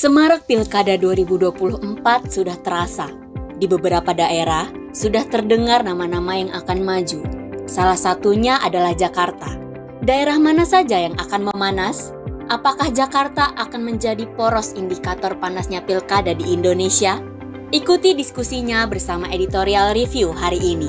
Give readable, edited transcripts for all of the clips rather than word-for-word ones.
Semarak Pilkada 2024 sudah terasa. Di beberapa daerah, sudah terdengar nama-nama yang akan maju. Salah satunya adalah Jakarta. Daerah mana saja yang akan memanas? Apakah Jakarta akan menjadi poros indikator panasnya Pilkada di Indonesia? Ikuti diskusinya bersama editorial review hari ini.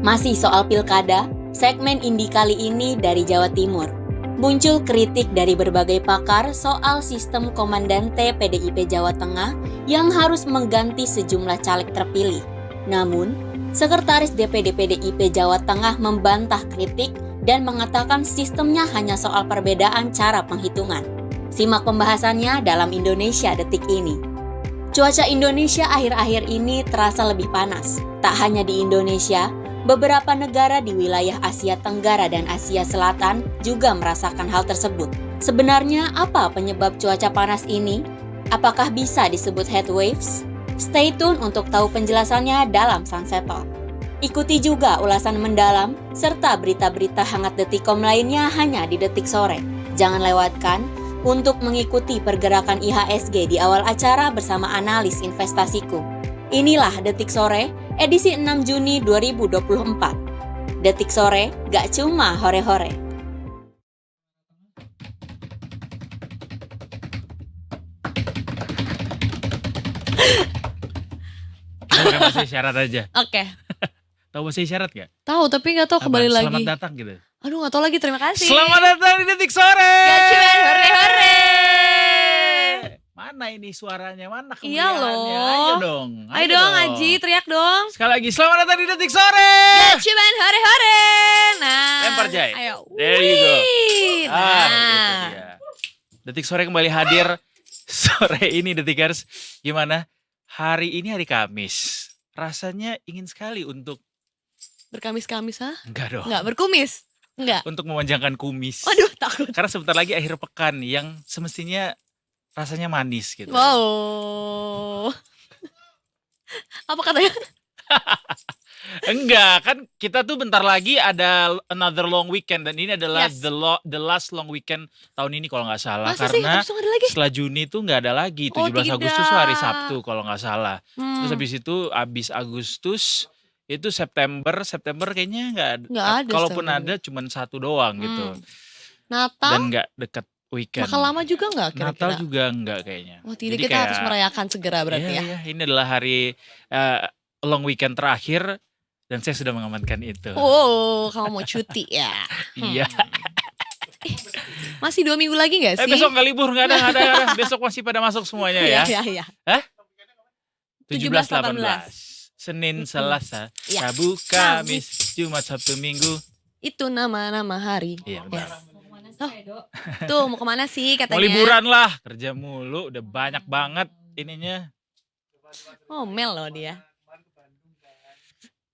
Masih soal Pilkada, segmen Indi kali ini dari Jawa Timur. Muncul kritik dari berbagai pakar soal sistem komandante PDIP Jawa Tengah yang harus mengganti sejumlah caleg terpilih. Namun, Sekretaris DPD PDIP Jawa Tengah membantah kritik dan mengatakan sistemnya hanya soal perbedaan cara penghitungan. Simak pembahasannya dalam Indonesia Detik Ini. Cuaca Indonesia akhir-akhir ini terasa lebih panas. Tak hanya di Indonesia, beberapa negara di wilayah Asia Tenggara dan Asia Selatan juga merasakan hal tersebut. Sebenarnya apa penyebab cuaca panas ini? Apakah bisa disebut heat waves? Stay tune untuk tahu penjelasannya dalam Sunset Talk. Ikuti juga ulasan mendalam serta berita-berita hangat Detikcom lainnya hanya di Detik Sore. Jangan lewatkan untuk mengikuti pergerakan IHSG di awal acara bersama analis investasiku. Inilah Detik Sore, edisi 6 Juni 2024. Detik Sore gak cuma hore-hore. Kita pakai bahasa isyarat aja. Oke. Tahu bahasa isyarat gak? Tahu tapi nggak tahu kembali lagi. Selamat datang gitu. Aduh nggak tahu lagi, terima kasih. Selamat datang di Detik Sore. Gak cuma hore-hore. Mana ini suaranya? Mana Iya kemeriahannya? loh. Ayo dong. Ayo dong Aji, teriak dong. Sekali lagi selamat datang di Detik Sore. Gak cuma hore-hore. Nah. Lempar Jai. Ayo. There you go. Wih. Itu Nah. dia. Detik Sore kembali hadir sore ini Detikers. Gimana? Hari ini hari Kamis. Rasanya ingin sekali untuk Berkamis-kamis ha? enggak dong. Enggak, berkumis? Enggak. Untuk memanjangkan kumis. Waduh, takut. Karena sebentar lagi akhir pekan yang semestinya rasanya manis gitu. Wow. Apa katanya? Enggak, kan kita tuh bentar lagi ada another long weekend dan ini adalah Yes. the last long weekend tahun ini kalau nggak salah. Masa sih? Karena Habis itu nggak ada lagi? setelah Juni tuh nggak ada lagi. Oh, 17 Agustus tuh hari tidak. Sabtu kalau nggak salah. Terus habis itu abis Agustus itu September kayaknya nggak ada. Nggak ada Kalaupun September. ada cuman satu doang gitu. Natal? Dan nggak deket weekend. Makan lama juga nggak kira-kira? Natal juga nggak kayaknya. Wah, tidak, Jadi kita harus kayak- merayakan segera berarti Iya, ya. iya, ini adalah hari long weekend terakhir dan saya sudah mengamankan itu. Oh, kamu mau cuti ya? Iya. Masih 2 minggu lagi gak sih? Besok nggak libur, nggak ada. Besok masih pada masuk semuanya ya. Iya. 17, 18. Senin, Selasa, Iya. Rabu, Kamis, Jumat, Sabtu, Minggu. Itu nama-nama hari. Iya benar. Tuh mau kemana sih katanya? Mau liburan lah, kerja mulu, udah banyak banget ininya. Oh, Mel loh dia.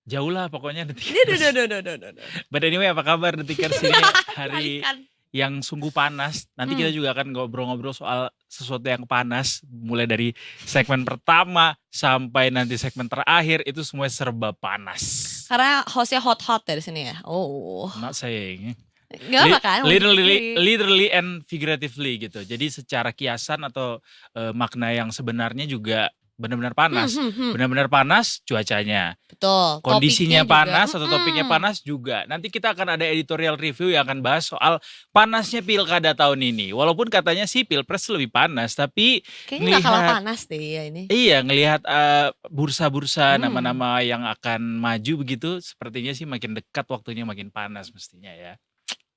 Jauh lah pokoknya detik. Duh. But anyway, apa kabar Detikers ini hari Balikan. yang sungguh panas. Nanti kita juga akan ngobrol-ngobrol soal sesuatu yang panas. Mulai dari segmen pertama sampai nanti segmen terakhir itu semua serba panas. Karena hostnya hot-hot dari sini ya. Oh. Not saying. Gak apa kan? Literally and figuratively gitu. Jadi secara kiasan atau makna yang sebenarnya juga benar-benar panas. Benar-benar panas cuacanya. Betul. Kondisinya Topiknya panas juga. atau topiknya panas juga. Nanti kita akan ada editorial review yang akan bahas soal panasnya pilkada tahun ini. Walaupun katanya sih pilpres lebih panas, tapi Kayaknya gak kalah panas deh ya ini. iya ngelihat bursa-bursa nama-nama yang akan maju begitu, sepertinya sih makin dekat waktunya makin panas mestinya ya.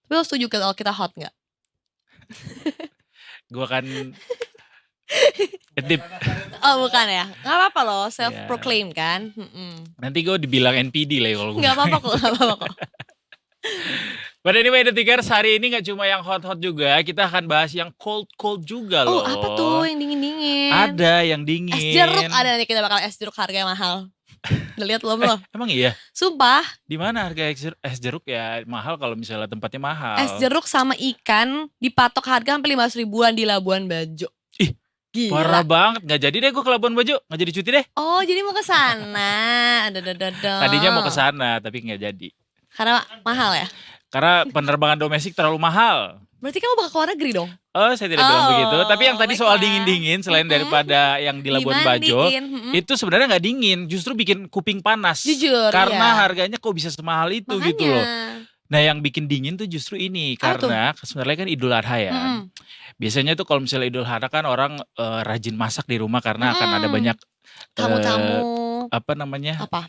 Tapi lo setuju kalau kita hot gak? Gue akan ketip. Oh bukan ya? Gak apa-apa loh, self-proclaim kan? Nanti gue dibilang NPD lah ya kalau gue. Gak apa-apa kok. But anyway Detikers, hari ini gak cuma yang hot-hot juga, kita akan bahas yang cold juga loh. Oh apa tuh yang dingin-dingin? Ada yang dingin. Es jeruk ada nih, kita bakal es jeruk harganya mahal. Udah lihat belum lo? Emang iya? Sumpah, Di mana harga es jeruk ya mahal kalau misalnya tempatnya mahal. es jeruk sama ikan dipatok harga sampai 500 ribuan di Labuan Bajo. Ih, Gila. parah banget. Gak jadi deh gue ke Labuan Bajo, gak jadi cuti deh. Oh jadi mau ke sana. Tadinya mau ke sana tapi gak jadi. Karena mahal ya? Karena penerbangan domestik terlalu mahal. Berarti kamu bakal ke luar negeri dong? Oh, saya tidak bilang begitu. Tapi yang Oh, tadi soal baiklah. dingin-dingin selain Mm-mm. daripada yang di Labuan Bajo, Dimandiin. itu sebenarnya nggak dingin, justru bikin kuping panas. Jujur, Karena iya. harganya kok bisa semahal itu gitu Makanya. loh. Nah, yang bikin dingin tuh justru ini Apa tuh? karena sebenarnya kan Idul Adha ya. Mm-mm. Biasanya tuh kalau misalnya Idul Adha kan orang rajin masak di rumah karena akan ada Mm-mm. banyak Tamu-tamu. apa namanya? Apa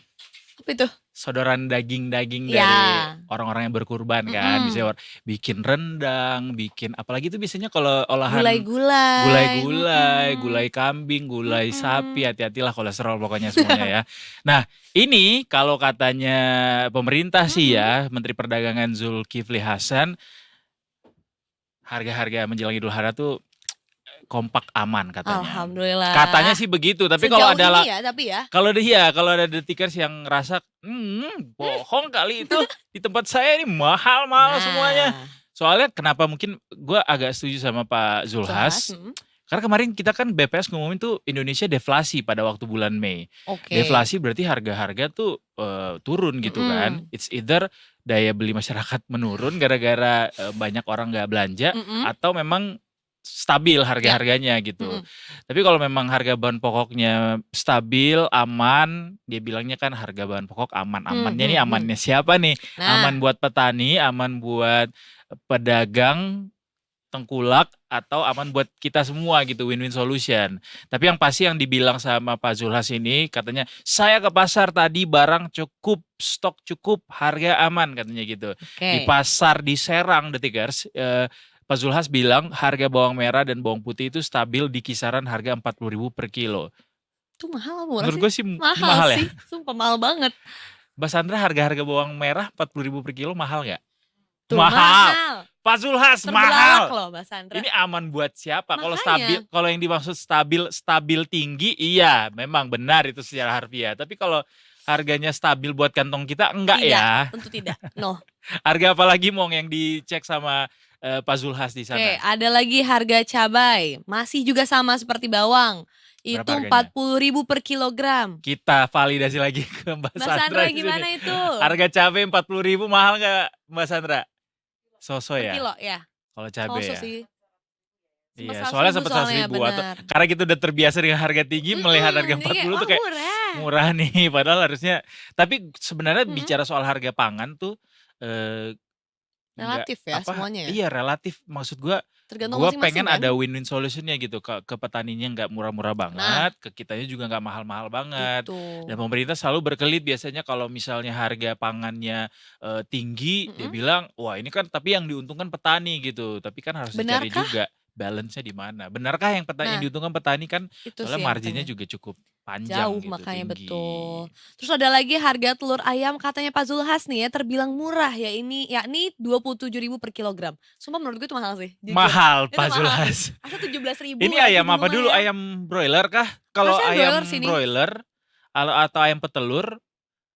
itu? Sodoran daging-daging Ya. dari orang-orang yang berkurban kan. Mm-mm. Biasanya bikin rendang, bikin apalagi itu biasanya kalau olahan Gulai-gulai. gulai-gulai, Mm-mm. gulai kambing, gulai Mm-mm. sapi, hati-hatilah kolesterol pokoknya semuanya ya. Nah, ini kalau katanya pemerintah sih ya, Menteri Perdagangan Zulkifli Hasan, harga-harga menjelang Idul Adha tuh kompak aman katanya. Alhamdulillah. Katanya sih begitu, tapi kalau Sejauh ada ini ya, tapi ya. kalau ada detikers yang ngerasa bohong kali itu di tempat saya ini mahal-mahal semuanya. Nah, Soalnya kenapa mungkin gue agak setuju sama Pak Zulhas. Zulhas, Karena kemarin kita kan BPS ngomongin tuh Indonesia deflasi pada waktu bulan Mei. Oke. Deflasi berarti harga-harga tuh turun gitu kan. It's either daya beli masyarakat menurun gara-gara banyak orang nggak belanja Mm-mm. atau memang stabil harga-harganya gitu. Mm-mm. Tapi kalau memang harga bahan pokoknya stabil, aman, dia bilangnya kan harga bahan pokok aman. Amannya nih amannya siapa nih? Nah, Aman buat petani, aman buat pedagang, tengkulak, atau aman buat kita semua gitu, win-win solution. Tapi yang pasti yang dibilang sama Pak Zulhas ini katanya, saya ke pasar tadi barang cukup, stok cukup, harga aman katanya gitu. oke. Di pasar di Serang, Detikers, Pak Zulhas bilang harga bawang merah dan bawang putih itu stabil di kisaran harga 40.000 per kilo. Itu mahal apa murah Menurut sih? gue sih Mahal ya. sih. Sumpah mahal banget. Mbak Sandra, harga-harga bawang merah 40.000 per kilo mahal nggak? Tuh, Mahal. Pak Zulhas Terbelalak mahal. loh Mbak Sandra. Ini aman buat siapa? Kalau Makanya. stabil, kalau yang dimaksud stabil tinggi, iya, memang benar itu secara harfiah. Tapi kalau harganya stabil buat kantong kita, enggak Tidak, ya. tentu tidak. No. Harga apa lagi Mong yang dicek sama Pak Zulhas di sana? Oke, ada lagi harga cabai. Masih juga sama seperti bawang. Itu Berapa harganya? 40.000 per kilogram. Kita validasi lagi ke Mbak Mbak Sandra. Sandra di sini. gimana itu? Harga cabai 40.000 mahal nggak Mbak Sandra? So-so Per ya? kilo ya. Kalau cabai Soso ya? sih. Iya, Sempat soalnya 100.000 sempat soalnya, 100.000 atau benar. karena kita udah terbiasa dengan harga tinggi melihat harga Jadi 40 tuh kayak murah. murah nih, padahal harusnya. Tapi sebenarnya Mm-mm. bicara soal harga pangan tuh Relatif ya semuanya ya. Iya, relatif. Maksud gua Tergantung gua masing-masing pengen kan. ada win-win solutionnya gitu, ke petaninya nggak murah-murah banget, ke kitanya juga nggak mahal-mahal banget. Itu. Dan pemerintah selalu berkelit biasanya kalau misalnya harga pangannya tinggi, dia bilang, wah ini kan tapi yang diuntungkan petani gitu. Tapi kan harus dicari Benarkah? juga balance-nya di mana. Benarkah yang yang Nah, diuntungkan petani kan itu soalnya sih yang marginnya tanya. juga cukup panjang Jauh gitu, makanya tinggi. betul. Terus ada lagi harga telur ayam katanya Pak Zulhas nih ya terbilang murah ya ini yakni 27.000 per kilogram. Sumpah menurut gue itu mahal sih. Jujur. Mahal Itu Pak mahal Zulhas. sih. Masa 17.000 Ini masih ayam di apa rumah dulu? ya? Ayam broiler kah? Kalau Harusnya ayam broiler sini. broiler atau ayam petelur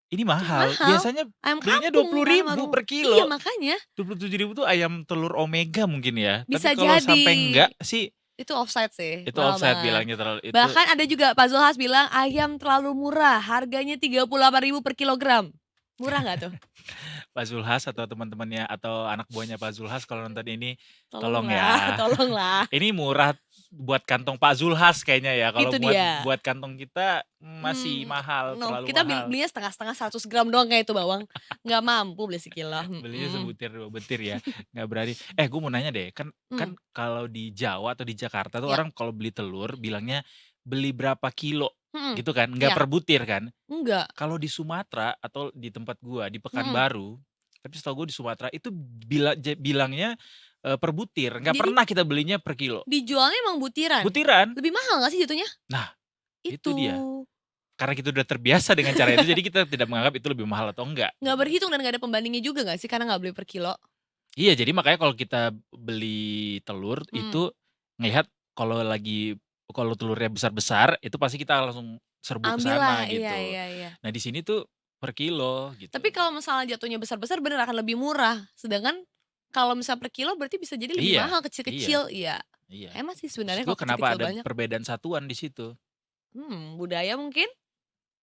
ini mahal. Mahal. Biasanya Ayam belinya kampung 20.000 kan, per kilo. Iya makanya 27.000 tuh ayam telur omega mungkin ya. bisa Tapi kalau jadi. sampai enggak sih Itu offside sih. itu mahal offside banget. bilangnya terlalu itu. Bahkan ada juga Pak Zulhas bilang ayam terlalu murah, harganya 38.000 per kilogram. Murah nggak tuh? Pak Zulhas atau teman-temannya atau anak buahnya Pak Zulhas kalau nonton ini tolong ya. Tolonglah. Ini murah buat kantong Pak Zulhas kayaknya ya. Kalau Itu buat dia. buat kantong kita masih mahal, No, terlalu kita mahal. belinya setengah-setengah 100 gram doang kayak itu bawang. Nggak mampu beli sekilo. Belinya sebutir dua butir ya, nggak berani. Gue mau nanya deh, kan kalau di Jawa atau di Jakarta tuh Ya. orang kalau beli telur bilangnya beli berapa kilo Mm-mm. gitu kan, nggak Ya. per butir kan. Enggak. Kalau di Sumatera atau di tempat gua di Pekanbaru, tapi setahu gue di Sumatera itu bilangnya per butir, nggak Jadi- pernah kita belinya per kilo. Dijualnya emang butiran. Butiran, Lebih mahal nggak sih jatuhnya? Nah, itu itu dia. Karena kita udah terbiasa dengan cara itu, jadi kita tidak menganggap itu lebih mahal atau enggak. Nggak berhitung dan nggak ada pembandingnya juga nggak sih karena nggak beli per kilo. Iya, jadi makanya kalau kita beli telur itu ngelihat kalau telurnya besar-besar itu pasti kita langsung serbu ke Ambil sana lah, gitu. iya. Nah, di sini tuh per kilo gitu. Tapi kalau misalnya jatuhnya besar-besar bener akan lebih murah. Sedangkan kalau misalnya per kilo berarti bisa jadi lebih Iya, mahal kecil-kecil. Iya. iya. Emang sih sebenarnya Maksud kalau gua kenapa kecil-kecil ada banyak. perbedaan satuan di situ? Budaya mungkin?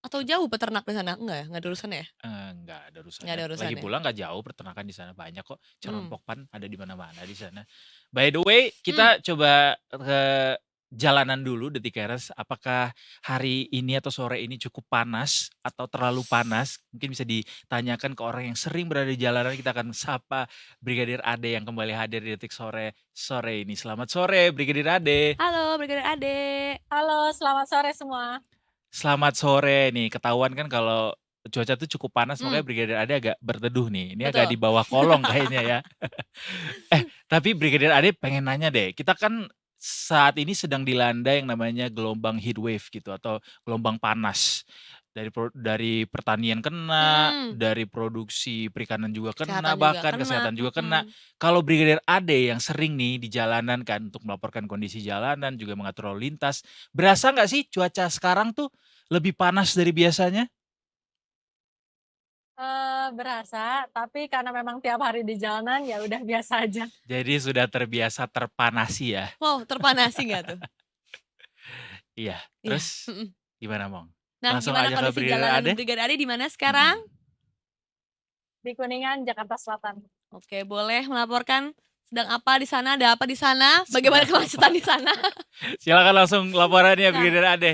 Atau jauh peternak di sana? Enggak ya? Enggak ada urusannya ya? Enggak ada Enggak ada urusannya. Lagi urusannya. pula nggak jauh peternakan di sana, banyak kok. Hmm. Cerongpokan ada di mana-mana di sana. By the way, Hmm. kita coba ke jalanan dulu Detikeres. Apakah hari ini atau sore ini cukup panas atau terlalu panas? Mungkin bisa ditanyakan ke orang yang sering berada di jalanan. Kita akan sapa Brigadir Ade yang kembali hadir di Detik sore ini. Selamat sore Brigadir Ade. Halo Brigadir Ade. Halo, selamat sore semua. Selamat sore nih. Ketahuan kan kalau cuaca tuh cukup panas, makanya Hmm, Brigadir Ade agak berteduh nih. Ini agak di betul. bawah kolong kayaknya ya. Tapi Brigadir Ade pengen nanya deh. Kita kan saat ini sedang dilanda yang namanya gelombang heat wave gitu atau gelombang panas. Dari pertanian kena, Hmm, dari produksi perikanan juga kena, kesehatan juga bahkan kena. kesehatan juga kena. Hmm. Kalau Brigadir Ade yang sering nih di jalanan kan untuk melaporkan kondisi jalanan, juga mengatur lalu lintas, berasa nggak sih cuaca sekarang tuh lebih panas dari biasanya? Berasa, tapi karena memang tiap hari di jalanan ya udah biasa aja. Jadi sudah terbiasa terpanasi ya? Wow, terpanasi nggak tuh? Iya, Iya. terus gimana Mong? Nah, Langsung gimana aja ke kondisi Brigadir jalanan Ade? Brigadir Ade di mana sekarang? Di Kuningan, Jakarta Selatan. Oke, boleh melaporkan sedang apa di sana? Ada apa di sana? Bagaimana Sedang kemacetan apa? di sana? Silakan langsung laporannya Nah, Brigadir Ade.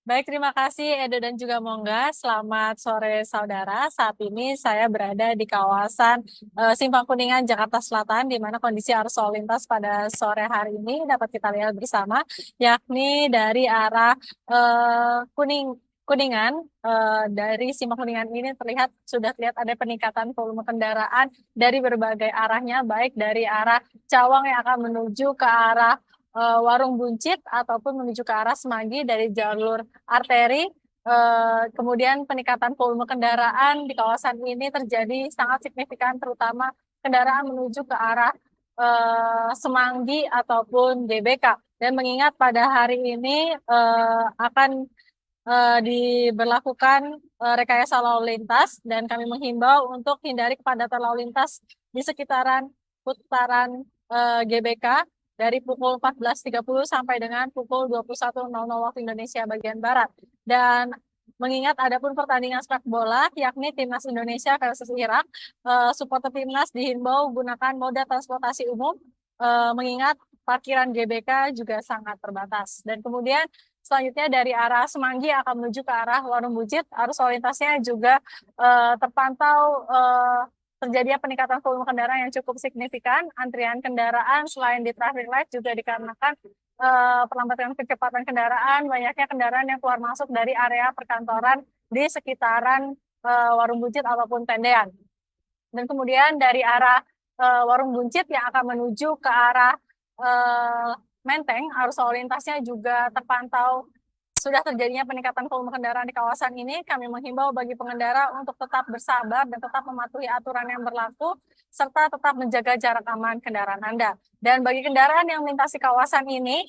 Baik, terima kasih Edo dan juga Mongga. Selamat sore saudara. Saat ini saya berada di kawasan Simpang Kuningan, Jakarta Selatan, di mana kondisi arus lalu lintas pada sore hari ini dapat kita lihat bersama, yakni dari arah Kuningan, dari Simpang Kuningan ini sudah terlihat ada peningkatan volume kendaraan dari berbagai arahnya, baik dari arah Cawang yang akan menuju ke arah Warung Buncit ataupun menuju ke arah Semanggi dari jalur arteri. Kemudian peningkatan volume kendaraan di kawasan ini terjadi sangat signifikan, terutama kendaraan menuju ke arah Semanggi ataupun GBK. Dan mengingat pada hari ini akan diberlakukan rekayasa lalu lintas, dan kami menghimbau untuk hindari kepadatan lalu lintas di sekitaran putaran GBK dari pukul 14.30 sampai dengan pukul 21.00 waktu Indonesia bagian Barat. Dan mengingat adapun pertandingan sepak bola, yakni Timnas Indonesia versus Irak, supporter Timnas dihimbau gunakan moda transportasi umum, mengingat parkiran GBK juga sangat terbatas. Dan kemudian selanjutnya dari arah Semanggi akan menuju ke arah Warung Buncit, arus lalu lintasnya juga terpantau terjadinya peningkatan volume kendaraan yang cukup signifikan. Antrian kendaraan selain di traffic light juga dikarenakan perlambatan kecepatan kendaraan, banyaknya kendaraan yang keluar masuk dari area perkantoran di sekitaran Warung Buncit ataupun Tendean. Dan kemudian dari arah Warung Buncit yang akan menuju ke arah Menteng, arus lalu lintasnya juga terpantau sudah terjadinya peningkatan volume kendaraan di kawasan ini. Kami menghimbau bagi pengendara untuk tetap bersabar dan tetap mematuhi aturan yang berlaku, serta tetap menjaga jarak aman kendaraan Anda. Dan bagi kendaraan yang melintasi kawasan ini,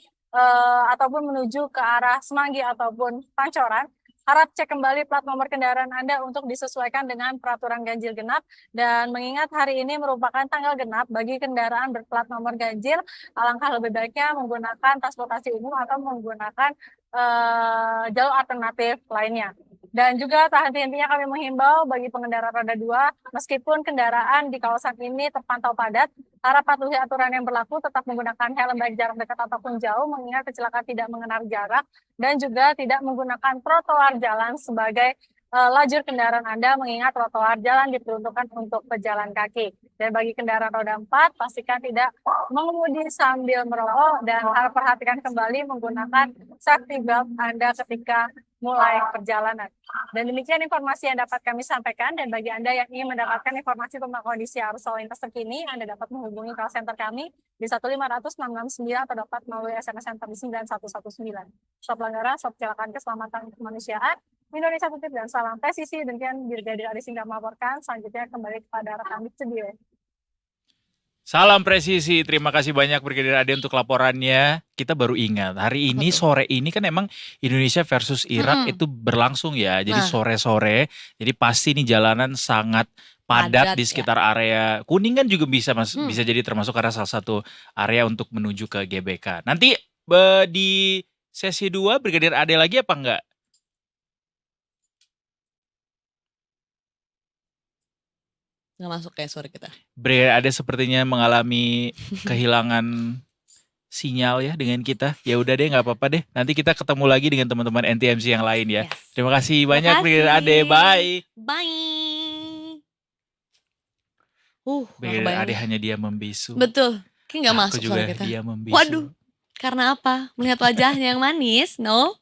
ataupun menuju ke arah Semanggi ataupun Pancoran, harap cek kembali plat nomor kendaraan Anda untuk disesuaikan dengan peraturan ganjil genap. Dan mengingat hari ini merupakan tanggal genap bagi kendaraan berplat nomor ganjil, alangkah lebih baiknya menggunakan transportasi umum atau menggunakan jalur alternatif lainnya. Dan juga tak henti-hentinya kami menghimbau bagi pengendara roda 2, meskipun kendaraan di kawasan ini terpantau padat, harap patuhi aturan yang berlaku, tetap menggunakan helm baik jarak dekat ataupun jauh, mengingat kecelakaan tidak mengenal jarak, dan juga tidak menggunakan trotoar jalan sebagai lajur kendaraan Anda, mengingat trotoar jalan diperuntukkan untuk pejalan kaki. Dan bagi kendaraan roda 4, pastikan tidak mengemudi sambil merokok, dan harap perhatikan kembali menggunakan safety belt Anda ketika mulai perjalanan. Dan demikian informasi yang dapat kami sampaikan, dan bagi Anda yang ingin mendapatkan informasi tentang kondisi arus lalu lintas terkini, Anda dapat menghubungi call center kami di 1-500-669 atau dapat melalui SMS center di 9119. Stop pelanggaran, stop kecelakaan, keselamatan kemanusiaan, Indonesia Titip, dan salam presisi. Demikian Brigadir Ade Singgah melaporkan. Selanjutnya kembali kepada rekan di studio. Salam presisi, terima kasih banyak Brigadir Ade untuk laporannya. Kita baru ingat, hari ini sore ini kan emang Indonesia versus Irak itu berlangsung ya. Jadi Nah. sore-sore, jadi pasti nih jalanan sangat padat Padat di ya. sekitar area Kuningan juga bisa jadi termasuk karena salah satu area untuk menuju ke GBK. Nanti di sesi 2 Brigadir Ade lagi apa enggak? Nggak masuk kayak suara kita. Brigade AD sepertinya mengalami kehilangan sinyal ya dengan kita. Ya udah deh, nggak apa-apa deh. Nanti kita ketemu lagi dengan teman-teman NTMC yang lain ya. Yes. Terima kasih Terima banyak Brigade AD. kasih. Bye. Bye. Nggak Brigade kebayang AD deh. hanya dia membisu. Betul. Kayak nggak Aku masuk juga suara kita. dia membisu. Waduh. Karena apa? Melihat wajahnya yang manis, no?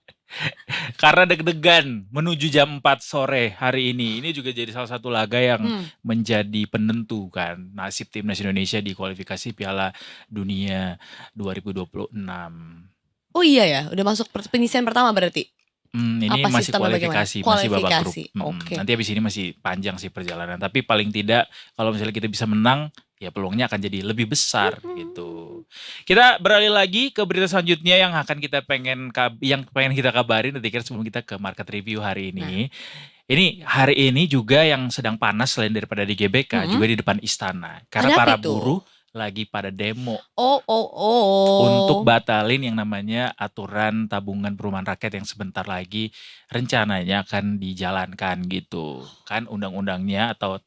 Karena deg-degan menuju jam 4 sore hari ini. Ini juga jadi salah satu laga yang menjadi penentu kan nasib timnas Indonesia di kualifikasi Piala Dunia 2026. Oh iya ya, udah masuk penyisian pertama berarti. Ini Apa masih sistemnya bagaimana? kualifikasi, masih babak grup. Kualifikasi, oke. Nanti habis ini masih panjang sih perjalanan. Tapi paling tidak kalau misalnya kita bisa menang, ya peluangnya akan jadi lebih besar gitu. Kita beralih lagi ke berita selanjutnya yang akan kita pengen kita kabarin nanti sebelum kita ke market review hari ini. Ini hari ini juga yang sedang panas selain daripada di GBK juga di depan istana. Karena Ada apa para itu? buruh lagi pada demo Oh. untuk batalin yang namanya aturan tabungan perumahan rakyat yang sebentar lagi rencananya akan dijalankan gitu. Kan undang-undangnya atau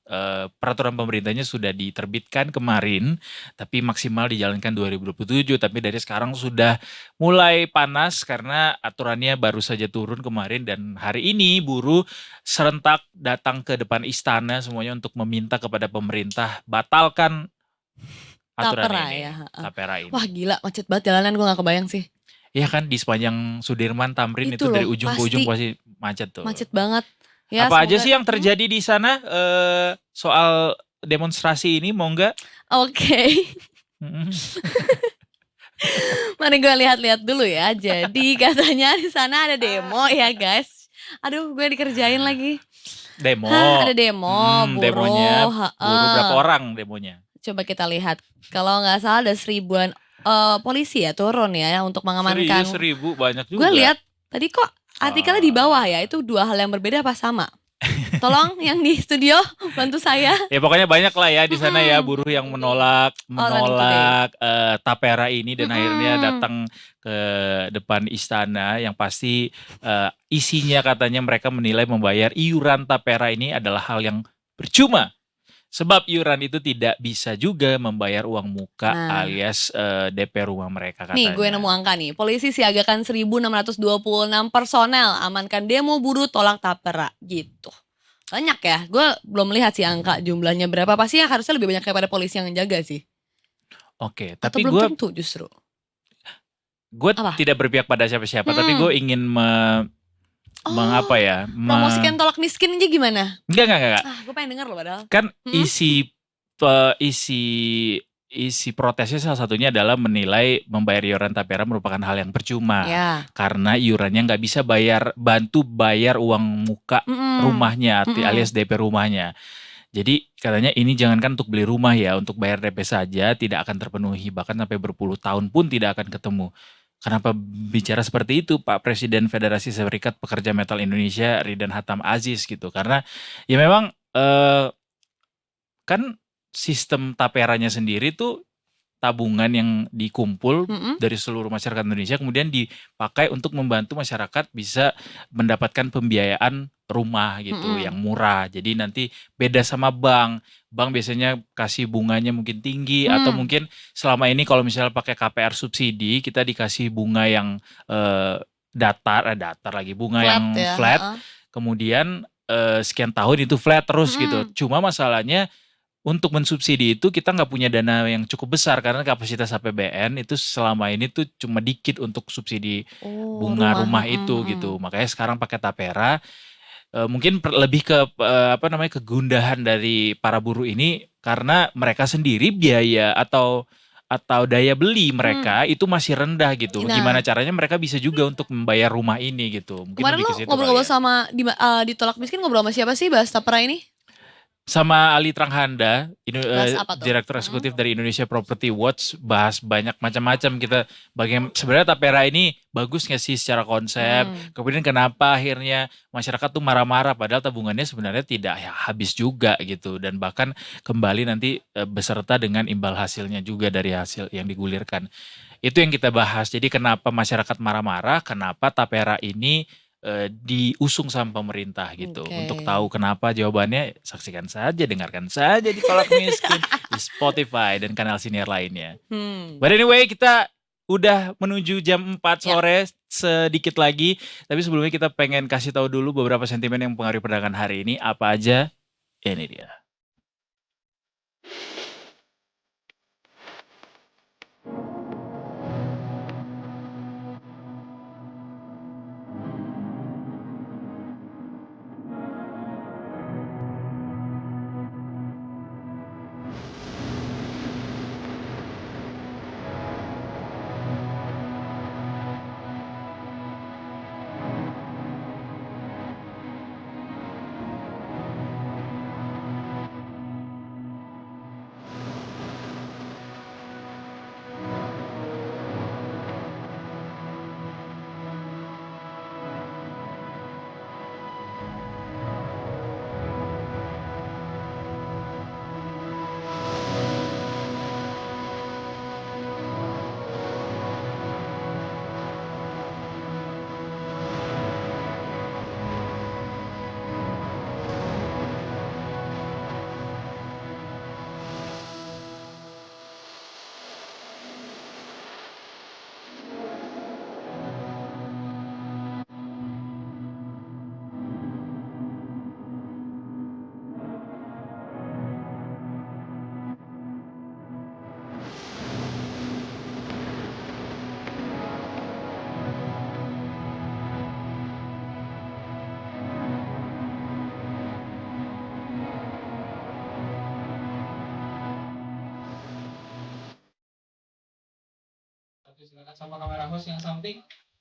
peraturan pemerintahnya sudah diterbitkan kemarin, tapi maksimal dijalankan 2027. Tapi dari sekarang sudah mulai panas karena aturannya baru saja turun kemarin, dan hari ini buruh serentak datang ke depan istana semuanya untuk meminta kepada pemerintah batalkan aturan Tapera ini. ya. Tapera ini. Wah gila, macet banget jalanan, gue gak kebayang sih. Iya kan di sepanjang Sudirman Tamrin itu Itu dari loh, ujung ke ujung pasti macet tuh. Macet banget. Ya, Apa aja semoga- sih yang terjadi di sana soal demonstrasi ini, mau nggak? Oke. Mm-mm. Mari gue lihat-lihat dulu ya. Jadi katanya di sana ada demo ya guys. Aduh, gue dikerjain lagi. Demo. Ada demo, buruh. Demonya. Ha-ha. Buruh berapa orang demonya? Coba kita lihat. Kalau nggak salah ada 1000-an polisi ya turun ya untuk mengamankan. 1.000 banyak juga. Gue lihat tadi kok artikelnya di bawah ya. Itu dua hal yang berbeda apa sama? Tolong yang di studio bantu saya. Ya pokoknya banyak lah ya di sana ya buruh yang menolak tapera ini dan akhirnya datang ke depan istana, yang pasti isinya katanya mereka menilai membayar iuran tapera ini adalah hal yang percuma. Sebab iuran itu tidak bisa juga membayar uang muka alias DP rumah mereka katanya. Nih gue nemu angka nih. Polisi siagakan 1.626 personel amankan demo buruh tolak tapera gitu. Banyak ya. Gue belum lihat sih angka jumlahnya berapa. Pasti yang harusnya lebih banyak daripada polisi yang jaga sih. Oke, Atau tapi belum tentu justru. gue Apa? tidak berpihak pada siapa-siapa, tapi gue ingin mengapa ya? Promosikan tolak miskin aja gimana? Enggak. Gue pengen denger loh padahal. Kan isi protesnya salah satunya adalah menilai membayar iuran tapera merupakan hal yang percuma. Ya. Karena iurannya nggak bisa bantu bayar uang muka rumahnya alias DP rumahnya. Jadi katanya ini jangankan untuk beli rumah ya, untuk bayar DP saja tidak akan terpenuhi, bahkan sampai berpuluh tahun pun tidak akan ketemu. Kenapa bicara seperti itu Pak Presiden Federasi Serikat Pekerja Metal Indonesia Ridan Hatam Aziz gitu? Karena ya memang kan sistem taperanya sendiri tuh tabungan yang dikumpul dari seluruh masyarakat Indonesia kemudian dipakai untuk membantu masyarakat bisa mendapatkan pembiayaan rumah gitu yang murah. Jadi nanti beda sama bank. Bank biasanya kasih bunganya mungkin tinggi atau mungkin selama ini kalau misalnya pakai KPR subsidi kita dikasih bunga yang datar lagi, bunga Flat yang ya, flat. Kemudian sekian tahun itu flat terus gitu. Cuma masalahnya untuk mensubsidi itu kita nggak punya dana yang cukup besar karena kapasitas APBN itu selama ini tuh cuma dikit untuk subsidi bunga rumah itu gitu. Makanya sekarang pakai tapera. Mungkin lebih ke kegundahan dari para buruh ini karena mereka sendiri biaya atau daya beli mereka itu masih rendah gitu. Nah. Gimana caranya mereka bisa juga untuk membayar rumah ini gitu. Mungkin Kemarin lebih lo ke situ ngobrol-ngobrol kali ya. sama di tolak miskin, ngobrol sama siapa sih bahas tapera ini? Sama Ali Tranghanda, Bahas apa tuh? Direktur Eksekutif dari Indonesia Property Watch, bahas banyak macam-macam kita. Sebenarnya tapera ini bagus nggak sih secara konsep? Kemudian kenapa akhirnya masyarakat tuh marah-marah padahal tabungannya sebenarnya tidak habis juga gitu, dan bahkan kembali nanti beserta dengan imbal hasilnya juga dari hasil yang digulirkan. Itu yang kita bahas. Jadi kenapa masyarakat marah-marah? Kenapa tapera ini diusung sama pemerintah gitu. Oke. Untuk tahu kenapa jawabannya saksikan saja, dengarkan saja di Kolak Miskin di Spotify dan kanal siniar lainnya. But anyway, kita udah menuju jam 4 Ya. sore sedikit lagi. Tapi sebelumnya kita pengen kasih tahu dulu beberapa sentimen yang mempengaruhi perdagangan hari ini. Apa aja? Ini dia.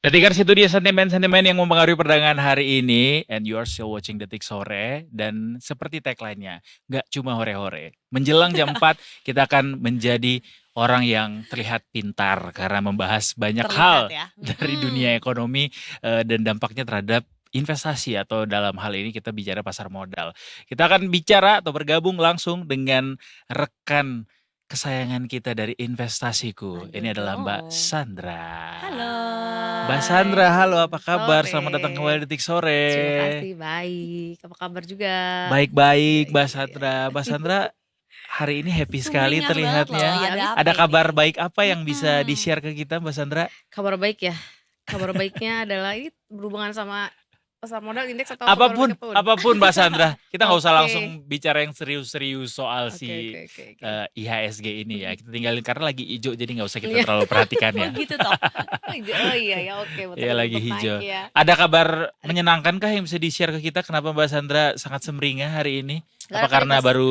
Jadi kan situ dia sentimen-sentimen yang mempengaruhi perdagangan hari ini. And you are still watching Detik Sore. Dan seperti tagline-nya, gak cuma hore-hore. Menjelang jam 4 kita akan menjadi orang yang terlihat pintar. Karena membahas banyak hal ya. dari dunia ekonomi dan dampaknya terhadap investasi. Atau dalam hal ini kita bicara pasar modal. Kita akan bicara atau bergabung langsung dengan rekan kesayangan kita dari investasiku. Aduh Ini adalah Mbak dong. Sandra. Halo. Mbak Sandra, halo apa kabar? Sore. Selamat datang kembali di Detik Sore. Terima kasih, baik. Apa kabar juga? Baik-baik, Mbak Iya. Sandra. Mbak Sandra hari ini happy sekali Sumringah banget terlihatnya. loh, ada apa Ada ini? kabar baik apa yang bisa Mm-mm. di-share ke kita, Mbak Sandra? Kabar baik ya. Kabar baiknya adalah ini berhubungan sama pasar modal indeks atau kabar Apapun, baik apapun Mbak Sandra. Kita nggak usah Oke. langsung bicara yang serius-serius soal Oke, si oke. IHSG ini ya. Kita tinggalin karena lagi hijau jadi nggak usah kita Iya. terlalu perhatikan Oh ya. gitu toh. Oh iya ya, oke. Betul, Iya lagi tetap naik hijau. ya. Ada kabar menyenangkan kah yang bisa di-share ke kita? Kenapa Mbak Sandra sangat sumringah hari ini? Karena Apa karena tadi pas- baru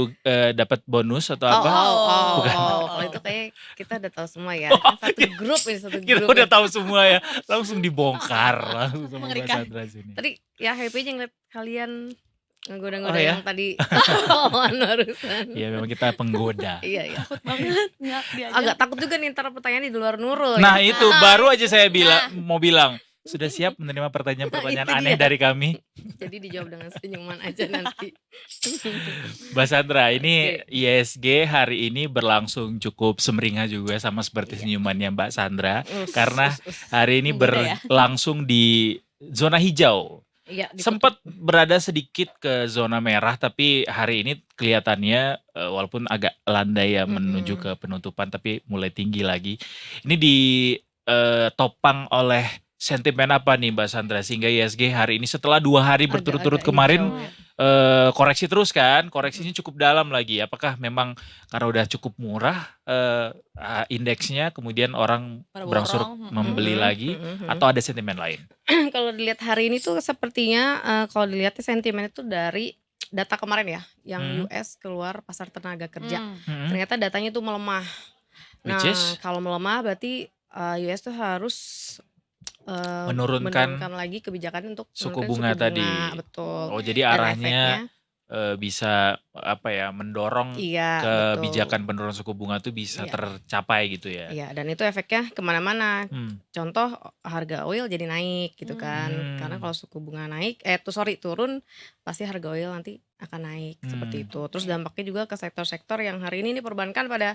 dapat bonus atau apa? Bukan. Kalau itu kayak kita udah tahu semua ya. Kan satu grup ini, satu Kita grup. udah ya. tahu semua ya. Langsung dibongkar langsung sama Mbak Mengerikan. Sandra sini. Tadi ya happy aja ngeliat kalian ngegoda-goda Oh, ya? yang tadi omongan barusan. Iya memang kita penggoda. Iya, iya. Takut banget nggak diajak. Agak takut juga nih ntar pertanyaan di luar nurul. Nah ya. itu baru aja saya mau bilang. Sudah siap menerima pertanyaan-pertanyaan Itu aneh dia. dari kami? Jadi dijawab dengan senyuman aja nanti. Mbak Sandra, ini ISG hari ini berlangsung cukup semeringah juga sama seperti Iya. senyumannya Mbak Sandra. Us, Karena us, us. hari ini Menggoda ya. berlangsung di zona hijau. Iya, ditutup. Sempat berada sedikit ke zona merah, tapi hari ini kelihatannya walaupun agak landai ya menuju ke penutupan, tapi mulai tinggi lagi. Ini ditopang oleh sentimen apa nih Mbak Sandra sehingga ISG hari ini setelah 2 hari berturut-turut Agak-agak kemarin hijau ya. koreksi terus kan, koreksinya cukup dalam lagi. Apakah memang karena udah cukup murah indeksnya, kemudian orang Pada berangsur borong, membeli lagi, atau ada sentimen lain? Kalau dilihat hari ini tuh sepertinya kalau dilihatnya sentimen itu dari data kemarin ya, yang US keluar pasar tenaga kerja. Ternyata datanya tuh melemah. Which is? Kalau melemah berarti US tuh harus Menurunkan lagi kebijakan untuk suku menurunkan bunga tadi. betul. Oh jadi Dan arahnya efeknya, bisa mendorong iya betul. kebijakan penurunan suku bunga tuh bisa Iya. tercapai gitu ya. Iya, dan itu efeknya kemana-mana. Hmm. Contoh harga oil jadi naik gitu kan. Karena kalau suku bunga naik, turun, pasti harga oil nanti akan naik seperti itu. Terus dampaknya juga ke sektor-sektor yang hari ini nih perbankan pada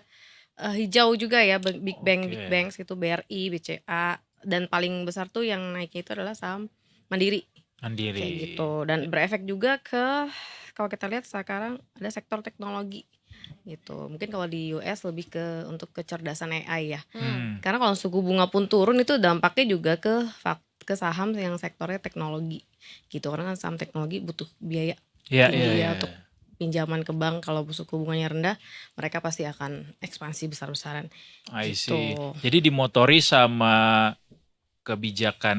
hijau juga ya, big banks gitu, BRI, BCA, dan paling besar tuh yang naiknya itu adalah saham Mandiri. Mandiri. kayak gitu. Dan berefek juga ke, kalau kita lihat sekarang ada sektor teknologi gitu. Mungkin kalau di US lebih ke untuk kecerdasan AI ya. Karena kalau suku bunga pun turun itu dampaknya juga ke saham yang sektornya teknologi gitu. Karena kan saham teknologi butuh biaya Iya, tinggi iya, ya iya. untuk pinjaman ke bank. Kalau suku bunganya rendah, mereka pasti akan ekspansi besar-besaran I gitu. see. Jadi dimotori sama kebijakan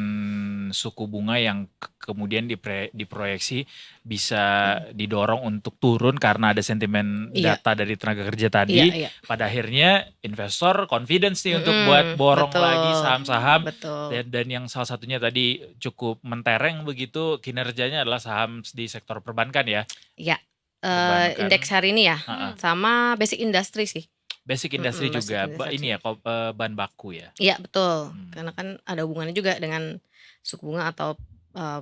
suku bunga yang kemudian diproyeksi bisa didorong untuk turun karena ada sentimen Iya, data dari tenaga kerja iya, tadi. iya. Pada akhirnya investor confidence nih untuk buat borong lagi Betul, saham-saham. betul. Dan yang salah satunya tadi cukup mentereng begitu kinerjanya adalah saham di sektor perbankan ya. Iya, Perbankan. indeks hari ini ya, Ha-ha. sama basic industry sih. Basic industry Basic juga industry. ini ya bahan baku ya. Iya betul, karena kan ada hubungannya juga dengan suku bunga atau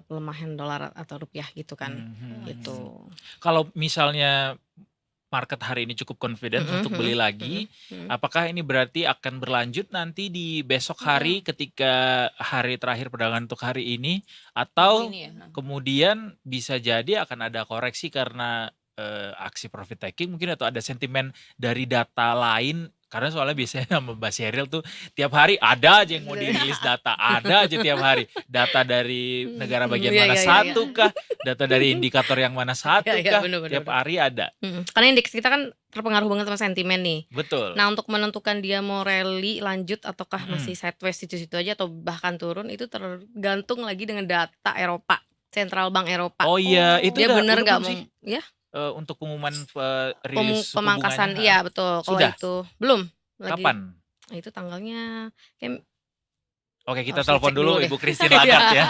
pelemahan dolar atau rupiah gitu kan, gitu. Kalau misalnya market hari ini cukup confident untuk beli lagi, apakah ini berarti akan berlanjut nanti di besok hari ketika hari terakhir perdagangan untuk hari ini, atau Ini ya. kemudian bisa jadi akan ada koreksi karena aksi profit taking mungkin, atau ada sentimen dari data lain? Karena soalnya biasanya sama Mbak Sheryl tuh tiap hari ada aja yang mau dirilis data, ada aja tiap hari. Data dari negara bagian Iya, mana iya, iya, satu kah, data dari indikator yang mana satu Iya, kah, bener, tiap bener. hari ada. Karena indeks kita kan terpengaruh banget sama sentimen nih. Betul. Nah untuk menentukan dia mau rally lanjut ataukah masih sideways situ-situ aja atau bahkan turun, itu tergantung lagi dengan data Eropa, Central Bank Eropa. Oh iya, itu Dia udah bener nggak belum mau sih ya untuk pengumuman rilis suku pemangkasan? bunganya? Iya betul. Kalau Sudah? itu belum lagi. Kapan? Itu tanggalnya kayak Oke, kita harus telepon dicek dulu dulu deh. Ibu Christine Lagarde ya,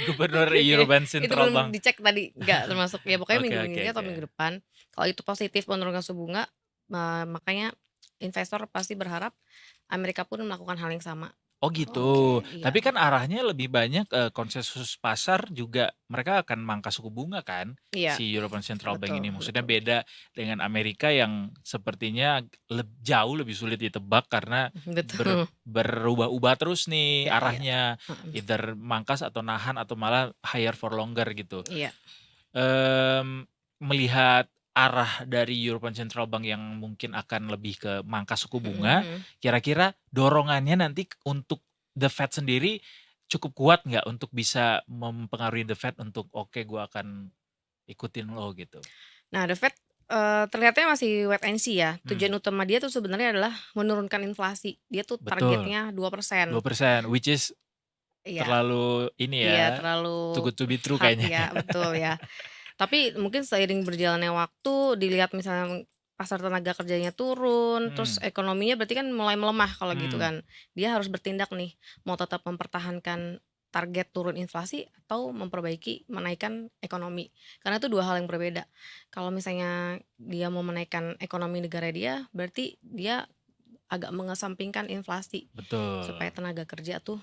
Gubernur European itu Central belum Bank. dicek tadi, nggak termasuk ya pokoknya Oke, minggu oke, ini atau oke. minggu depan. Kalau itu positif menurunkan suku bunga, makanya investor pasti berharap Amerika pun melakukan hal yang sama. Oh gitu. Oke, Tapi iya. kan arahnya lebih banyak konsensus pasar juga mereka akan mangkas suku bunga kan, Iya, si European Central Bank betul, ini. Maksudnya betul. beda dengan Amerika yang sepertinya jauh lebih sulit ditebak karena Betul. berubah-ubah terus nih Iya, iya. arahnya, either mangkas atau nahan atau malah higher for longer gitu. Iya. Melihat arah dari European Central Bank yang mungkin akan lebih ke mangkas suku bunga, kira-kira dorongannya nanti untuk The Fed sendiri cukup kuat nggak untuk bisa mempengaruhi The Fed untuk oke gue akan ikutin lo gitu? Nah, The Fed terlihatnya masih wait and see ya. Tujuan utama dia tuh sebenarnya adalah menurunkan inflasi. Dia tuh Betul. targetnya 2%. 2%, which is Iya. terlalu ini Iya, ya, terlalu too good to be true hard kayaknya. ya, betul ya. Tapi mungkin seiring berjalannya waktu dilihat misalnya pasar tenaga kerjanya turun, terus ekonominya berarti kan mulai melemah kalau gitu kan. Dia harus bertindak nih, mau tetap mempertahankan target turun inflasi atau menaikkan ekonomi. Karena itu dua hal yang berbeda. Kalau misalnya dia mau menaikkan ekonomi negara dia, berarti dia agak mengesampingkan inflasi. Betul. Supaya tenaga kerja tuh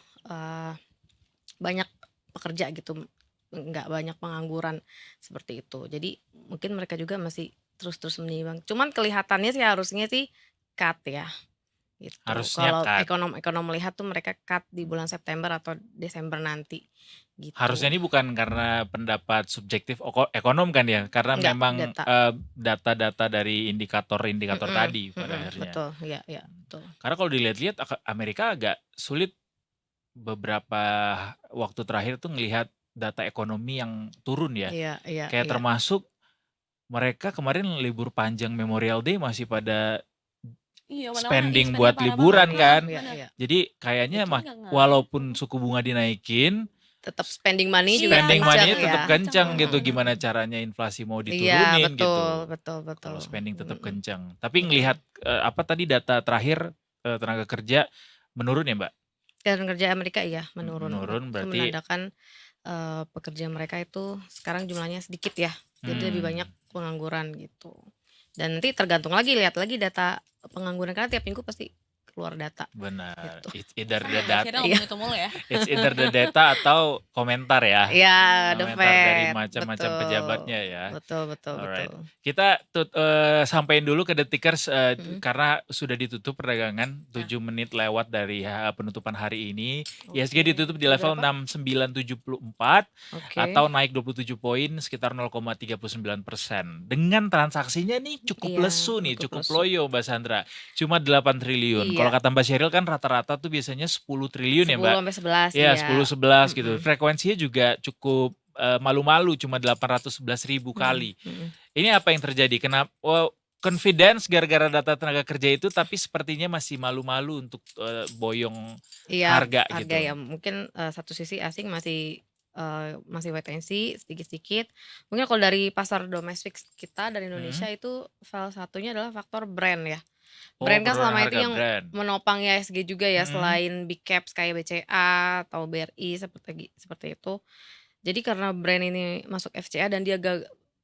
banyak pekerja gitu, nggak banyak pengangguran seperti itu. Jadi mungkin mereka juga masih terus menimbang. Cuman kelihatannya sih harusnya sih cut ya. Gitu. Harusnya Kalau cut. ekonom melihat tuh mereka cut di bulan September atau Desember nanti. Gitu. Harusnya ini bukan karena pendapat subjektif ekonom kan ya, karena Enggak, memang data. data-data dari indikator-indikator tadi pada akhirnya. Betul, ya, betul. Karena kalau dilihat-lihat Amerika agak sulit beberapa waktu terakhir tuh ngelihat data ekonomi yang turun ya. Iya. Kayak termasuk mereka kemarin libur panjang Memorial Day masih pada spending buat liburan kan. Iya. Jadi kayaknya walaupun suku bunga dinaikin, tetap spending money juga spending money tetap ya. kencang gitu. Gimana caranya inflasi mau diturunin Iya, gitu. betul. Kalau spending tetap kencang. Tapi ngelihat apa tadi data terakhir tenaga kerja menurun ya, Mbak? Tenaga kerja Amerika iya menurun. Berarti itu menandakan pekerja mereka itu sekarang jumlahnya sedikit ya. Jadi lebih banyak pengangguran gitu. Dan nanti tergantung lagi, lihat lagi data pengangguran karena tiap minggu pasti keluar data. Benar. Gitu. It's either the Akhirnya data, ngomong itu mulu ya. it's either the data atau komentar ya. Ya, The Komentar dari Fed. macam-macam Betul. pejabatnya ya. Betul, betul, Alright. betul. Kita sampein dulu ke detikers Mm-mm. karena sudah ditutup perdagangan 7 menit lewat dari penutupan hari ini. ISG Oke. ditutup di level Berapa? 6974 Oke. atau naik 27 poin sekitar 0,39%. Dengan transaksinya nih cukup Iya, lesu nih, cukup cukup lesu. loyo Mbak Sandra. Cuma 8 triliun. Iya. Kalau kata Mbak Sheryl kan rata-rata tuh biasanya 10 triliun ya 10 Mbak. sampai 11 Iya, iya. 10-11 gitu. Mm-mm. Frekuensinya juga cukup malu-malu, cuma 811.000 kali. Mm-mm. Ini apa yang terjadi? Kenapa? Confidence gara-gara data tenaga kerja itu, tapi sepertinya masih malu-malu untuk boyong Iya, harga harga gitu. ya mungkin satu sisi asing masih wait and see sedikit-sedikit. Mungkin kalau dari pasar domestik kita dari Indonesia itu salah satunya adalah faktor brand ya. Oh, Brand kan penurunan selama itu harga yang brand. menopang IHSG juga ya, Mm-mm. selain big caps kayak BCA atau BRI seperti itu. Jadi karena brand ini masuk FCA dan dia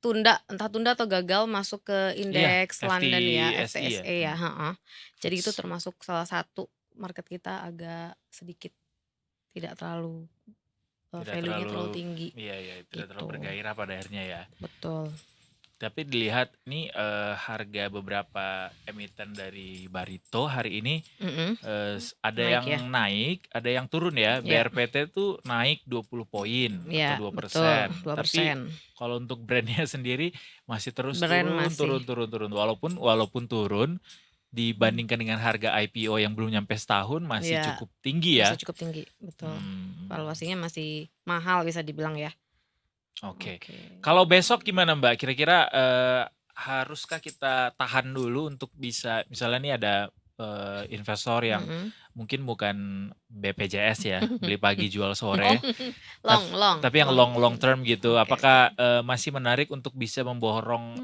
tunda atau gagal masuk ke indeks London ya, FTSE ya. FTSE ya, heeh. Jadi itu termasuk salah satu market kita agak sedikit tidak terlalu Tidak value-nya terlalu terlalu, tinggi iya, tidak terlalu gitu. bergairah pada akhirnya ya. Betul. Tapi dilihat nih harga beberapa emiten dari Barito hari ini Mm-mm. ada Naik yang ya. naik, ada yang turun ya. Ya. BRPT tuh naik 20 poin Ya, atau 2%. betul, 2%. Tapi kalau untuk brandnya sendiri masih terus Brand turun. Walaupun turun dibandingkan dengan harga IPO yang belum nyampe setahun masih Ya, cukup tinggi ya. masih cukup tinggi, betul. Hmm, Valuasinya masih mahal bisa dibilang ya. Oke. Oke. Kalau besok gimana Mbak? Kira-kira haruskah kita tahan dulu untuk bisa, misalnya nih ada investor yang Mm-mm. mungkin bukan BPJS ya, beli pagi jual sore, Long. tapi yang long term gitu. Oke, Apakah masih menarik untuk bisa memborong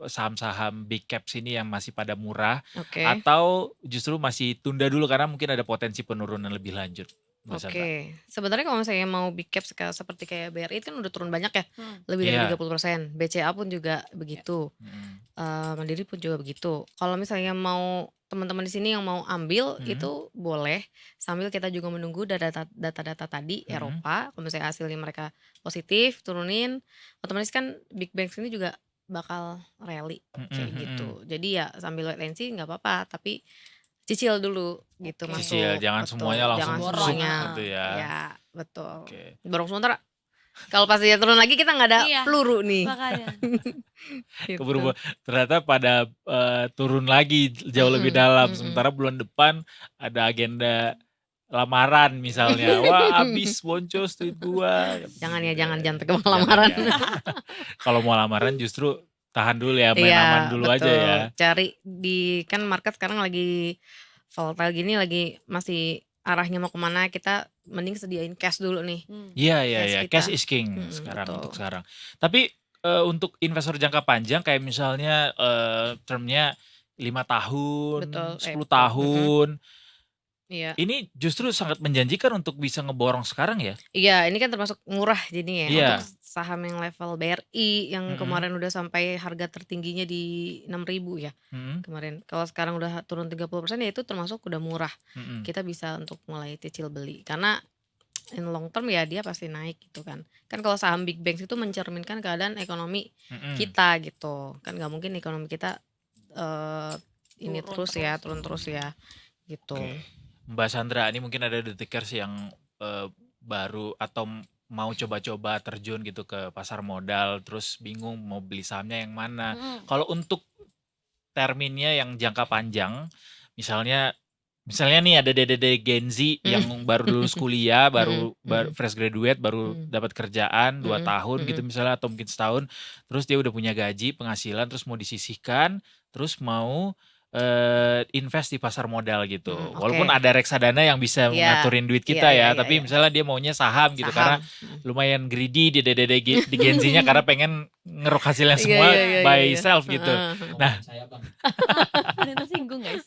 saham-saham big caps ini yang masih pada murah, Oke. atau justru masih tunda dulu karena mungkin ada potensi penurunan lebih lanjut? Mbak Sandra? Oke, sebenarnya kalau misalnya mau big cap seperti kayak BRI itu kan udah turun banyak ya, lebih dari Iya. 30%. BCA pun juga begitu, Mandiri pun juga begitu. Kalau misalnya mau teman-teman di sini yang mau ambil itu boleh, sambil kita juga menunggu data-data tadi Eropa. Kalau misalnya hasilnya mereka positif, turunin, otomatis kan big banks ini juga bakal rally kayak gitu. Jadi ya sambil wait and see nggak apa-apa, tapi cicil dulu gitu Oke. masuk. Cicil, jangan Betul, semuanya langsung jangan borong semuanya. gitu ya. Ya, betul. Oke. Borong sementara. Kalau pas dia turun lagi kita nggak ada Iya. peluru nih. Makanya. Gitu. Keburu ternyata pada turun lagi jauh lebih dalam. Sementara bulan depan ada agenda lamaran misalnya. Wah, habis boncos duit gua. Jangan ya, Gitu jangan pakai Jangan lamaran. ya. Kalau mau lamaran justru tahan dulu ya, main Iya, aman dulu aja betul. ya. Cari kan market sekarang lagi volatile gini, lagi masih arahnya mau kemana, kita mending sediain cash dulu nih. Iya. Cash Cash kita. is king sekarang, Betul. untuk sekarang. Tapi untuk investor jangka panjang kayak misalnya termnya 5 tahun, Betul, 10 tahun. Iya. Ini justru sangat menjanjikan untuk bisa ngeborong sekarang ya. Iya, ini kan termasuk murah jadinya ya. Iya. Untuk saham yang level BRI yang kemarin udah sampai harga tertingginya di 6.000 ya kemarin. Kalau sekarang udah turun 30% ya itu termasuk udah murah. Kita bisa untuk mulai cicil beli. Karena in long term ya dia pasti naik gitu kan. Kan kalau saham big banks itu mencerminkan keadaan ekonomi kita gitu. Kan nggak mungkin ekonomi kita ini turun terus ya gitu. Oke. Mbak Sandra, ini mungkin ada detikers yang baru atau mau coba-coba terjun gitu ke pasar modal, terus bingung mau beli sahamnya yang mana. Kalau untuk terminnya yang jangka panjang, misalnya nih ada dede Gen Z yang baru lulus kuliah, baru fresh graduate, baru dapat kerjaan 2 tahun gitu misalnya, atau mungkin setahun, terus dia udah punya gaji, penghasilan, terus mau disisihkan, terus mau invest di pasar modal gitu. Walaupun ada reksadana yang bisa ngaturin duit kita ya, tapi misalnya dia maunya saham gitu, karena lumayan greedy di dede di Gen Z-nya karena pengen ngeruk hasilnya semua by self gitu. Nah, Ada yang tersinggung guys.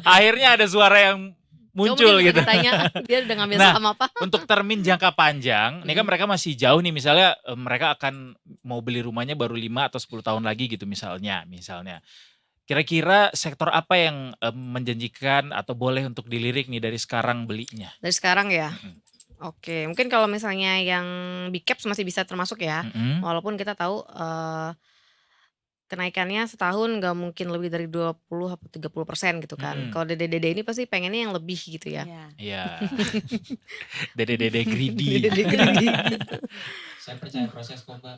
akhirnya ada suara yang muncul gitu. Ditanya dia udah ngambil Nah, saham apa? Untuk termin jangka panjang, ini kan mereka masih jauh nih, misalnya mereka akan mau beli rumahnya baru 5 atau 10 tahun lagi gitu misalnya. Kira-kira sektor apa yang menjanjikan atau boleh untuk dilirik nih dari sekarang belinya? Dari sekarang ya? Mm-mm. Oke, mungkin kalau misalnya yang big caps masih bisa termasuk ya. Mm-mm. Walaupun kita tahu kenaikannya setahun nggak mungkin lebih dari 20 atau 30% gitu kan. Kalau dede-dede ini pasti pengennya yang lebih gitu ya. Iya. Dede-dede greedy. Dede greedy. Saya percaya proses kok Mbak.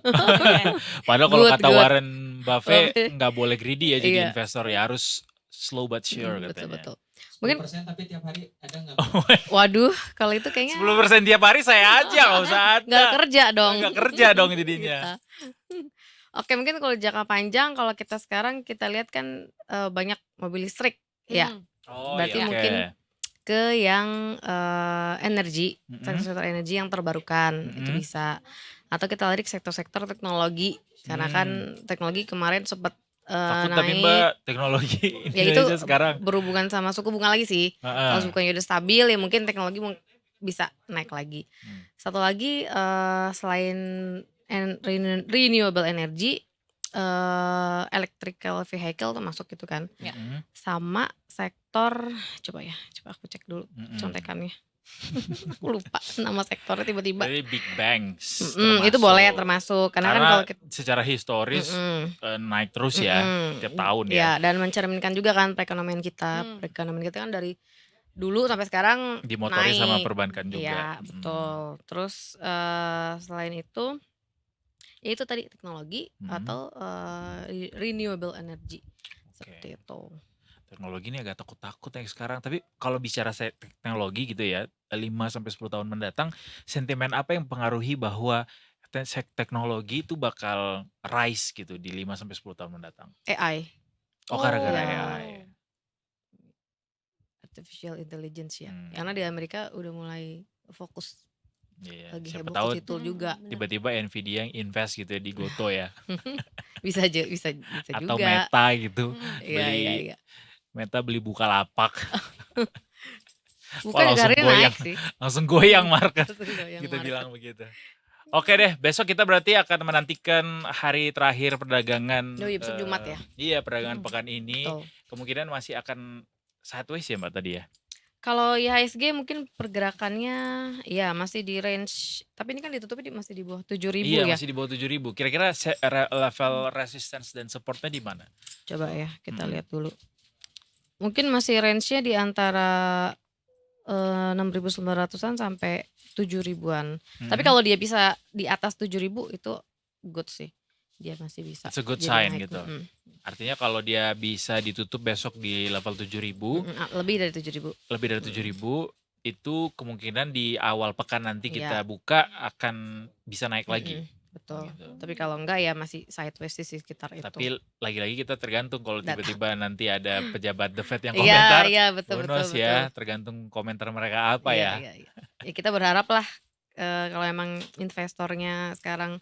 Padahal kalau Good, kata good. Warren Buffett Buffett. nggak boleh greedy ya jadi Iya. investor ya, harus slow but sure katanya. Betul. Mungkin 10% tapi tiap hari ada nggak? waduh, kalau itu kayaknya 10% tiap hari saya aja nggak usah ada. nggak kerja dong. Nggak kerja dong jadinya. Kita. Oke, mungkin kalau jangka panjang kalau kita sekarang kita lihat kan banyak mobil listrik ya. Oh, Berarti iya, mungkin oke. ke yang energi, Mm-mm. sektor energi yang terbarukan itu Mm-mm. bisa. Atau kita lirik sektor-sektor teknologi karena kan teknologi kemarin sempat Takut tapi naik. Mbak teknologi Ya itu Indonesia sekarang. berhubungan sama suku bunga lagi sih. Heeh. Kalau suku bunganya udah stabil ya mungkin teknologi bisa naik lagi. Satu lagi selain renewable energy, electrical vehicle termasuk gitu kan. Mm-mm. Sama sektor coba aku cek dulu Mm-mm. contekannya. Aku lupa nama sektornya tiba-tiba. Jadi big banks Itu boleh termasuk karena kan kalau kita secara historis naik terus ya tiap tahun ya. ya dan mencerminkan juga kan perekonomian kita. Perekonomian kita kan dari dulu sampai sekarang Dimotori naik. sama perbankan juga. Iya, betul. Terus selain itu ya itu tadi teknologi atau renewable energy. Seperti itu. Teknologi ini agak takut-takut ya sekarang. Tapi kalau bicara teknologi gitu ya, 5-10 tahun mendatang, sentimen apa yang mempengaruhi bahwa teknologi itu bakal rise gitu di 5-10 tahun mendatang? AI, Oh, gara-gara ya. AI. artificial intelligence ya. Karena di Amerika udah mulai fokus Iya, lagi siapa heboh tahu ke situ juga. tiba-tiba Nvidia yang invest gitu ya di Goto ya. bisa juga. Atau Meta gitu. Iya. Meta beli Bukalapak. Bukan langsung hari goyang. naik sih. Langsung goyang market. Langsung goyang Kita market. bilang begitu. Oke deh, besok kita berarti akan menantikan hari terakhir perdagangan. Oh iya, besok Jumat ya. Iya, perdagangan pekan ini. Betul. Kemungkinan masih akan sideways ya Mbak tadi ya. Kalau IHSG mungkin pergerakannya ya masih di range, tapi ini kan ditutupnya masih di bawah 7.000 Iya, ya. masih di bawah 7.000. Kira-kira level resistance dan supportnya di mana? Coba ya kita lihat dulu. Mungkin masih range-nya di antara 6.900-an sampai 7.000-an. Tapi kalau dia bisa di atas 7.000 itu good sih. Dia masih bisa. It's a good jadi sign naik. gitu. Artinya kalau dia bisa ditutup besok di level 7.000, lebih dari 7.000. Itu kemungkinan di awal pekan nanti Iya. kita buka akan bisa naik lagi. Betul. Gitu. Tapi kalau enggak ya masih sideways di sekitar itu. Tapi lagi-lagi kita tergantung kalau Data. tiba-tiba nanti ada pejabat The Fed yang Iya, komentar. iya betul. Who knows ya, tergantung komentar mereka apa ya. Iya. Ya kita berharap lah kalau emang investornya sekarang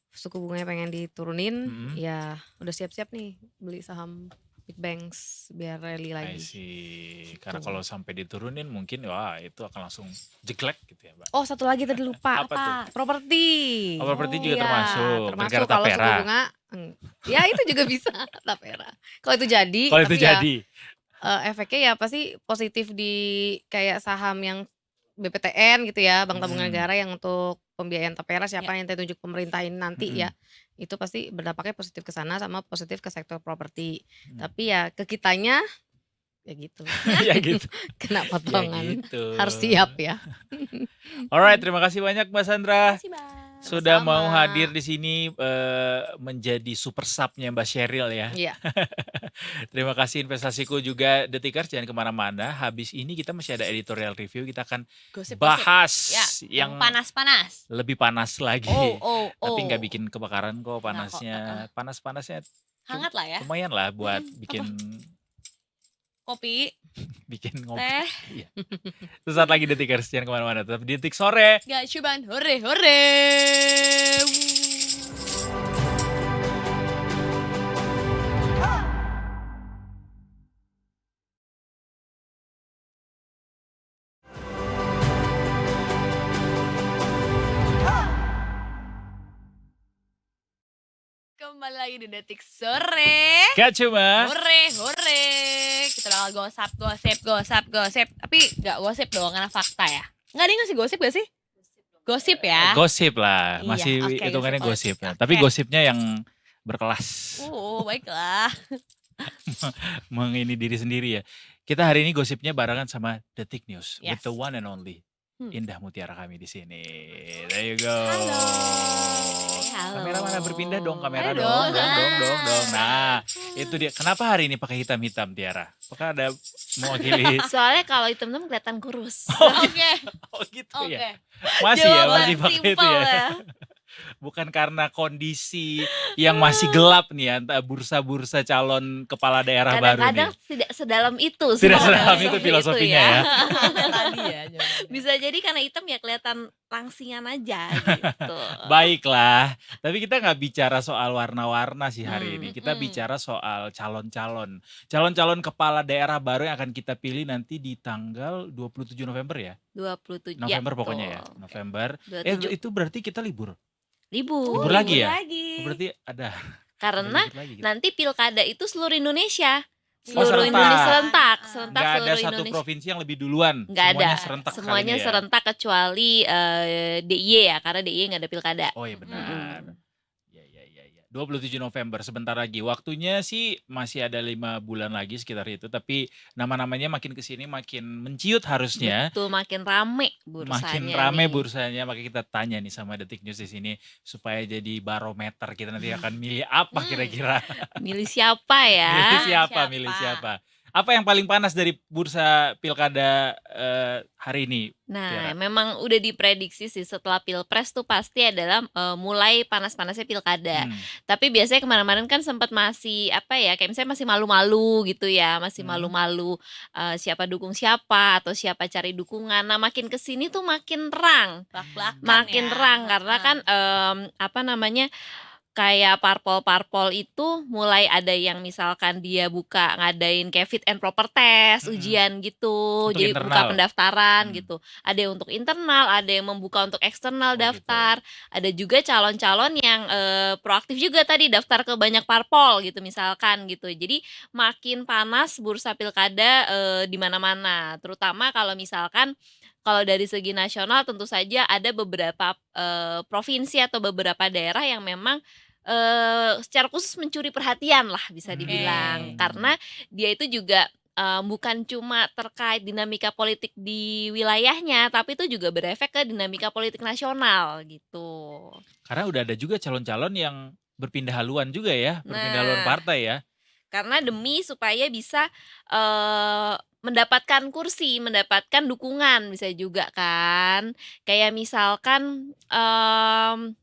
suku bunganya pengen diturunin, ya udah siap-siap nih beli saham big banks biar rally I lagi. see. Karena kalau sampai diturunin mungkin wah itu akan langsung jeglek gitu ya Mbak. Oh satu lagi tadi lupa Apa tuh? Properti. Oh, properti juga Iya, termasuk. termasuk Gara-gara kalau suku Tapera. bunga, ya itu juga bisa Tapera. Kalau itu jadi, Kalau itu tapi ya, jadi. efeknya ya pasti positif di kayak saham yang BPTN gitu ya, Bank Tabungan Negara yang untuk pembiayaan Tapera siapa yang ditunjuk pemerintahin nanti ya, itu pasti berdampaknya positif ke sana sama positif ke sektor properti. Tapi ya ke kitanya ya gitu. Ya gitu. Kena potongan. gitu. Harus siap ya. Alright, terima kasih banyak Mbak Sandra. Sudah Sama-sama. mau hadir di sini menjadi super sub-nya Mbak Sheryl ya. Iya. Terima kasih investasiku juga Detikers, jangan kemana-mana. Habis ini kita masih ada editorial review, kita akan Gosip-gosip. bahas Ya, yang panas-panas. lebih panas lagi. Tapi nggak bikin kebakaran kok panasnya. Panas-panasnya Hangat lah ya. lumayan lah buat bikin Kopi, bikin ngopi. teh, Iya. Sesaat lagi Detikers, jangan kemana-mana. Tetap di Detik Sore. gak cuman hore-hore. Kembali lagi di Detik Sore. Gak cuma Hore. Kita bakal gosip. Tapi gak gosip doang karena fakta ya. Nggak ada yang ngasih gosip gak sih? Gosip ya. gosip lah, Iya, masih oke, hitungannya gosip. gosip. Oke. Tapi gosipnya yang berkelas, Baiklah. mengini diri sendiri ya. Kita hari ini gosipnya barengan sama Detik News with Yes. the one and only Hmm. Indah Mutiara kami di sini. There you go. Halo. Kamera mana berpindah dong, kamera Ayo dong. dong. Nah, itu dia. Kenapa hari ini pakai hitam-hitam, Tiara? Apakah ada mewakili? Soalnya kalau hitam-hitam kelihatan kurus. Oke. Oh gitu Oke. ya. Masih ya, Jawaban masih pakai itu simpel ya. Bukan karena kondisi yang masih gelap nih antara bursa-bursa calon kepala daerah baru Kadang-kadang nih. tidak sedalam itu. Tidak sebenarnya sedalam itu filosofi filosofinya ya. Tadi ya jawabannya. Bisa jadi karena hitam ya kelihatan langsingan aja gitu. Baiklah, tapi kita nggak bicara soal warna-warna sih hari ini. Kita Mm-mm. bicara soal calon-calon. Calon-calon kepala daerah baru yang akan kita pilih nanti di tanggal 27 November ya. 27 November pokoknya ya. betul. November. 27 Itu berarti kita libur. libur. Libur lagi ya? lagi. Oh, berarti ada Karena libur lagi gitu. nanti pilkada itu seluruh Indonesia. Oh, Seluruh serentak. Indonesia serentak Nggak ada seluruh satu Indonesia. provinsi yang lebih duluan. Nggak ada. Semuanya serentak kali Semuanya ini ya. serentak kecuali DIY ya, karena DIY nggak ada pilkada. Oh iya benar. Mm-mm. Ya. 27 November sebentar lagi. Waktunya sih masih ada 5 bulan lagi sekitar itu. Tapi nama-namanya makin kesini makin menciut harusnya. Betul, makin rame bursanya. Makin rame nih. bursanya. Makanya kita tanya nih sama Detik News di sini supaya jadi barometer kita nanti akan milih apa kira-kira. Milih siapa ya? Milih siapa. Apa yang paling panas dari bursa pilkada hari ini? Nah, Tiara? memang udah diprediksi sih setelah pilpres tuh pasti adalah mulai panas-panasnya pilkada. Hmm. Tapi biasanya kemarin-kemarin kan sempat masih apa ya, kayak misalnya masih malu-malu gitu ya, masih Hmm. malu-malu siapa dukung siapa atau siapa cari dukungan. Nah, makin kesini tuh makin terang, Belak-belakan makin ya. terang karena kan apa namanya, kayak parpol-parpol itu mulai ada yang misalkan dia buka ngadain kayak fit and proper test, Mm-mm. ujian gitu, Untuk jadi internal. buka pendaftaran Hmm. gitu. Ada yang untuk internal, ada yang membuka untuk eksternal Oh, gitu. daftar. Ada juga calon-calon yang proaktif juga tadi daftar ke banyak parpol gitu misalkan gitu. Jadi makin panas bursa pilkada di mana-mana, terutama kalau misalkan kalau dari segi nasional tentu saja ada beberapa provinsi atau beberapa daerah yang memang secara khusus mencuri perhatian lah bisa dibilang. Oke. Karena dia itu juga bukan cuma terkait dinamika politik di wilayahnya, tapi itu juga berefek ke dinamika politik nasional gitu. Karena udah ada juga calon-calon yang berpindah haluan juga ya, berpindah haluan Nah. partai ya. Karena demi supaya bisa mendapatkan kursi, mendapatkan dukungan bisa juga kan. Kayak misalkan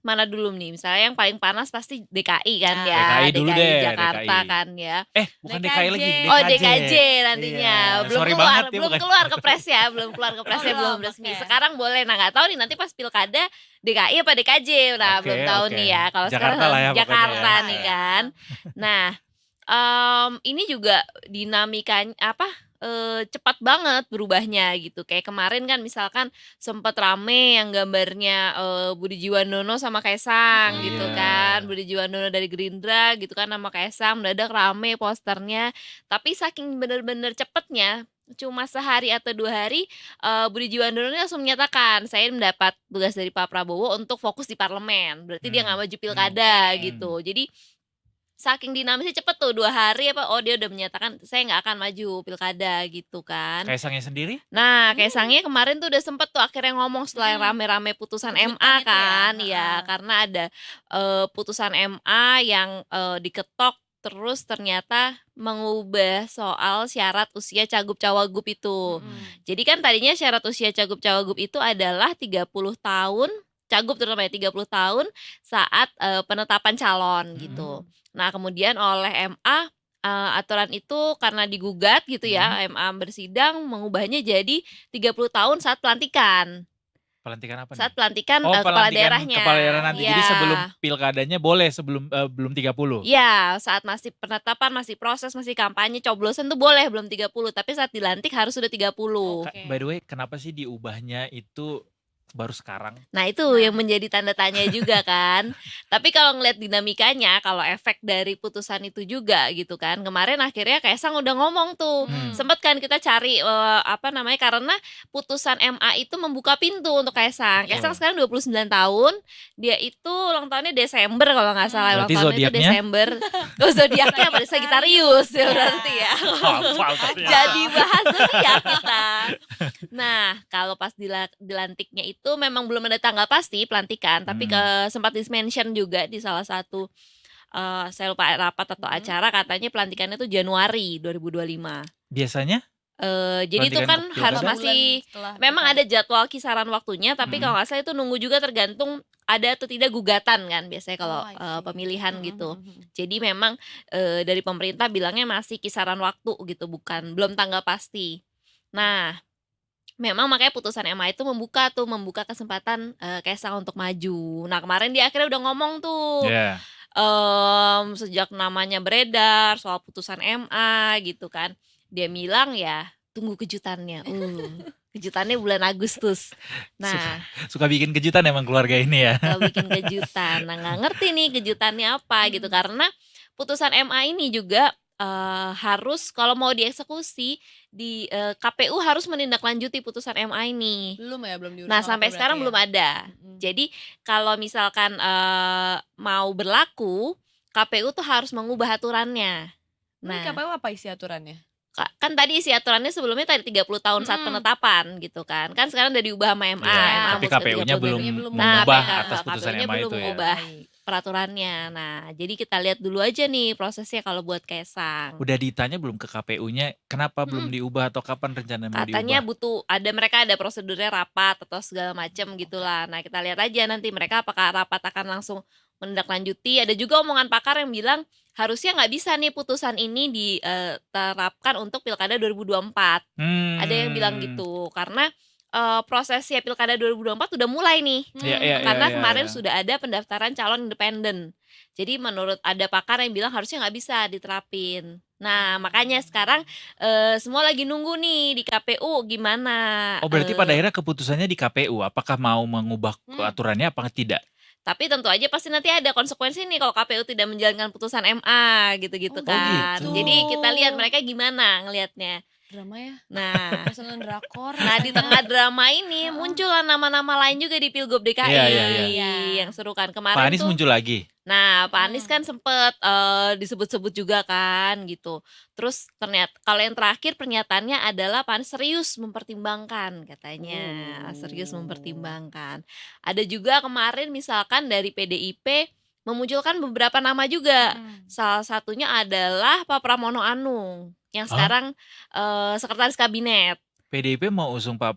mana dulu nih, misalnya yang paling panas pasti DKI kan Nah, ya, DKI dulu deh, Jakarta DKI. kan ya. Bukan DKJ. DKI lagi, Oh DKJ nantinya Iya, belum sorry keluar, banget ya, belum bukan. keluar ke pres ya, belum keluar ke presnya, Oh, belum belum, resmi. oke. Sekarang boleh, nah nggak tahu nih nanti pas pilkada DKI apa DKJ, nah Oke, belum tahu oke. nih ya. Kalau Jakarta sekarang lah ya pokoknya Jakarta ya. nih Iya. kan. Nah ini juga dinamikanya apa? Cepat banget berubahnya gitu. Kayak kemarin kan misalkan sempat rame yang gambarnya Budi Jiwandono sama Kaisang gitu Iya. kan. Budi Jiwandono dari Gerindra gitu kan sama Kaisang, mendadak rame posternya. Tapi saking bener-bener cepetnya, cuma sehari atau 2 hari Budi Jiwandono ini langsung menyatakan saya mendapat tugas dari Pak Prabowo untuk fokus di parlemen. Berarti dia nggak maju pilkada Oke. gitu. Jadi saking dinamisnya cepet tuh 2 hari apa, oh dia udah menyatakan saya nggak akan maju pilkada gitu kan. Kaisangnya sendiri? Nah, Kaisangnya kemarin tuh udah sempet tuh akhirnya ngomong setelah yang rame-rame putusan Kejutan MA itu ya, kan, ya heeh. karena ada putusan MA yang diketok terus ternyata mengubah soal syarat usia cagup cawagup itu. Jadi kan tadinya syarat usia cagup cawagup itu adalah 30 tahun, cagup terutama ya 30 tahun saat penetapan calon gitu. Nah, kemudian oleh MA aturan itu karena digugat gitu ya, MA bersidang mengubahnya jadi 30 tahun saat pelantikan. Pelantikan apa nih? Saat pelantikan Oh, kepala pelantikan daerahnya. kepala daerah nanti. Jadi Ya. sebelum pilkadanya boleh, sebelum belum 30. Ya, saat masih penetapan, masih proses, masih kampanye, coblosan tuh boleh belum 30, tapi saat dilantik harus sudah 30. Oke. By the way, kenapa sih diubahnya itu baru sekarang. Nah itu yang menjadi tanda tanya juga kan. Tapi kalau ngeliat dinamikanya, kalau efek dari putusan itu juga gitu kan. Kemarin akhirnya Kaisang udah ngomong tuh. Sempet kan kita cari karena putusan MA itu membuka pintu untuk Kaisang. Kaisang sekarang 29 tahun. Dia itu ulang tahunnya Desember kalau nggak salah. Ulang Berarti tahunnya itu zodiaknya? Desember. Oh zodiaknya apa? Sagittarius ya berarti ya. Hafal ternyata. Jadi bahas zodiak kita. Nah, kalau pas dilantiknya itu memang belum ada tanggal pasti pelantikan, tapi sempat di-mention juga di salah satu saya lupa rapat atau acara, katanya pelantikannya itu Januari 2025. Biasanya Jadi itu pelantikan kan harus pilkada? masih memang ada jadwal kisaran waktunya, tapi kalau nggak salah itu nunggu juga tergantung ada atau tidak gugatan kan biasanya kalau pemilihan gitu. Jadi memang dari pemerintah bilangnya masih kisaran waktu gitu, belum tanggal pasti. Nah, memang makanya putusan MA itu membuka kesempatan Kaisang untuk maju. Nah kemarin dia akhirnya udah ngomong tuh, Ya. sejak namanya beredar soal putusan MA gitu kan, dia bilang ya tunggu kejutannya. Kejutannya bulan Agustus. Nah Suka bikin kejutan emang keluarga ini ya. kalau bikin kejutan, nah nggak ngerti nih kejutannya apa gitu, karena putusan MA ini juga harus kalau mau dieksekusi di KPU harus menindaklanjuti putusan MA ini. Belum diurus. Nah sampai sekarang belum ada. Jadi kalau misalkan mau berlaku, KPU tuh harus mengubah aturannya. Nah, Nah KPU apa isi aturannya? kan tadi isi aturannya sebelumnya tadi 30 tahun saat penetapan gitu kan. Kan sekarang udah diubah sama MA. Ya, MA tapi mau ke KPU-nya 32. belum Nah, mengubah PK atas putusan KPU-nya MA belum itu ya. mengubah peraturannya. Nah, jadi kita lihat dulu aja nih prosesnya kalau buat Kaisang. Udah ditanya belum ke KPU-nya kenapa belum diubah atau kapan rencana mau Katanya diubah? mereka ada prosedurnya rapat atau segala macam gitulah. Nah, kita lihat aja nanti mereka apakah rapat akan langsung menindaklanjuti. Ada juga omongan pakar yang bilang harusnya nggak bisa nih putusan ini diterapkan untuk Pilkada 2024. Ada yang bilang gitu karena prosesnya Pilkada 2024 udah mulai nih. Karena kemarin sudah ada pendaftaran calon independen. Jadi menurut ada pakar yang bilang harusnya nggak bisa diterapin. Nah makanya sekarang semua lagi nunggu nih di KPU gimana. Oh berarti pada akhirnya keputusannya di KPU. Apakah mau mengubah aturannya apa tidak? Tapi tentu aja pasti nanti ada konsekuensi nih kalau KPU tidak menjalankan putusan MA gitu-gitu kan. gitu. Jadi kita lihat mereka gimana ngelihatnya. Drama ya. Nah, Pesanan drakor. nah di tengah drama ini muncullah nama-nama lain juga di Pilgub DKI Iya. yang seru kan kemarin Pak Anies tuh. muncul lagi. Nah, Pak Anies kan sempet disebut-sebut juga kan gitu. Terus ternyata kalau yang terakhir pernyataannya adalah Pak Anies serius mempertimbangkan katanya. Serius mempertimbangkan. Ada juga kemarin misalkan dari PDIP memunculkan beberapa nama juga. Salah satunya adalah Pak Pramono Anung yang sekarang sekretaris kabinet. PDIP mau usung Pak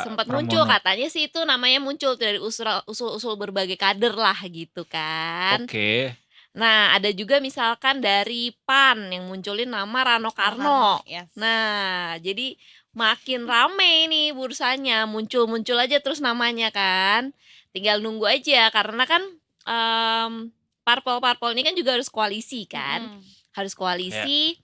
Sempat Pramono. muncul katanya sih itu namanya muncul dari usul berbagai kader lah gitu kan. Oke. Nah ada juga misalkan dari PAN yang munculin nama Rano Karno. Yes. Nah jadi makin rame nih bursanya, muncul aja terus namanya kan. Tinggal nunggu aja karena kan parpol ini kan juga harus koalisi kan. Harus koalisi.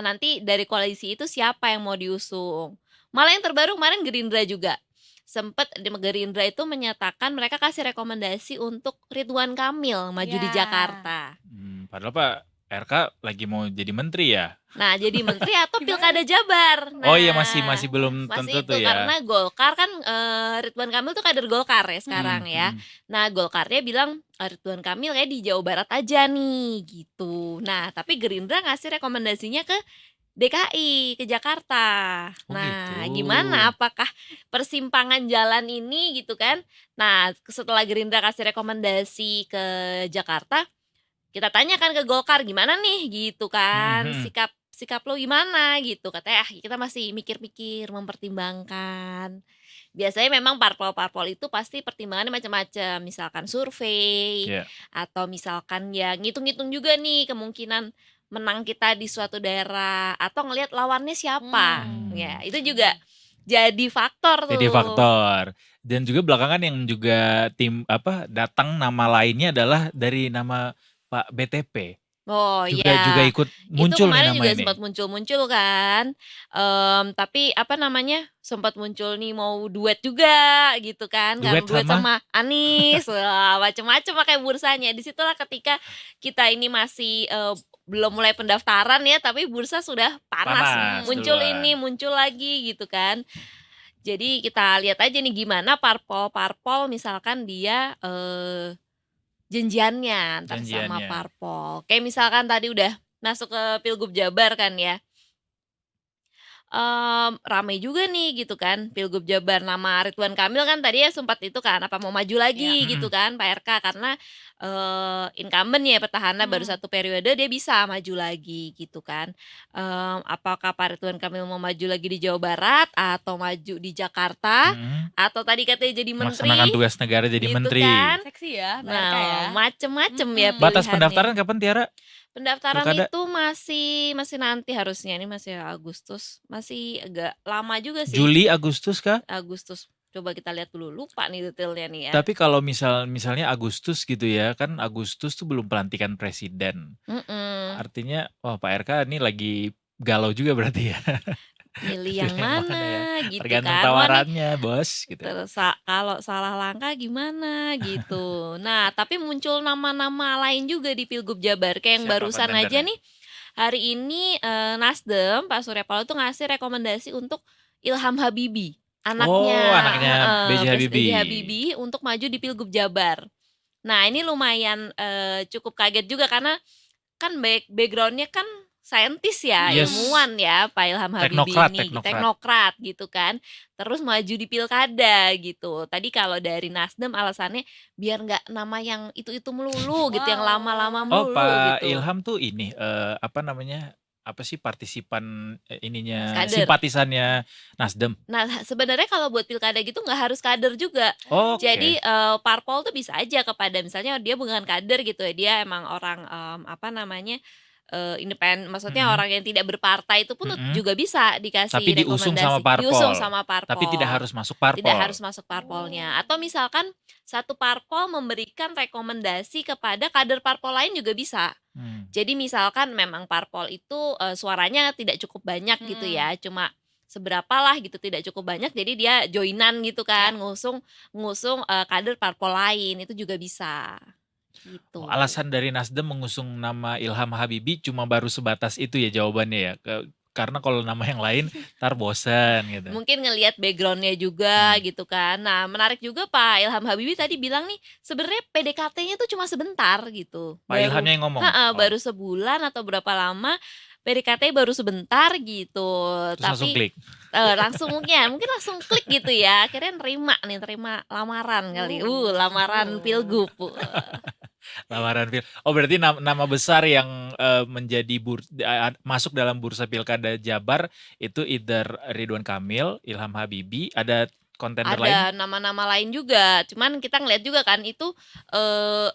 Nanti dari koalisi itu siapa yang mau diusung. Malah yang terbaru kemarin Gerindra juga sempat Gerindra itu menyatakan mereka kasih rekomendasi untuk Ridwan Kamil maju di Jakarta. Padahal Pak RK lagi mau jadi menteri ya. Nah jadi menteri atau Pilkada Jabar. Nah, Oh iya masih belum tentu masih itu tuh ya. karena Golkar kan Ridwan Kamil tuh kader Golkar ya sekarang ya. Nah Golkarnya bilang Ridwan Kamil kayak di Jawa Barat aja nih gitu. Nah tapi Gerindra ngasih rekomendasinya ke DKI, ke Jakarta. Oh, Nah gitu. gimana apakah persimpangan jalan ini gitu kan. Nah setelah Gerindra kasih rekomendasi ke Jakarta, kita tanyakan ke Golkar gimana nih gitu kan. Sikap lo gimana gitu. Katanya kita masih mikir-mikir, mempertimbangkan. Biasanya memang parpol-parpol itu pasti pertimbangannya macam-macam. Misalkan survei atau misalkan ya ngitung-ngitung juga nih kemungkinan menang kita di suatu daerah atau ngelihat lawannya siapa. Ya, itu juga jadi faktor tuh. Jadi faktor. Dan juga belakangan yang juga datang nama lainnya adalah dari nama Pak BTP. Oh juga iya. ikut Itu muncul nih kemarin nama juga ini. sempat muncul-muncul kan. Tapi apa namanya, sempat muncul nih mau duet juga gitu kan, karena Duet duet sama? sama Anies, wah macem-macem makanya bursanya. Disitulah ketika kita ini masih, belum mulai pendaftaran ya, tapi bursa sudah panas, Panas muncul duluan. ini, muncul lagi gitu kan. Jadi kita lihat aja nih gimana parpol-parpol misalkan dia, janjiannya entar sama Janjiannya. parpol. Kayak misalkan tadi udah masuk ke Pilgub Jabar kan ya. Rame juga nih gitu kan Pilgub Jabar, nama Ridwan Kamil kan tadi ya sempat itu kan apa mau maju lagi gitu Mhm. kan Pak RK karena, incumbent ya petahana baru 1 periode dia bisa maju lagi gitu kan. Apakah Pak Ridwan Kamil mau maju lagi di Jawa Barat atau maju di Jakarta Mhm. atau tadi katanya jadi menteri Melaksanakan tugas negara jadi gitu menteri. kan. Seksi ya, Pak RK ya. Nah, macem-macem ya Batas pendaftaran pilihannya. kapan Tiara? Pendaftaran Pilkada? itu masih nanti harusnya, ini masih Agustus, masih agak lama juga sih. Juli, Agustus kah? Agustus, coba kita lihat dulu, lupa nih detailnya nih ya. Tapi kalau misalnya Agustus gitu ya, kan Agustus tuh belum pelantikan presiden. Artinya, wah Pak RK ini lagi galau juga berarti ya. Milih yang Pilih mana gitu Tergantung kan. Wah nih tawarannya bos gitu. kalau salah langkah gimana gitu. Nah, tapi muncul nama-nama lain juga di Pilgub Jabar kayak yang Siapa barusan aja kontendernya? nih. Hari ini Nasdem Pak Surya Paloh tuh ngasih rekomendasi untuk Ilham Habibie, anaknya Oh, anaknya B.J. Habibie. B.J. Habibie untuk maju di Pilgub Jabar. Nah, ini lumayan cukup kaget juga karena kan backgroundnya kan saintis ya, Yes. ilmuwan ya Pak Ilham Habibie Teknokrat, ini, teknokrat. teknokrat gitu kan. Terus maju di pilkada gitu. Tadi kalau dari Nasdem alasannya biar nggak nama yang itu melulu gitu, yang lama-lama Oh, melulu Pak gitu. Ilham tuh ini apa namanya? Apa sih partisipan ininya Kader. simpatisannya Nasdem. Nah, sebenarnya kalau buat pilkada gitu nggak harus kader juga. Oke. Jadi parpol tuh bisa aja kepada misalnya dia bukan kader gitu ya, dia emang orang apa namanya independen, maksudnya Mhm. orang yang tidak berpartai itu pun Mhm. juga bisa dikasih Tapi diusung sama rekomendasi. parpol. Diusung sama parpol. Tapi tidak harus masuk parpol. Tidak harus masuk parpolnya. Atau misalkan satu parpol memberikan rekomendasi kepada kader parpol lain juga bisa. Jadi misalkan memang parpol itu suaranya tidak cukup banyak gitu ya, cuma seberapa lah gitu, tidak cukup banyak, jadi dia joinan gitu kan, ngusung kader parpol lain itu juga bisa. Gitu. Alasan dari Nasdem mengusung nama Ilham Habibie cuma baru sebatas itu ya jawabannya ya. Karena kalau nama yang lain ntar bosan gitu. Mungkin ngelihat backgroundnya juga gitu kan. Nah, menarik juga Pak Ilham Habibie tadi bilang nih sebenarnya PDKT-nya tuh cuma sebentar gitu. Pak Ilhamnya yang ngomong. Baru sebulan atau berapa lama PDKT baru sebentar gitu. Terus langsung klik. Langsung mungkin langsung klik gitu ya. Akhirnya terima lamaran kali. Lamaran pilgub. Lamaran Oh berarti nama besar yang menjadi masuk dalam bursa pilkada Jabar itu either Ridwan Kamil, Ilham Habibie, ada kontender lain? Ada nama-nama lain juga. Cuman kita ngeliat juga kan itu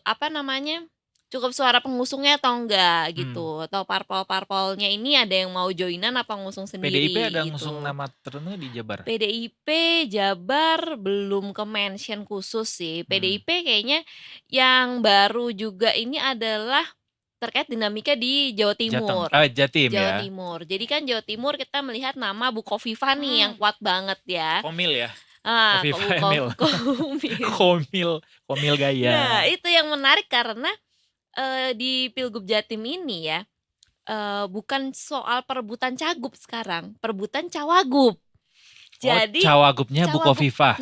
apa namanya? Cukup suara pengusungnya atau enggak gitu. Atau parpol-parpolnya ini ada yang mau joinan apa ngusung sendiri PDIP ada gitu. ngusung nama tertentu di Jabar? PDIP Jabar belum ke mention khusus sih. PDIP kayaknya yang baru juga ini adalah terkait dinamika di Jawa Timur. Jatim Jawa ya. Timur. Jadi kan Jawa Timur kita melihat nama Bu Kofifa nih yang kuat banget ya. Komil ya. Kofifa Emil. Komil gaya. Nah, itu yang menarik karena di Pilgub Jatim ini ya bukan soal perebutan cagup sekarang, perebutan cawagup. Jadi cawagupnya Bu Kofifa.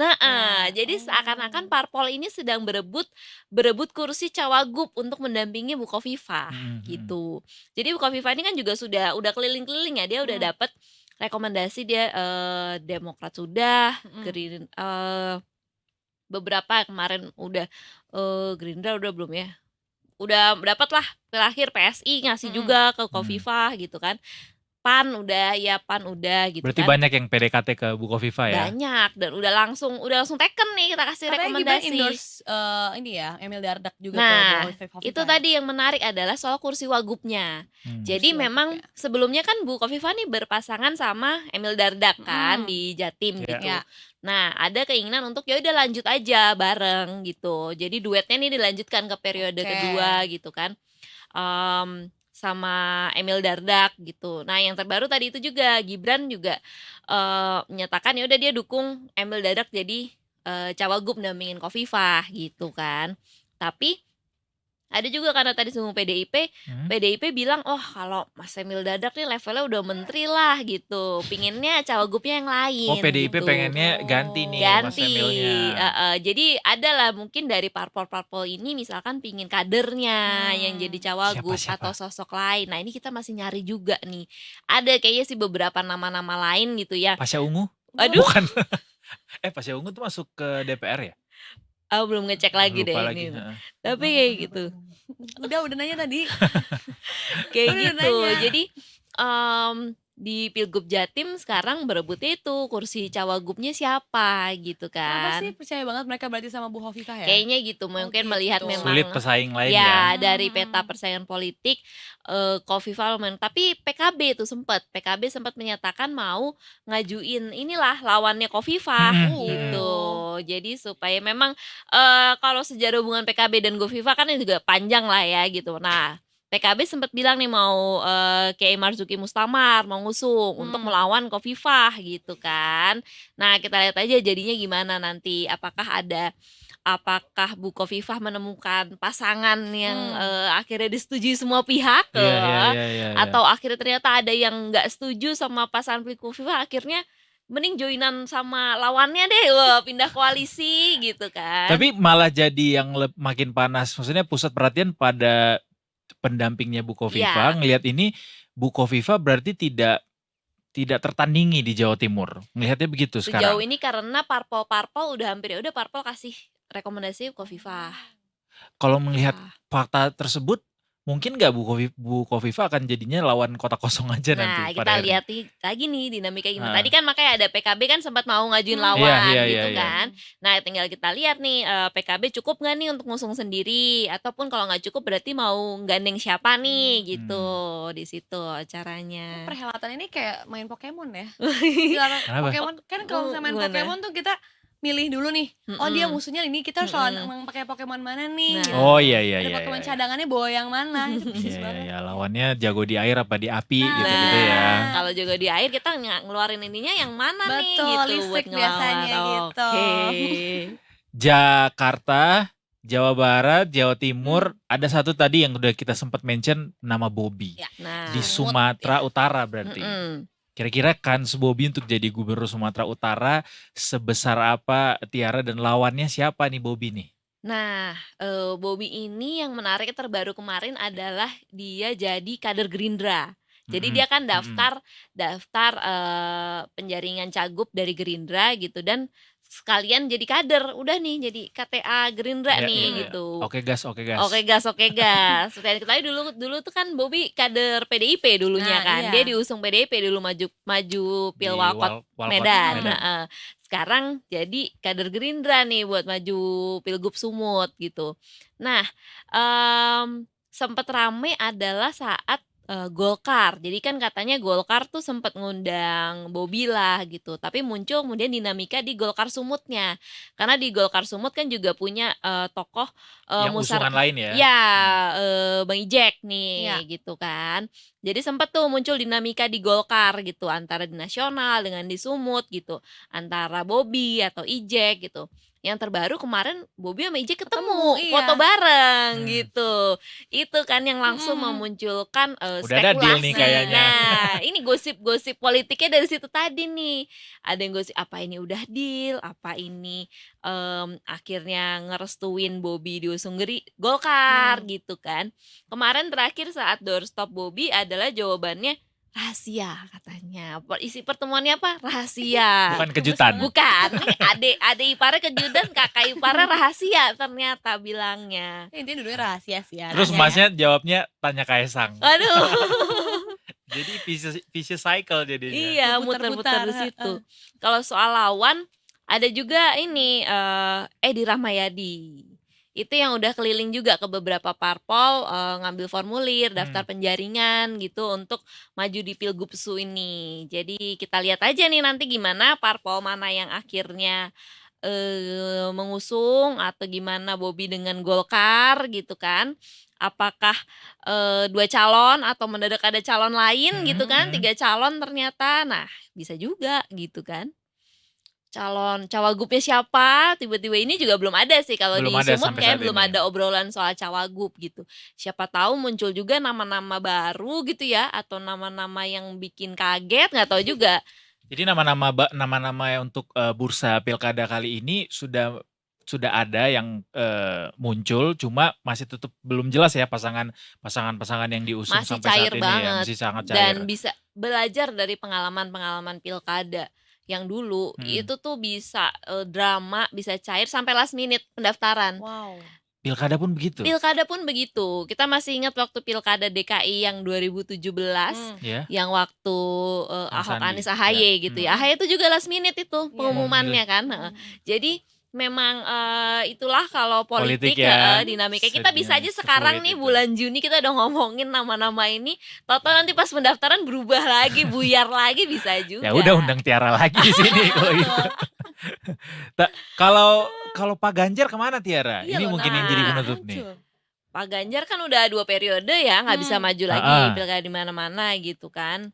Jadi seakan-akan parpol ini sedang berebut kursi cawagup untuk mendampingi Bu Kofifa gitu. Jadi Bu Kofifa ini kan juga udah keliling-keliling ya, dia udah dapat rekomendasi dia Demokrat sudah, beberapa kemarin udah Gerindra udah belum ya? Udah dapat lah, terakhir PSI ngasih juga ke Kofifa gitu kan. PAN udah gitu. Berarti kan. banyak yang PDKT ke Bu Kofifa ya? Banyak dan udah langsung teken nih kita kasih rekomendasi. endorse ini ya Emil Dardak juga Nah, ke Kofifa. itu tadi yang menarik adalah soal kursi wagubnya. Jadi memang sebelumnya kan Bu Kofifa nih berpasangan sama Emil Dardak kan di Jatim gitu. Ya. Nah, ada keinginan untuk ya udah lanjut aja bareng gitu. Jadi duetnya nih dilanjutkan ke periode kedua gitu kan. sama Emil Dardak gitu. Nah, yang terbaru tadi itu juga Gibran juga menyatakan ya udah dia dukung Emil Dardak jadi cawagup mendampingin Khofifah gitu kan. Tapi ada juga karena tadi semua PDIP bilang, oh kalau Mas Emil Dardak nih levelnya udah menteri lah gitu, pinginnya cawagupnya yang lain. Oh PDIP gitu. pengennya ganti nih Mas Ganti, Emilnya. jadi ada lah mungkin dari parpol-parpol ini misalkan pingin kadernya yang jadi cawagup Siapa? atau sosok lain. Nah ini kita masih nyari juga nih. Ada kayaknya sih beberapa nama-nama lain gitu ya. Pasha Ungu? Aduh, Bukan. Pasha Ungu tuh masuk ke DPR ya? belum ngecek lagi deh Lupa ini. lagi. heeh. Tapi kayak gitu. Udah nanya tadi. Kayak Udah gitu. nanya. Jadi di Pilgub Jatim sekarang berebutnya itu kursi cawagupnya siapa gitu Kenapa kan. sih percaya banget mereka berarti sama Bu Hovifah ya? Kayaknya gitu mungkin gitu. melihat memang Sulit pesaing lain ya ya. dari peta persaingan politik Khofifah lumayan. Tapi PKB itu sempat menyatakan mau ngajuin inilah lawannya Khofifah gitu. Jadi supaya memang kalau sejarah hubungan PKB dan Khofifah kan juga panjang lah ya gitu. Nah, PKB sempat bilang nih mau Kiai Marzuki Mustamar mau ngusung untuk melawan Khofifah gitu kan. Nah, kita lihat aja jadinya gimana nanti. Apakah Bu Khofifah menemukan pasangan yang akhirnya disetujui semua pihak Iya. atau akhirnya ternyata ada yang nggak setuju sama pasangan Bu Khofifah, akhirnya mending joinan sama lawannya deh, wah pindah koalisi gitu kan. Tapi malah jadi yang makin panas. Maksudnya pusat perhatian pada pendampingnya Bu Khofifah. Iya. Ngelihat ini Bu Khofifah berarti tidak tertandingi di Jawa Timur. Melihatnya begitu Sejauh sekarang. ini karena parpol udah hampir ya udah parpol kasih rekomendasi Khofifah. Kalau melihat fakta tersebut, mungkin nggak Bu Khofifah akan jadinya lawan kota kosong aja Nah, nanti kita pada akhirnya. lihat lagi nih dinamika gimana. Ah. Tadi kan makanya ada PKB kan sempat mau ngajuin Hmm. lawan Iya, gitu iya. kan. Nah, tinggal kita lihat nih PKB cukup nggak nih untuk ngusung sendiri, ataupun kalau nggak cukup berarti mau gandeng siapa nih gitu. Di situ caranya. Perhelatan ini kayak main Pokemon ya. Kenapa? Pokemon kan kalau misalnya main Gimana? Pokemon tuh kita milih dulu nih. Oh dia Mm-mm. musuhnya ini, kita harus lawan pakai Pokemon mana nih? Nah. gitu. Oh iya. Ada Pokemon cadangannya bawa yang mana? Itu persis banget. Iya, lawannya jago di air apa di api Nah. gitu-gitu ya. Kalau juga di air kita ngeluarin ininya yang mana nih Betul, gitu listrik buat biasanya ngelawan. gitu. Oke. Jakarta, Jawa Barat, Jawa Timur, ada satu tadi yang udah kita sempat mention nama Bobi. Ya. Nah, Di Sumatera Utara berarti. Kira-kira kans Bobi untuk jadi gubernur Sumatera Utara sebesar apa, Tiara, dan lawannya siapa nih Bobi nih? Nah, Bobi ini yang menarik terbaru kemarin adalah dia jadi kader Gerindra. Jadi dia kan daftar penjaringan cagup dari Gerindra gitu, dan sekalian jadi kader, udah nih jadi KTA Gerindra Iya, nih iya. gitu. Oke gas. Oke gas. Dan kita lihat dulu tuh kan Bobi kader PDIP dulunya Nah, kan. iya. Dia diusung PDIP dulu maju Di Pilwakot Walkot Medan. Sekarang jadi kader Gerindra nih buat maju Pilgub Sumut gitu. Nah, sempat rame adalah saat Golkar. Jadi kan katanya Golkar tuh sempat ngundang Bobi lah gitu. Tapi muncul kemudian dinamika di Golkar Sumutnya. Karena di Golkar Sumut kan juga punya tokoh yang usungan lain ya. Ya, Bang Ijek nih Iya. gitu kan. Jadi sempat tuh muncul dinamika di Golkar gitu, antara di nasional dengan di Sumut gitu, antara Bobi atau Ijek gitu. Yang terbaru kemarin Bobi sama Ijek ketemu, Iya. foto bareng gitu. Itu kan yang langsung memunculkan Udah ada deal nih spekulasi. kayaknya. Nah, ini gosip-gosip politiknya dari situ tadi nih. Ada yang gosip apa ini udah deal, apa ini akhirnya ngerestuin Bobi diusung Golkar gitu kan. Kemarin terakhir saat doorstop Bobi adalah jawabannya rahasia katanya. Isi pertemuannya apa? Rahasia. Bukan kejutan. Bukan. Nih adik iparnya kejutan, kakak iparnya rahasia ternyata bilangnya. Intinya dulunya rahasia sih ya. Terus rahasia masnya jawabnya tanya Kaisang. Aduh. Jadi vicious cycle jadinya. Iya, Muter-muter, muter-muter di situ. Kalau soal lawan ada juga ini Edi Rahmayadi. Itu yang udah keliling juga ke beberapa parpol, ngambil formulir, daftar penjaringan gitu untuk maju di Pilgub Su ini. Jadi kita lihat aja nih nanti gimana parpol mana yang akhirnya mengusung atau gimana Bobby dengan Golkar gitu kan. Apakah 2 calon atau mendadak ada calon lain gitu kan, 3 calon ternyata. Nah, bisa juga gitu kan. Calon cawagupnya siapa, tiba-tiba ini juga belum ada sih kalau di Belum ada Sumut sampai kayak saat belum ini. ada obrolan soal cawagup gitu. Siapa tahu muncul juga nama-nama baru gitu ya, atau nama-nama yang bikin kaget, nggak tahu juga. Jadi nama-nama untuk bursa pilkada kali ini sudah ada yang muncul, cuma masih tetap belum jelas ya pasangan yang diusung Masih sampai cair saat ini ya, banget masih sangat cair. dan bisa belajar dari pengalaman-pengalaman pilkada yang dulu itu tuh bisa drama, bisa cair sampai last minute pendaftaran. Wow. Pilkada pun begitu. Pilkada pun begitu. Kita masih ingat waktu pilkada DKI yang 2017 Ya. yang waktu Yang Ahok Sandi, Anies AHY ya. gitu ya. AHY itu juga last minute itu pengumumannya kan. Jadi memang itulah kalau politik ya. dinamika. Kita bisa aja sekarang nih bulan Juni kita udah ngomongin nama-nama ini, tahu-tahu nanti pas pendaftaran berubah lagi, buyar lagi bisa juga. Ya udah undang Tiara lagi di sini kalau gitu. Kalau Pak Ganjar kemana Tiara? Iya Ini loh, mungkin yang nah. jadi penutup nih. Pak Ganjar kan udah 2 periode ya, nggak bisa maju lagi pilkada di mana-mana gitu kan.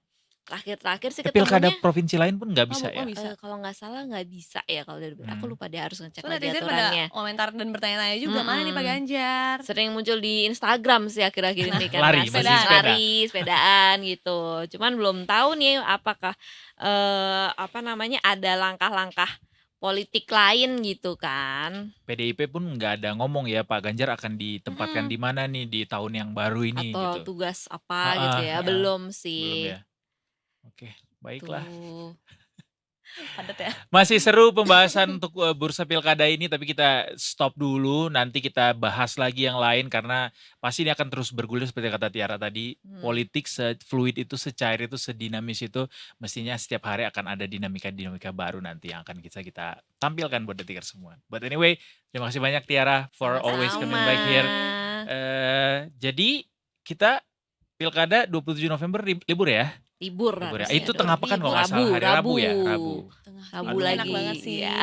Terakhir sih Pilkada ketemunya provinsi lain pun nggak bisa ya. kalau nggak salah nggak bisa ya kalau dari aku lupa deh, harus ngecek Soalnya lagi netizen aturannya. pada komentar dan bertanya-tanya juga mana nih Pak Ganjar. Sering muncul di Instagram sih akhir-akhir ini kan, Lari, masih sepeda. lari, sepedaan gitu. Cuman belum tahu nih apakah ada langkah-langkah politik lain gitu kan, PDIP pun nggak ada ngomong ya Pak Ganjar akan ditempatkan di mana nih di tahun yang baru ini atau gitu. tugas apa gitu ya. Belum Belum sih. ya. Oke, baiklah. Tuh. Padat ya. Masih seru pembahasan untuk bursa pilkada ini, tapi kita stop dulu. Nanti kita bahas lagi yang lain karena pasti ini akan terus bergulir seperti kata Tiara tadi. Politik se-fluid itu, secair itu, sedinamis itu, mestinya setiap hari akan ada dinamika-dinamika baru nanti yang akan kita tampilkan buat Detiker semua. But anyway, terima kasih banyak Tiara for always coming back here. Jadi kita pilkada 27 November libur ya? Libur Libur ya. harusnya Itu dong. tengah pekan kalau nggak salah, hari Rabu ya? Rabu. Rabu Aduh. lagi. Enak banget sih. Iya.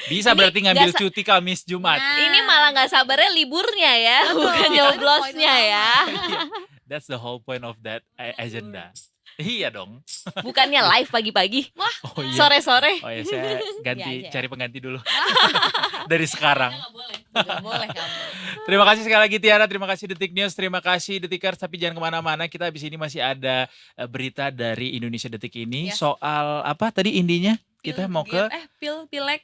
Bisa Ini berarti ngambil nggak cuti Kamis Jumat. Ini malah nggak sabarnya liburnya ya, bukan nyoblosnya ya. Iya. That's the whole point of that agenda. Iya dong. Bukannya live pagi-pagi, Oh iya. sore-sore. Oh ya, saya Iya, ganti iya. cari pengganti dulu. Dari sekarang. Gak boleh kamu. Terima kasih sekali lagi Tiara, terima kasih Detik News, terima kasih Detikers. Tapi jangan kemana-mana, kita habis ini masih ada berita dari Indonesia Detik ini. Yes. Soal apa tadi intinya? Kita mau ke Pileg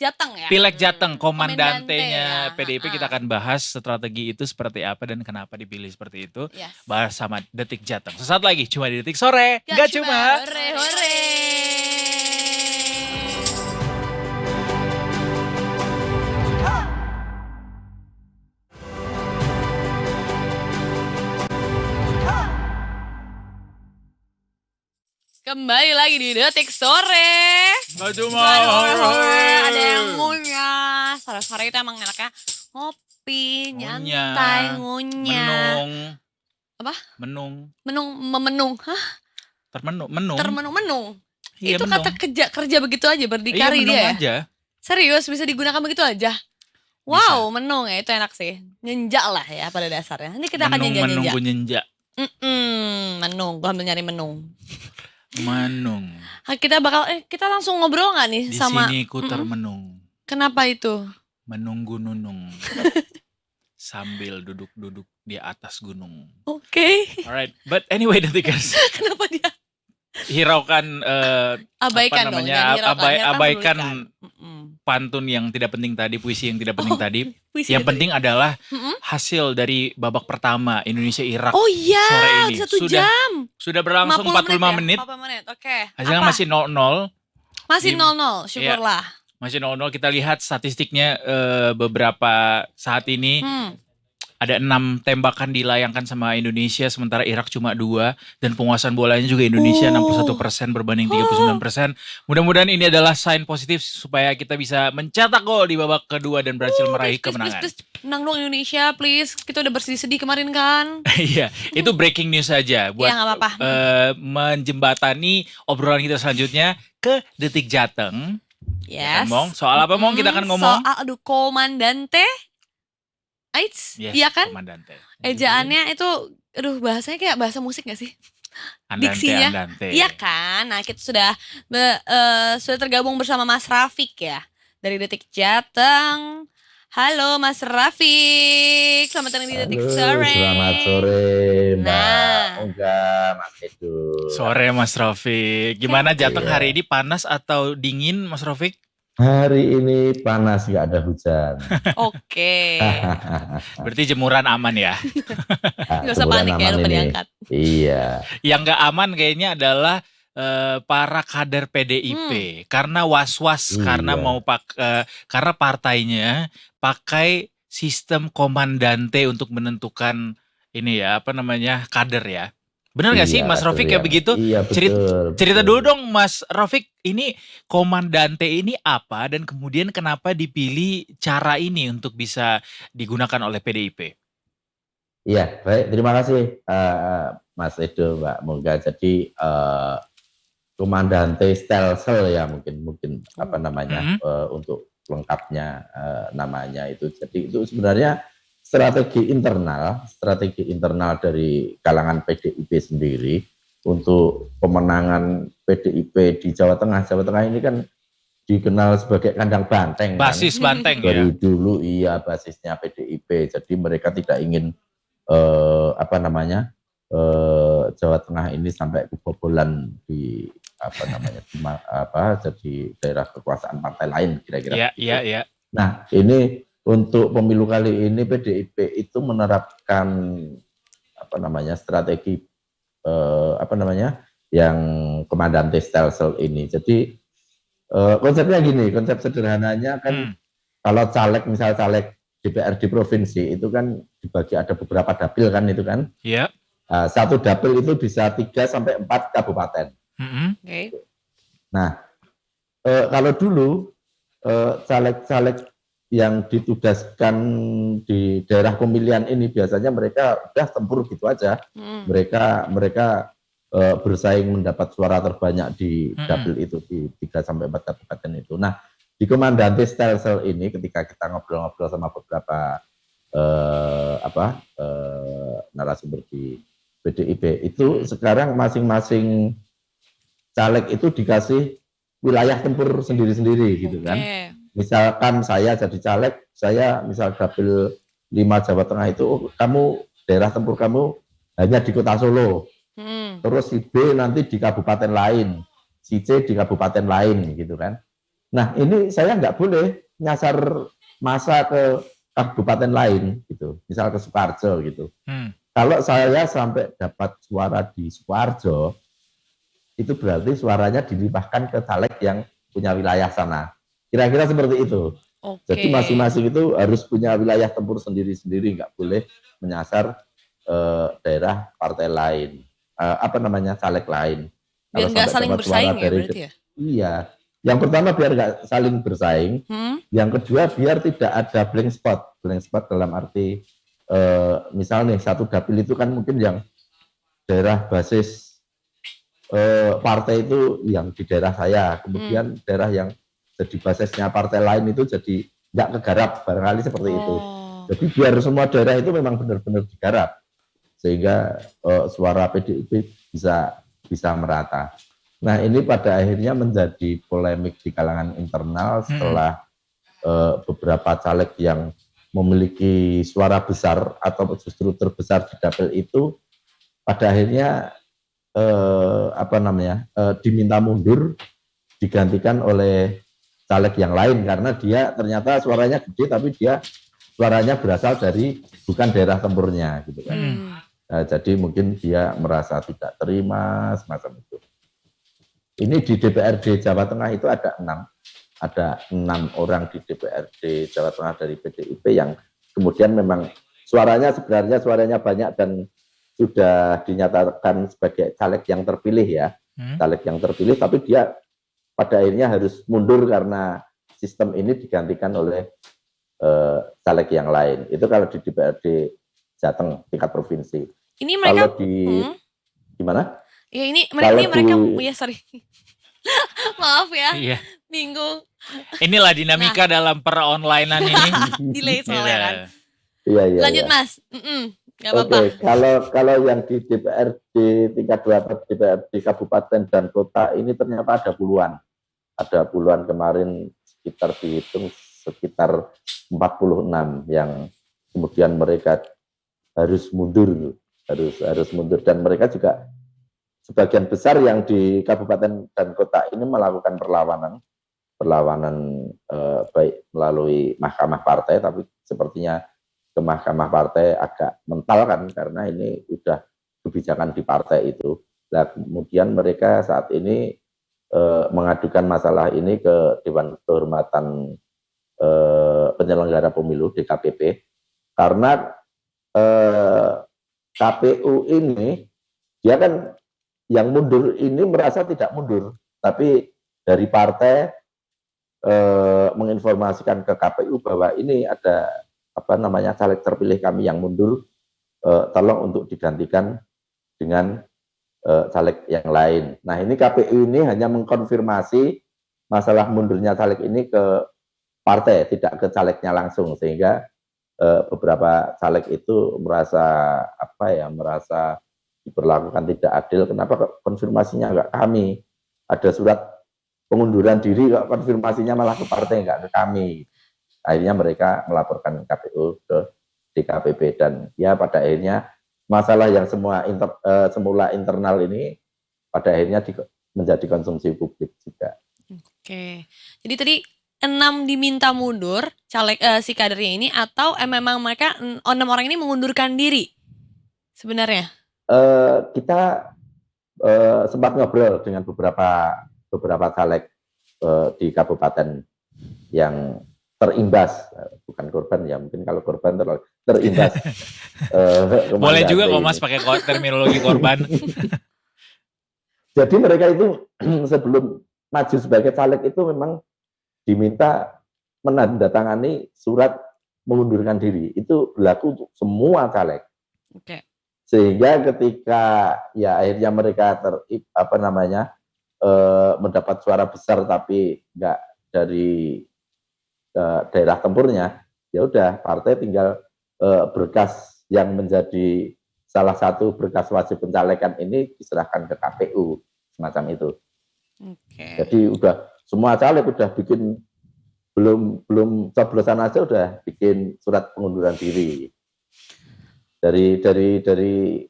Jateng ya. Pileg Jateng, Komendante komandantenya ya. PDIP. Kita akan bahas strategi itu seperti apa dan kenapa dipilih seperti itu. Yes. Bahas sama Detik Jateng. Sesaat lagi cuma di Detik Sore. Gak cuma. Hore hore. Kembali lagi di Detik Sore. Gak cuma. Ada yang ngunyah. Sore-sore itu emang enaknya ngopi, nyantai, ngunyah. Menung. Apa? Menung. Memenung. Hah? Menung. Termenung. Iya, Itu menung. kata kerja begitu aja berdikari Iya, menung dia ya. aja. Serius bisa digunakan begitu aja. Wow, menung ya itu enak sih. Nyenjak lah ya pada dasarnya. Ini kita akan nyenjak. Menunggu nyenjak. Menung. Gua ambil nyari menung. Menung. Kita langsung ngobrol nggak nih Di sama? sini ku termenung. Kenapa itu? Menunggu nunung. Sambil duduk-duduk di atas gunung. Oke. Alright, but anyway Detikers. Kenapa dia? Hiraukan Abaikan apa dong. namanya, jangan hiraukan. abaikan Hiraukan pantun yang tidak penting tadi, puisi yang tidak penting tadi. puisi Yang itu. penting adalah hasil dari babak pertama Indonesia Irak Oh iya, sore ini. 1 jam. Sudah berlangsung 45 menit. 40 menit, oke. Hasilnya Apa? masih 0-0. Masih Di- 0-0, syukurlah. Masih 0-0. Kita lihat statistiknya beberapa saat ini. Ada 6 tembakan dilayangkan sama Indonesia, sementara Irak cuma 2. Dan penguasaan bolanya juga Indonesia 61% berbanding 39%. Mudah-mudahan ini adalah sign positif supaya kita bisa mencetak gol di babak kedua dan berhasil meraih kemenangan. Please, menang dong Indonesia, please. Kita udah bersedih-sedih kemarin kan. Iya, itu breaking news saja buat Iya, nggak apa-apa. menjembatani obrolan kita selanjutnya ke Detik Jateng. Ya kan, Yes. Mong? Soal apa, Mong? Kita akan ngomong. Soal komandante. Aits, Yes, iya kan? Komandante. Ejaannya itu, bahasanya kayak bahasa musik gak sih? Diksinya. Andante. Iya kan? Nah, kita sudah tergabung bersama Mas Rafiq ya. Dari Detik Jateng. Halo Mas Rafiq, selamat datang di Detik Sore. Selamat sore Mbak Nah. Ongga, Mas Edo. Sore Mas Rafiq. Gimana Jateng Iya. hari ini, panas atau dingin Mas Rafiq? Hari ini panas, nggak ada hujan. Oke. Berarti jemuran aman ya. Gak usah Jemuran panik ya, aman lupa ini. diangkat. Iya. Yang nggak aman kayaknya adalah para kader PDIP karena was-was Iya. karena karena partainya pakai sistem komandante untuk menentukan ini ya, apa namanya, kader ya. Benar nggak sih Iya, Mas Rafiq kayak yang- begitu? Iya, betul. Cerita betul. dulu dong Mas Rafiq, ini komandante ini apa dan kemudian kenapa dipilih cara ini untuk bisa digunakan oleh PDIP? Iya, baik. Terima kasih Mas Edo, Mbak Mongga. Jadi komandante Stelsel ya mungkin apa namanya untuk lengkapnya namanya itu. Jadi itu sebenarnya strategi internal dari kalangan PDIP sendiri untuk pemenangan PDIP di Jawa Tengah. Jawa Tengah ini kan dikenal sebagai kandang banteng. Basis banteng ya. Dari dulu iya basisnya PDIP. Jadi mereka tidak ingin Jawa Tengah ini sampai kebobolan di jadi daerah kekuasaan partai lain kira-kira. Iya. Nah, ini untuk pemilu kali ini PDIP itu menerapkan strategi yang komandante Stelsel ini. Jadi konsepnya gini, konsep sederhananya kan kalau caleg DPRD provinsi itu kan dibagi ada beberapa dapil kan itu kan. Iya. Satu dapil itu bisa 3 sampai 4 kabupaten. Oke. Nah, kalau dulu caleg-caleg yang ditugaskan di daerah pemilihan ini biasanya mereka udah tempur gitu aja. Mereka bersaing mendapat suara terbanyak di dapil itu di 3 sampai 4 kabupaten itu. Nah, di komandante Stelsel ini ketika kita ngobrol-ngobrol sama beberapa narasumber di PDIP itu sekarang masing-masing caleg itu dikasih wilayah tempur sendiri-sendiri gitu kan. Misalkan saya jadi caleg, saya misal dapil 5 Jawa Tengah itu, kamu daerah tempur kamu hanya di Kota Solo. Terus si B nanti di kabupaten lain, si C di kabupaten lain gitu kan. Nah ini saya nggak boleh nyasar masa ke kabupaten lain gitu, misal ke Sukoharjo gitu. Kalau saya sampai dapat suara di Sukoharjo, itu berarti suaranya dilimpahkan ke caleg yang punya wilayah sana. Kira-kira seperti itu. Jadi masing-masing itu harus punya wilayah tempur sendiri-sendiri, nggak boleh menyasar daerah partai lain, caleg lain. Biar Kalau nggak sampai saling dapat bersaing suara ya berarti ya? Iya. Yang pertama biar nggak saling bersaing. Yang kedua biar tidak ada blank spot. Blank spot dalam arti misalnya satu dapil itu kan mungkin yang daerah basis partai itu yang di daerah saya, kemudian daerah yang jadi basisnya partai lain itu jadi nggak kegarap, barangkali seperti itu. Jadi biar semua daerah itu memang benar-benar digarap sehingga suara PDIP bisa merata. Nah ini pada akhirnya menjadi polemik di kalangan internal setelah beberapa caleg yang memiliki suara besar atau justru terbesar di dapil itu pada akhirnya diminta mundur, digantikan oleh caleg yang lain karena dia ternyata suaranya gede tapi dia suaranya berasal dari bukan daerah tempurnya gitu kan. Jadi mungkin dia merasa tidak terima semacam itu. Ini di DPRD Jawa Tengah itu ada 6 orang di DPRD Jawa Tengah dari PDIP yang kemudian memang sebenarnya suaranya banyak dan sudah dinyatakan sebagai caleg yang terpilih ya, caleg yang terpilih, tapi dia pada akhirnya harus mundur karena sistem ini digantikan oleh caleg yang lain. Itu kalau di DPRD Jateng tingkat provinsi. Ini mereka kalau di gimana? Ya ini Kalau mereka di- ya sorry. Maaf ya, Iya. bingung. Inilah dinamika dalam per-onlinean ini. Delay soalnya kan. Iya, iya. Lanjut iya. Mas. Gak apa-apa. Oke, kalau yang di DPRD tingkat 2 atau DPRD kabupaten dan kota ini ternyata ada puluhan. Ada puluhan kemarin sekitar dihitung sekitar 46 yang kemudian mereka harus mundur, harus mundur, dan mereka juga sebagian besar yang di kabupaten dan kota ini melakukan perlawanan baik melalui mahkamah partai, tapi sepertinya ke mahkamah partai agak mental kan karena ini udah kebijakan di partai itu. Nah, kemudian mereka saat ini mengadukan masalah ini ke Dewan Kehormatan Penyelenggara Pemilu DKPP karena KPU ini dia kan yang mundur ini merasa tidak mundur, tapi dari partai menginformasikan ke KPU bahwa ini ada caleg terpilih kami yang mundur, tolong untuk digantikan dengan caleg yang lain. Nah, ini KPU ini hanya mengkonfirmasi masalah mundurnya caleg ini ke partai, tidak ke calegnya langsung, sehingga beberapa caleg itu merasa merasa diperlakukan tidak adil. Kenapa konfirmasinya enggak kami? Ada surat pengunduran diri kok konfirmasinya malah ke partai, enggak ke kami. Akhirnya mereka melaporkan KPU ke DKPP, dan ya pada akhirnya masalah yang semula internal ini pada akhirnya menjadi konsumsi publik juga. Oke. Jadi tadi 6 diminta mundur caleg si kadernya ini, atau memang mereka 6 orang ini mengundurkan diri sebenarnya? Kita sempat ngobrol dengan beberapa caleg di kabupaten yang terimbas, bukan korban ya, mungkin kalau korban terimbas. Boleh juga kok Mas pakai terminologi korban. Jadi mereka itu sebelum maju sebagai caleg itu memang diminta menandatangani surat mengundurkan diri. Itu berlaku untuk semua caleg. Oke. Sehingga ketika ya akhirnya mereka mendapat suara besar tapi enggak dari daerah tempurnya, ya udah partai tinggal berkas yang menjadi salah satu berkas wajib pencalekan ini diserahkan ke KPU semacam itu. Oke. Jadi udah semua caleg udah bikin, belum coblosan aja udah bikin surat pengunduran diri. Dari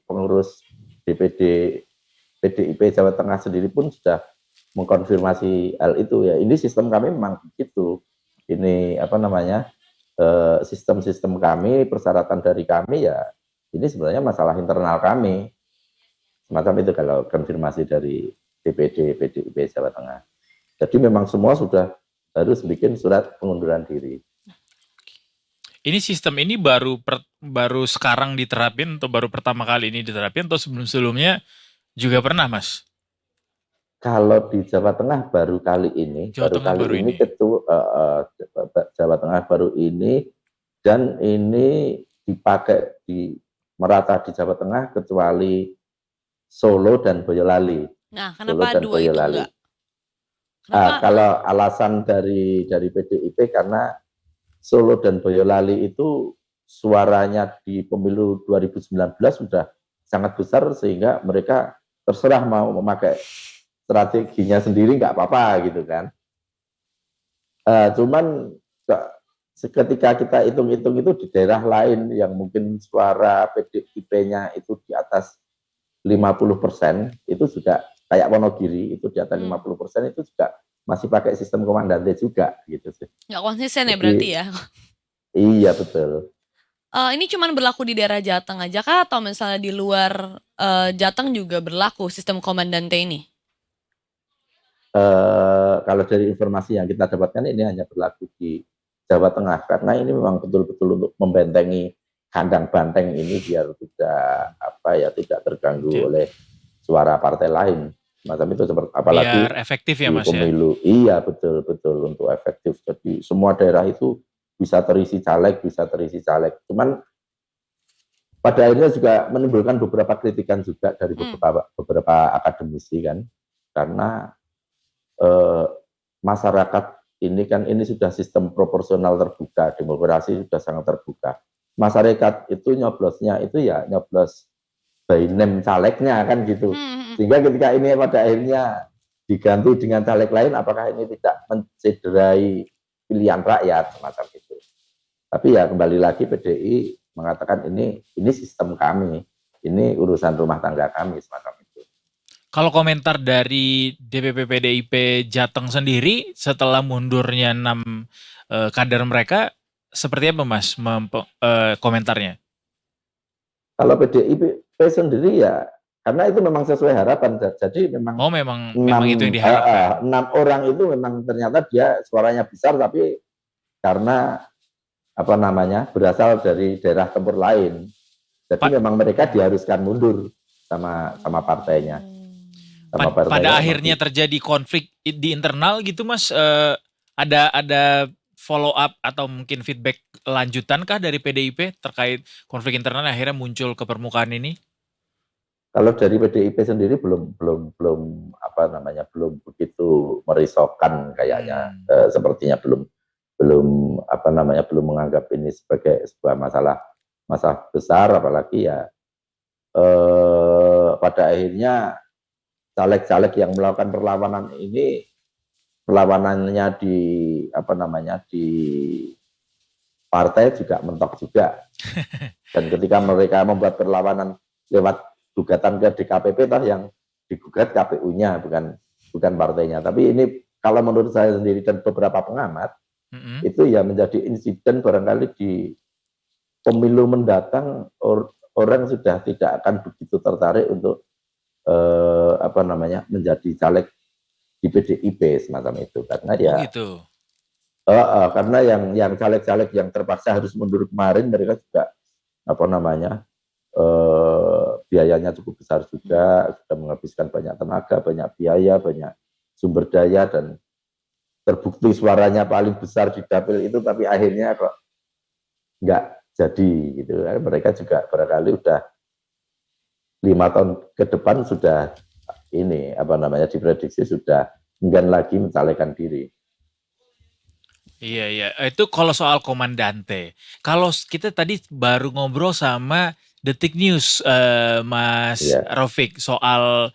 pengurus DPD PDIP Jawa Tengah sendiri pun sudah mengkonfirmasi hal itu ya. Ini sistem kami memang begitu. Ini sistem kami, persyaratan dari kami ya, ini sebenarnya masalah internal kami. Semacam itu kalau konfirmasi dari DPD PDIP Jawa Tengah. Jadi memang semua sudah harus bikin surat pengunduran diri. Ini sistem ini baru sekarang diterapin atau baru pertama kali ini diterapin atau sebelum-sebelumnya juga pernah, Mas? Kalau di Jawa Tengah baru kali ini, Jawa Tengah baru ini, dan ini dipakai di merata di Jawa Tengah kecuali Solo dan Boyolali. Nah, kenapa dua itu enggak? Kalau alasan dari PDIP karena Solo dan Boyolali itu suaranya di pemilu 2019 sudah sangat besar, sehingga mereka terserah mau memakai strateginya sendiri nggak apa-apa gitu kan. Cuman ketika kita hitung-hitung itu di daerah lain yang mungkin suara PDIP-nya itu di atas 50%, itu juga kayak Wonogiri itu di atas 50%, itu juga masih pakai sistem komandante juga gitu sih. Nggak konsisten ya berarti ya? Iya betul. Ini cuman berlaku di daerah Jateng aja kah, atau misalnya di luar Jateng juga berlaku sistem komandante ini? Kalau dari informasi yang kita dapatkan ini hanya berlaku di Jawa Tengah, karena ini memang betul-betul untuk membentengi kandang banteng ini biar tidak terganggu oleh suara partai lain. Macam itu, apalagi biar efektif ya Mas pemilu. Ya? Iya betul untuk efektif. Jadi semua daerah itu bisa terisi caleg. Cuman pada akhirnya juga menimbulkan beberapa kritikan juga dari beberapa akademisi kan, karena masyarakat ini kan ini sudah sistem proporsional terbuka, demokrasi sudah sangat terbuka. Masyarakat itu nyoblosnya itu ya nyoblos by name calegnya kan gitu. Sehingga ketika ini pada akhirnya diganti dengan caleg lain, apakah ini tidak mencederai pilihan rakyat semacam itu. Tapi ya kembali lagi PDI mengatakan ini sistem kami, ini urusan rumah tangga kami semacam itu. Kalau komentar dari DPP PDIP Jateng sendiri setelah mundurnya 6 kader mereka, seperti apa Mas komentarnya? Kalau PDIP sendiri ya, karena itu memang sesuai harapan, jadi memang memang itu yang diharapkan. 6 orang itu memang ternyata dia suaranya besar, tapi karena berasal dari daerah tempur lain, jadi memang mereka diharuskan mundur sama partainya. Pada akhirnya terjadi konflik di internal gitu Mas, ada follow up atau mungkin feedback lanjutankah dari PDIP terkait konflik internal yang akhirnya muncul ke permukaan ini? Kalau dari PDIP sendiri belum begitu merisaukan kayaknya, sepertinya belum menganggap ini sebagai sebuah masalah besar, apalagi ya pada akhirnya caleg-caleg yang melakukan perlawanan ini, perlawanannya di partai juga mentok juga. Dan ketika mereka membuat perlawanan lewat gugatan ke DKPP, yang digugat KPU-nya bukan partainya. Tapi ini kalau menurut saya sendiri dan beberapa pengamat, itu ya menjadi insiden barangkali di pemilu mendatang orang sudah tidak akan begitu tertarik untuk menjadi caleg di PDIP semacam itu, karena ya karena yang caleg-caleg yang terpaksa harus mundur kemarin, mereka juga biayanya cukup besar juga, sudah menghabiskan banyak tenaga, banyak biaya, banyak sumber daya, dan terbukti suaranya paling besar di dapil itu, tapi akhirnya kok nggak jadi gitu. Mereka juga barangkali udah 5 tahun ke depan sudah diprediksi sudah enggan lagi mencalonkan diri. Iya. Itu kalau soal komandante. Kalau kita tadi baru ngobrol sama Detik News, Mas Raufik, soal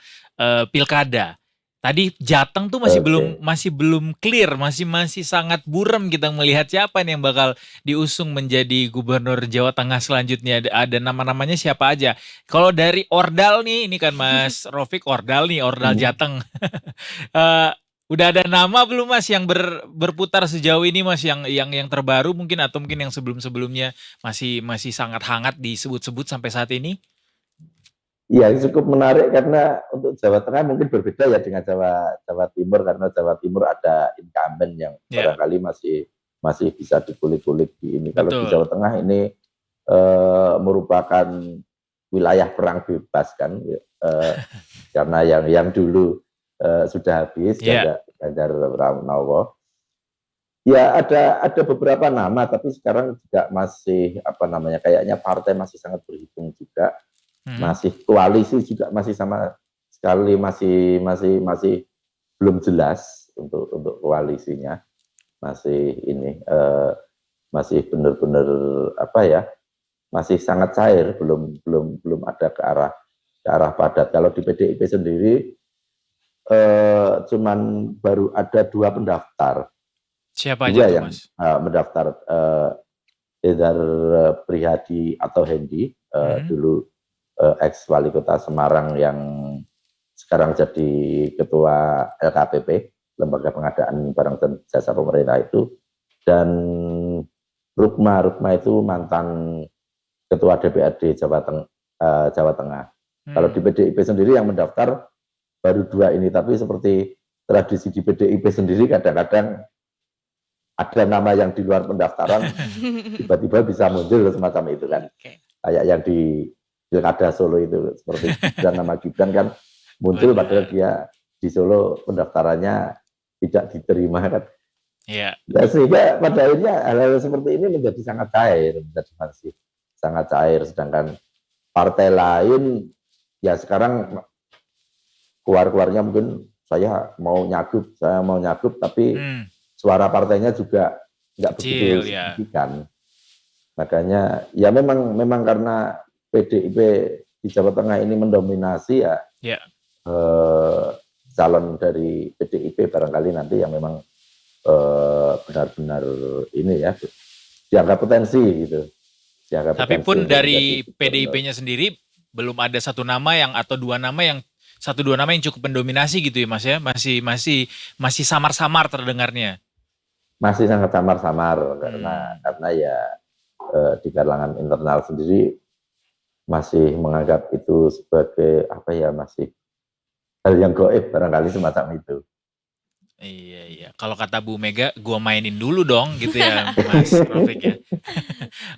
pilkada. Tadi Jateng tuh masih belum clear, masih sangat buram kita melihat siapa nih yang bakal diusung menjadi gubernur Jawa Tengah selanjutnya. Ada nama-namanya siapa aja. Kalau dari Ordal nih, ini kan Mas Raufik Ordal Jateng. Udah ada nama belum Mas yang berputar sejauh ini Mas, yang terbaru mungkin, atau mungkin yang sebelum-sebelumnya masih sangat hangat disebut-sebut sampai saat ini? Ya, cukup menarik karena untuk Jawa Tengah mungkin berbeda ya dengan Jawa Timur, karena Jawa Timur ada incumbent yang barangkali masih bisa dikulik-kulik di ini. Kalau di Jawa Tengah ini merupakan wilayah perang bebas kan, karena yang dulu sudah habis, Ganjar Pranowo. Ya ada beberapa nama, tapi sekarang juga masih kayaknya partai masih sangat berhitung juga. Masih koalisi juga masih sama sekali masih belum jelas untuk koalisinya, masih masih benar-benar masih sangat cair, belum ada ke arah padat. Kalau di PDIP sendiri cuman baru ada 2 pendaftar. Siapa aja tuh, Mas? Mendaftar Edar Prihadi atau Hendi, dulu ex wali kota Semarang yang sekarang jadi ketua LKPP, Lembaga Pengadaan Barang dan Jasa Pemerintah itu, dan Rukma itu mantan ketua DPRD Jawa Tengah. Kalau di PDIP sendiri yang mendaftar baru 2 ini, tapi seperti tradisi di PDIP sendiri kadang-kadang ada nama yang di luar pendaftaran tiba-tiba bisa muncul semacam itu kan. Kayak yang di Pilkada Solo itu, seperti nama Gibran kan muncul padahal dia di Solo pendaftarannya tidak diterima kan. Nah, sehingga pada akhirnya hal-hal seperti ini menjadi sangat cair, masih sangat cair. Sedangkan partai lain ya sekarang keluarnya mungkin saya mau nyagup, tapi suara partainya juga nggak begitu signifikan. Makanya ya memang karena PDIP di Jawa Tengah ini mendominasi ya. Calon dari PDIP barangkali nanti yang memang benar-benar ini ya dianggap potensi gitu. Tapi pun dari PDIP-nya sendiri belum ada satu nama yang atau dua nama yang cukup mendominasi gitu ya Mas ya, masih samar-samar terdengarnya. Masih sangat samar-samar karena ya di kalangan internal sendiri masih menganggap itu sebagai masih hal yang gaib barangkali semacam itu. Iya. Kalau kata Bu Mega, gua mainin dulu dong gitu ya Mas Rofik ya.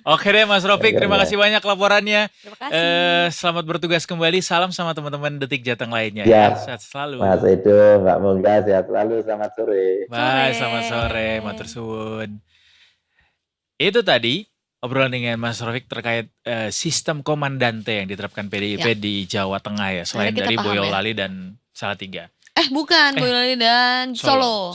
Oke deh Mas Rofik, terima kasih banyak laporannya. Terima kasih. Selamat bertugas kembali, salam sama teman-teman Detik Jateng lainnya. Ya, Sehat selalu. Mas Edo, Mbak Mongga, sehat selalu, selamat sore. Bye, selamat sore, matur suwun. Itu tadi obrolan dengan Mas Rofik terkait sistem komandante yang diterapkan PDIP di Jawa Tengah ya, selain dari Boyolali dan Salatiga. Bukan, Boyolali dan Solo.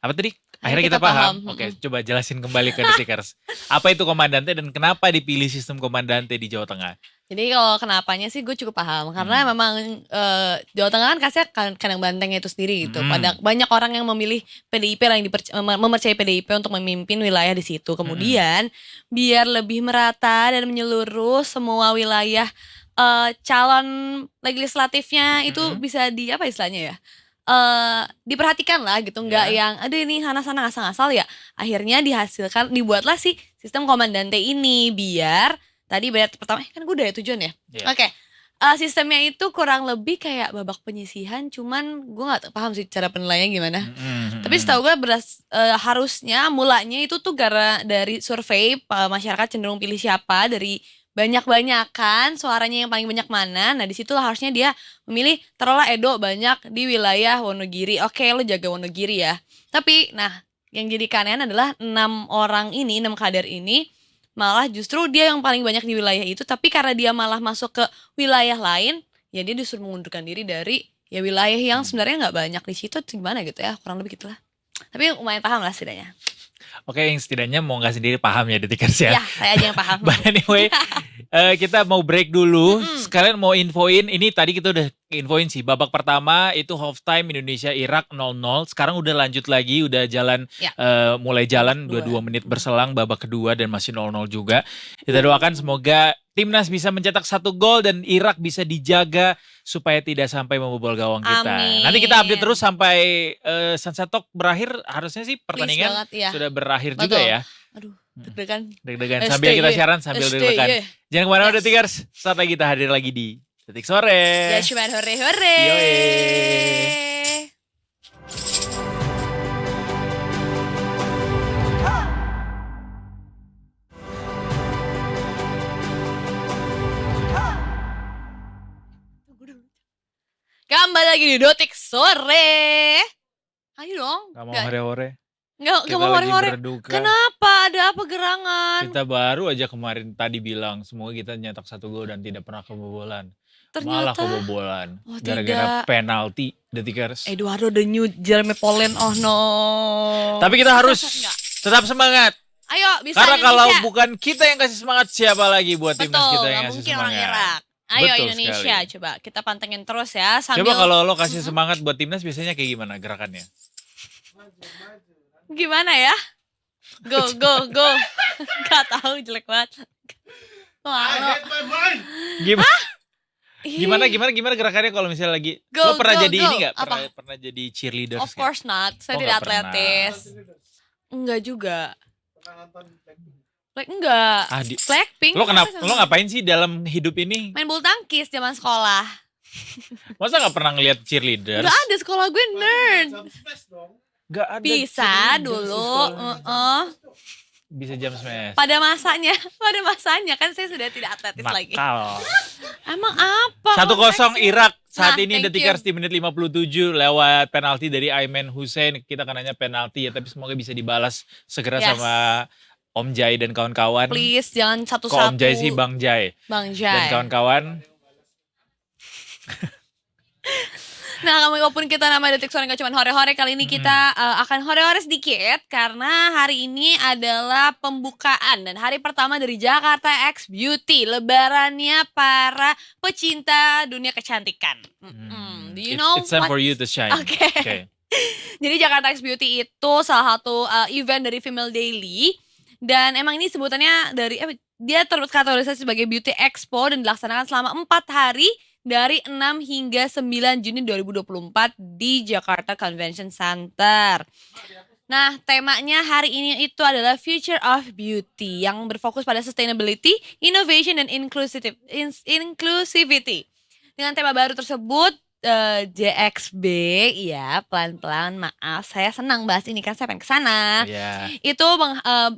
Apa tadi? Akhirnya kita paham. Oke, coba jelasin kembali ke Detikers. Apa itu komandante dan kenapa dipilih sistem komandante di Jawa Tengah? Jadi kalau kenapanya sih gue cukup paham. Karena memang Jawa Tengah kan khasnya kandang bantengnya itu sendiri gitu. Banyak orang yang memilih PDIP, yang mempercayai PDIP untuk memimpin wilayah di situ. Kemudian biar lebih merata dan menyeluruh semua wilayah calon legislatifnya itu bisa apa istilahnya ya, diperhatikan lah gitu, nggak yang aduh ini sana-sana ngasal-ngasal ya. Akhirnya dibuatlah si sistem komandante ini biar tadi pertama kan gue udah tujuan ya. Oke. Sistemnya itu kurang lebih kayak babak penyisihan, cuman gue nggak paham sih cara penilaiannya gimana. Tapi setahu gue harusnya mulanya itu tuh dari survei masyarakat cenderung pilih siapa dari banyak-banyakan suaranya yang paling banyak mana. Nah disitulah harusnya dia memilih taruhlah Edo banyak di wilayah Wonogiri. Oke, lo jaga Wonogiri ya. Tapi yang jadi keanehan adalah 6 kader ini malah justru dia yang paling banyak di wilayah itu. Tapi karena dia malah masuk ke wilayah lain, ya dia disuruh mengundurkan diri dari ya wilayah yang sebenarnya nggak banyak di situ. Gimana gitu ya, kurang lebih gitulah. Tapi lumayan paham lah setidaknya. Oke, yang setidaknya mau nggak sendiri paham ya Detikers ya. Ya, saya aja yang paham. But anyway, kita mau break dulu. Sekalian mau infoin, ini tadi kita udah infoin sih. Babak pertama itu half time Indonesia Irak 0-0. Sekarang udah lanjut lagi, udah jalan mulai jalan 22 menit berselang babak kedua dan masih 0-0 juga. Kita doakan semoga Timnas bisa mencetak 1 gol dan Irak bisa dijaga supaya tidak sampai membobol gawang kita. Amin. Nanti kita update terus sampai Sunset Talk berakhir. Harusnya sih pertandingan sudah berakhir juga ya. Aduh, deg-degan. Sambil kita siaran sambil deg-degan. Jangan kemana-mana Detikers. Saat lagi kita hadir lagi di Detik Sore. Ya cuma hore-hore. Yoi. Kembali lagi di Detik Sore. Ayo dong. Gak mau hore-hore. Gak mau hore-hore. Kenapa? Ada apa gerangan? Kita baru aja kemarin tadi bilang semoga kita nyetak 1 gol dan tidak pernah kebobolan. Malah kebobolan. Gara-gara penalti Detikers. Eduardo the new Jeremy Pollen. Oh no. Tapi kita harus tetap semangat. Ayo bisa Karena Indonesia. kalau bukan kita yang kasih semangat, siapa lagi buat timnas kita yang kasih mungkin semangat. orang Irak. Ayo Betul Indonesia sekali. coba kita pantengin terus ya sambil. Coba kalau lo kasih semangat buat timnas biasanya kayak gimana gerakannya? Gimana ya? Go. Gak tahu, jelek banget. Gimana gerakannya kalau misalnya lagi lo pernah jadi ini nggak? Pernah jadi cheerleader? Of course not. Saya tidak atletis. Enggak juga. Enggak. Blackpink. Lo ngapain sih dalam hidup ini? Main bulu tangkis zaman sekolah. Masa nggak pernah ngeliat cheerleader? Gak ada, sekolah gue nerd. Gak ada. Bisa dulu. Bisa jam smash. Pada masanya kan saya sudah tidak atletis lagi. Emang apa? 1-0 Irak. Saat ini thank Detikers di menit 57 lewat penalti dari Aiman Hussein. Kita kan hanya penalti ya, tapi semoga bisa dibalas segera sama Om Jai dan kawan-kawan. Please jangan satu-satu. Kok Om Jai sih Bang Jai. Bang Jai. Dan kawan-kawan. Nah, walaupun kita nama Detik Sore gak cuma hore-hore, kali ini kita akan hore-hore sedikit karena hari ini adalah pembukaan dan hari pertama dari Jakarta X Beauty, lebarannya para pecinta dunia kecantikan. Do you know It's time what? for you to shine. Oke. Jadi Jakarta X Beauty itu salah satu event dari Female Daily dan emang ini sebutannya dari dia terkategorisasi sebagai Beauty Expo dan dilaksanakan selama 4 hari dari 6 hingga 9 Juni 2024 di Jakarta Convention Center. Nah, temanya hari ini itu adalah Future of Beauty yang berfokus pada sustainability, innovation, dan inclusivity. Dengan tema baru tersebut, JXB, ya pelan-pelan maaf, saya senang bahas ini kan saya pengen kesana. Yeah. Itu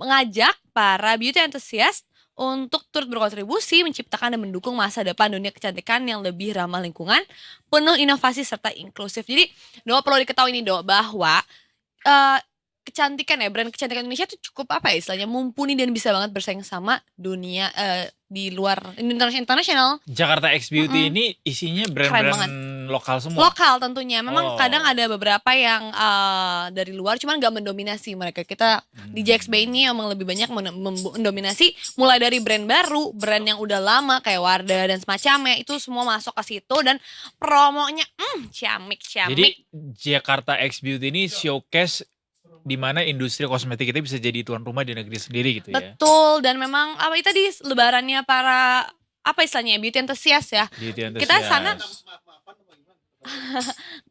mengajak para beauty enthusiast untuk turut berkontribusi menciptakan dan mendukung masa depan dunia kecantikan yang lebih ramah lingkungan, penuh inovasi serta inklusif. Jadi, Do perlu diketahui nih Do bahwa kecantikan ya, brand kecantikan Indonesia itu cukup apa ya istilahnya, mumpuni dan bisa banget bersaing sama dunia di luar internasional. Jakarta X Beauty ini isinya brand-brand lokal semua. Lokal tentunya. Memang kadang ada beberapa yang dari luar cuman gak mendominasi mereka. Kita di JXB ini emang lebih banyak mendominasi mulai dari brand baru, brand yang udah lama kayak Wardah dan semacamnya, itu semua masuk ke situ dan promonya ciamik. Jadi Jakarta X Beauty ini showcase di mana industri kosmetik kita bisa jadi tuan rumah di negeri sendiri gitu ya. Betul, dan memang apa itu tadi lebarannya para apa istilahnya beauty enthusiast ya. Beauty enthusiast. Kita sana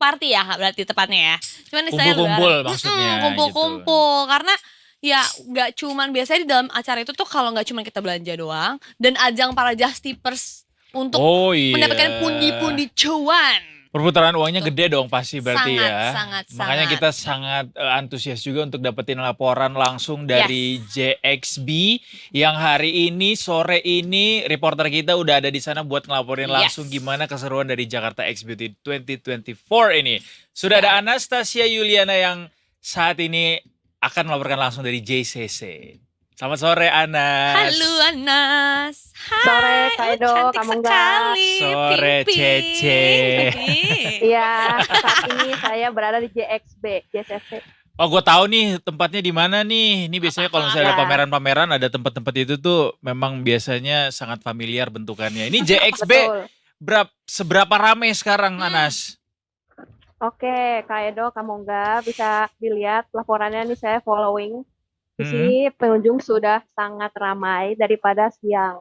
party ya berarti tepatnya ya. Cuman istilahnya kumpul-kumpul maksudnya. Kumpul-kumpul gitu. Karena ya nggak cuman biasanya di dalam acara itu tuh kalau nggak cuman kita belanja doang dan ajang para justipers untuk mendapatkan pundi-pundi cuan. Perputaran uangnya gede dong pasti berarti sangat, ya. Makanya kita sangat antusias juga untuk dapetin laporan langsung dari JXB yang hari ini sore ini reporter kita udah ada di sana buat ngelaporin langsung gimana keseruan dari Jakarta X Beauty 2024 ini. Sudah ada Anastasia Yuliana yang saat ini akan melaporkan langsung dari JCC. Selamat sore Anas. Halo Anas. Hai. Sore Kak Edo, kamu enggak? Sore Cece. Iya, saat ini saya berada di JCC. Oh, gue tahu nih tempatnya di mana nih. Ini biasanya kalau misalnya ada pameran-pameran, ada tempat-tempat itu tuh memang biasanya sangat familiar bentukannya. Ini JXB seberapa ramai sekarang Anas? Oke, Kak Edo, kamu enggak bisa dilihat laporannya nih saya following. Di sini pengunjung sudah sangat ramai daripada siang.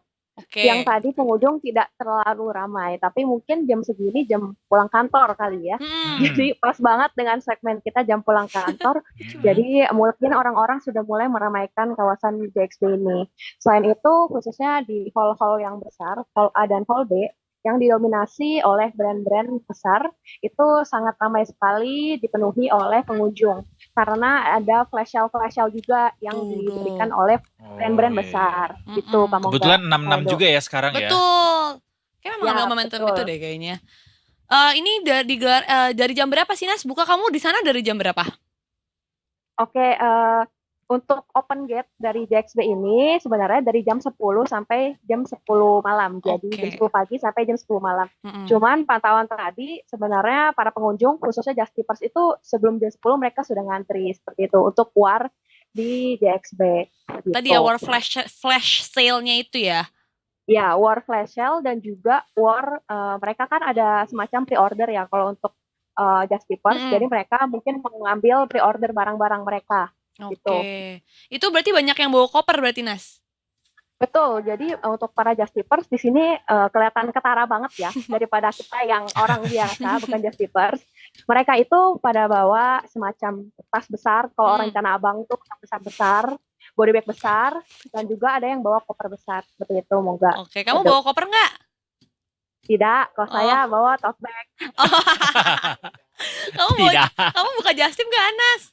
Siang tadi pengunjung tidak terlalu ramai, tapi mungkin jam segini jam pulang kantor kali ya. Jadi pas banget dengan segmen kita jam pulang kantor. Jadi mungkin orang-orang sudah mulai meramaikan kawasan JXB ini. Selain itu khususnya di hall-hall yang besar, hall A dan hall B, yang didominasi oleh brand-brand besar, itu sangat ramai sekali dipenuhi oleh pengunjung. Karena ada flash sale juga yang diberikan oleh brand-brand besar. Gitu, Kamu kebetulan 66 juga ya sekarang ya. Betul. Kayak memang ada momentum itu deh kayaknya. Ini digelar dari jam berapa sih Nas? Buka kamu di sana dari jam berapa? Oke, untuk open gate dari JXB ini sebenarnya dari jam 10 sampai jam 10 malam. Jadi jam 10 pagi sampai jam 10 malam. Cuman pantauan tadi sebenarnya para pengunjung khususnya justipers itu sebelum jam 10 mereka sudah ngantri seperti itu untuk war di JXB. Gitu. Tadi ya war flash sale-nya itu ya? Ya, war flash sale dan juga war mereka kan ada semacam pre-order ya kalau untuk justipers. Jadi mereka mungkin mengambil pre-order barang-barang mereka. Gitu. Itu berarti banyak yang bawa koper berarti Nas? Betul, jadi untuk para justipers di sini kelihatan ketara banget ya daripada kita yang orang biasa bukan justipers. Mereka itu pada bawa semacam tas besar, kalau orang Tanah Abang tuh besar-besar, body bag besar, dan juga ada yang bawa koper besar seperti itu, moga. Oke, kamu bawa koper nggak? Tidak, kalau saya bawa tote bag. Kamu buka Justip nggak Anas?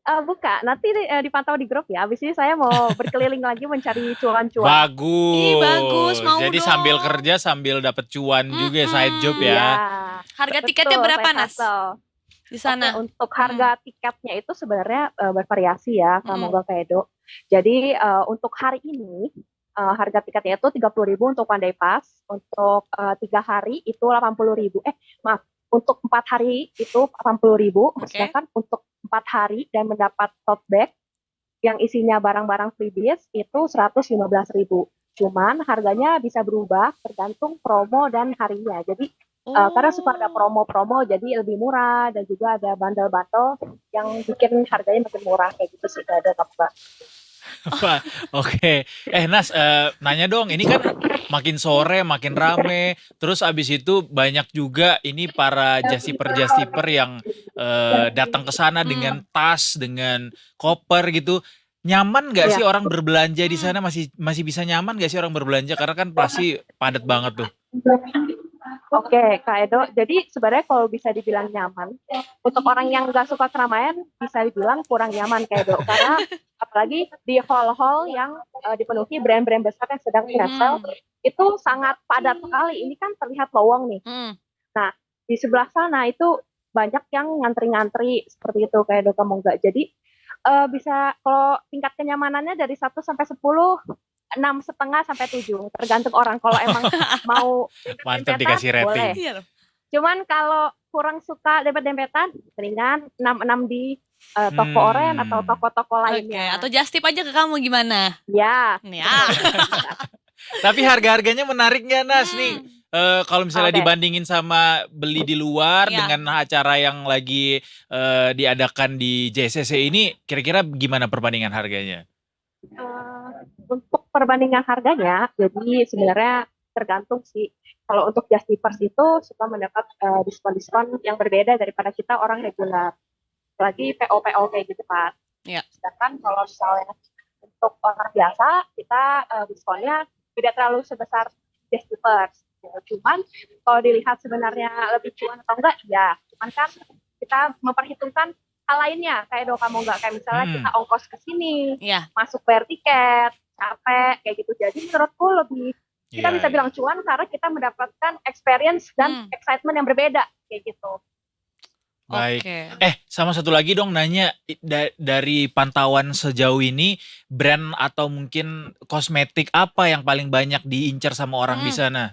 Buka, nanti dipantau di grup ya. Abis ini saya mau berkeliling lagi mencari cuan-cuan. Bagus. Mau jadi dong. Sambil kerja sambil dapat cuan juga side job ya. Iya. Harga tiketnya berapa Nas? Di sana. Untuk harga tiketnya itu sebenarnya bervariasi ya, kamu Kak Edo. Jadi untuk hari ini harga tiketnya itu 30.000 untuk one day pass. Untuk 3 hari itu 80.000. Maaf. untuk 4 hari itu 80.000, sedangkan untuk 4 hari dan mendapat tote bag yang isinya barang-barang freebies itu 115.000. Cuman harganya bisa berubah tergantung promo dan harinya. Jadi karena suka ada promo-promo jadi lebih murah, dan juga ada bundle-bundle yang bikin harganya makin murah kayak gitu sih, ada Mbak. Wah, oke. Nas, nanya dong, ini kan makin sore makin rame, terus abis itu banyak juga ini para jastiper yang datang ke sana dengan tas, dengan koper gitu. Nyaman nggak sih Iya. orang berbelanja di sana? Masih bisa nyaman nggak sih orang berbelanja? Karena kan pasti padat banget tuh. Oke, Kak Edo. Jadi sebenarnya kalau bisa dibilang nyaman, untuk orang yang nggak suka keramaian bisa dibilang kurang nyaman, Kak Edo. Karena apalagi di hall-hall yang dipenuhi brand-brand besar yang sedang resell, itu sangat padat sekali. Ini kan terlihat lowong nih. Nah, di sebelah sana itu banyak yang ngantri-ngantri seperti itu, Kak Edo, kamu nggak. Jadi bisa kalau tingkat kenyamanannya dari 1 sampai 10, 6,5 sampai 7, tergantung orang. Kalau emang mau Mantap dempet-dempetan, dikasih rating. boleh. Cuman kalau kurang suka dempet-dempetan, mendingan 6 di toko oren atau toko-toko lainnya. Atau just tip aja ke kamu gimana? Ya. Ya. Tapi harga-harganya menarik nggak, Nas? Nih, kalau misalnya Oke. dibandingin sama beli di luar Iya. dengan acara yang lagi diadakan di JCC ini, kira-kira gimana perbandingan harganya? Untuk perbandingan harganya, jadi sebenarnya tergantung sih. Kalau untuk just tippers itu suka mendapat diskon-diskon yang berbeda daripada kita orang regular. Apalagi PO-PO kayak gitu, Pak. Iya. Sedangkan kalau misalnya untuk orang biasa, kita diskonnya tidak terlalu sebesar just tippers. Cuman kalau dilihat sebenarnya lebih cuan atau enggak, ya. Cuman kan kita memperhitungkan hal lainnya, kayak kamu enggak, kayak misalnya kita ongkos ke sini, Iya. masuk bayar tiket, capek, kayak gitu. Jadi menurutku lebih, kita Iya, bisa bilang cuan karena kita mendapatkan experience dan excitement yang berbeda, kayak gitu. Baik. Oke. Sama satu lagi dong, nanya dari pantauan sejauh ini, brand atau mungkin kosmetik apa yang paling banyak diincar sama orang di sana?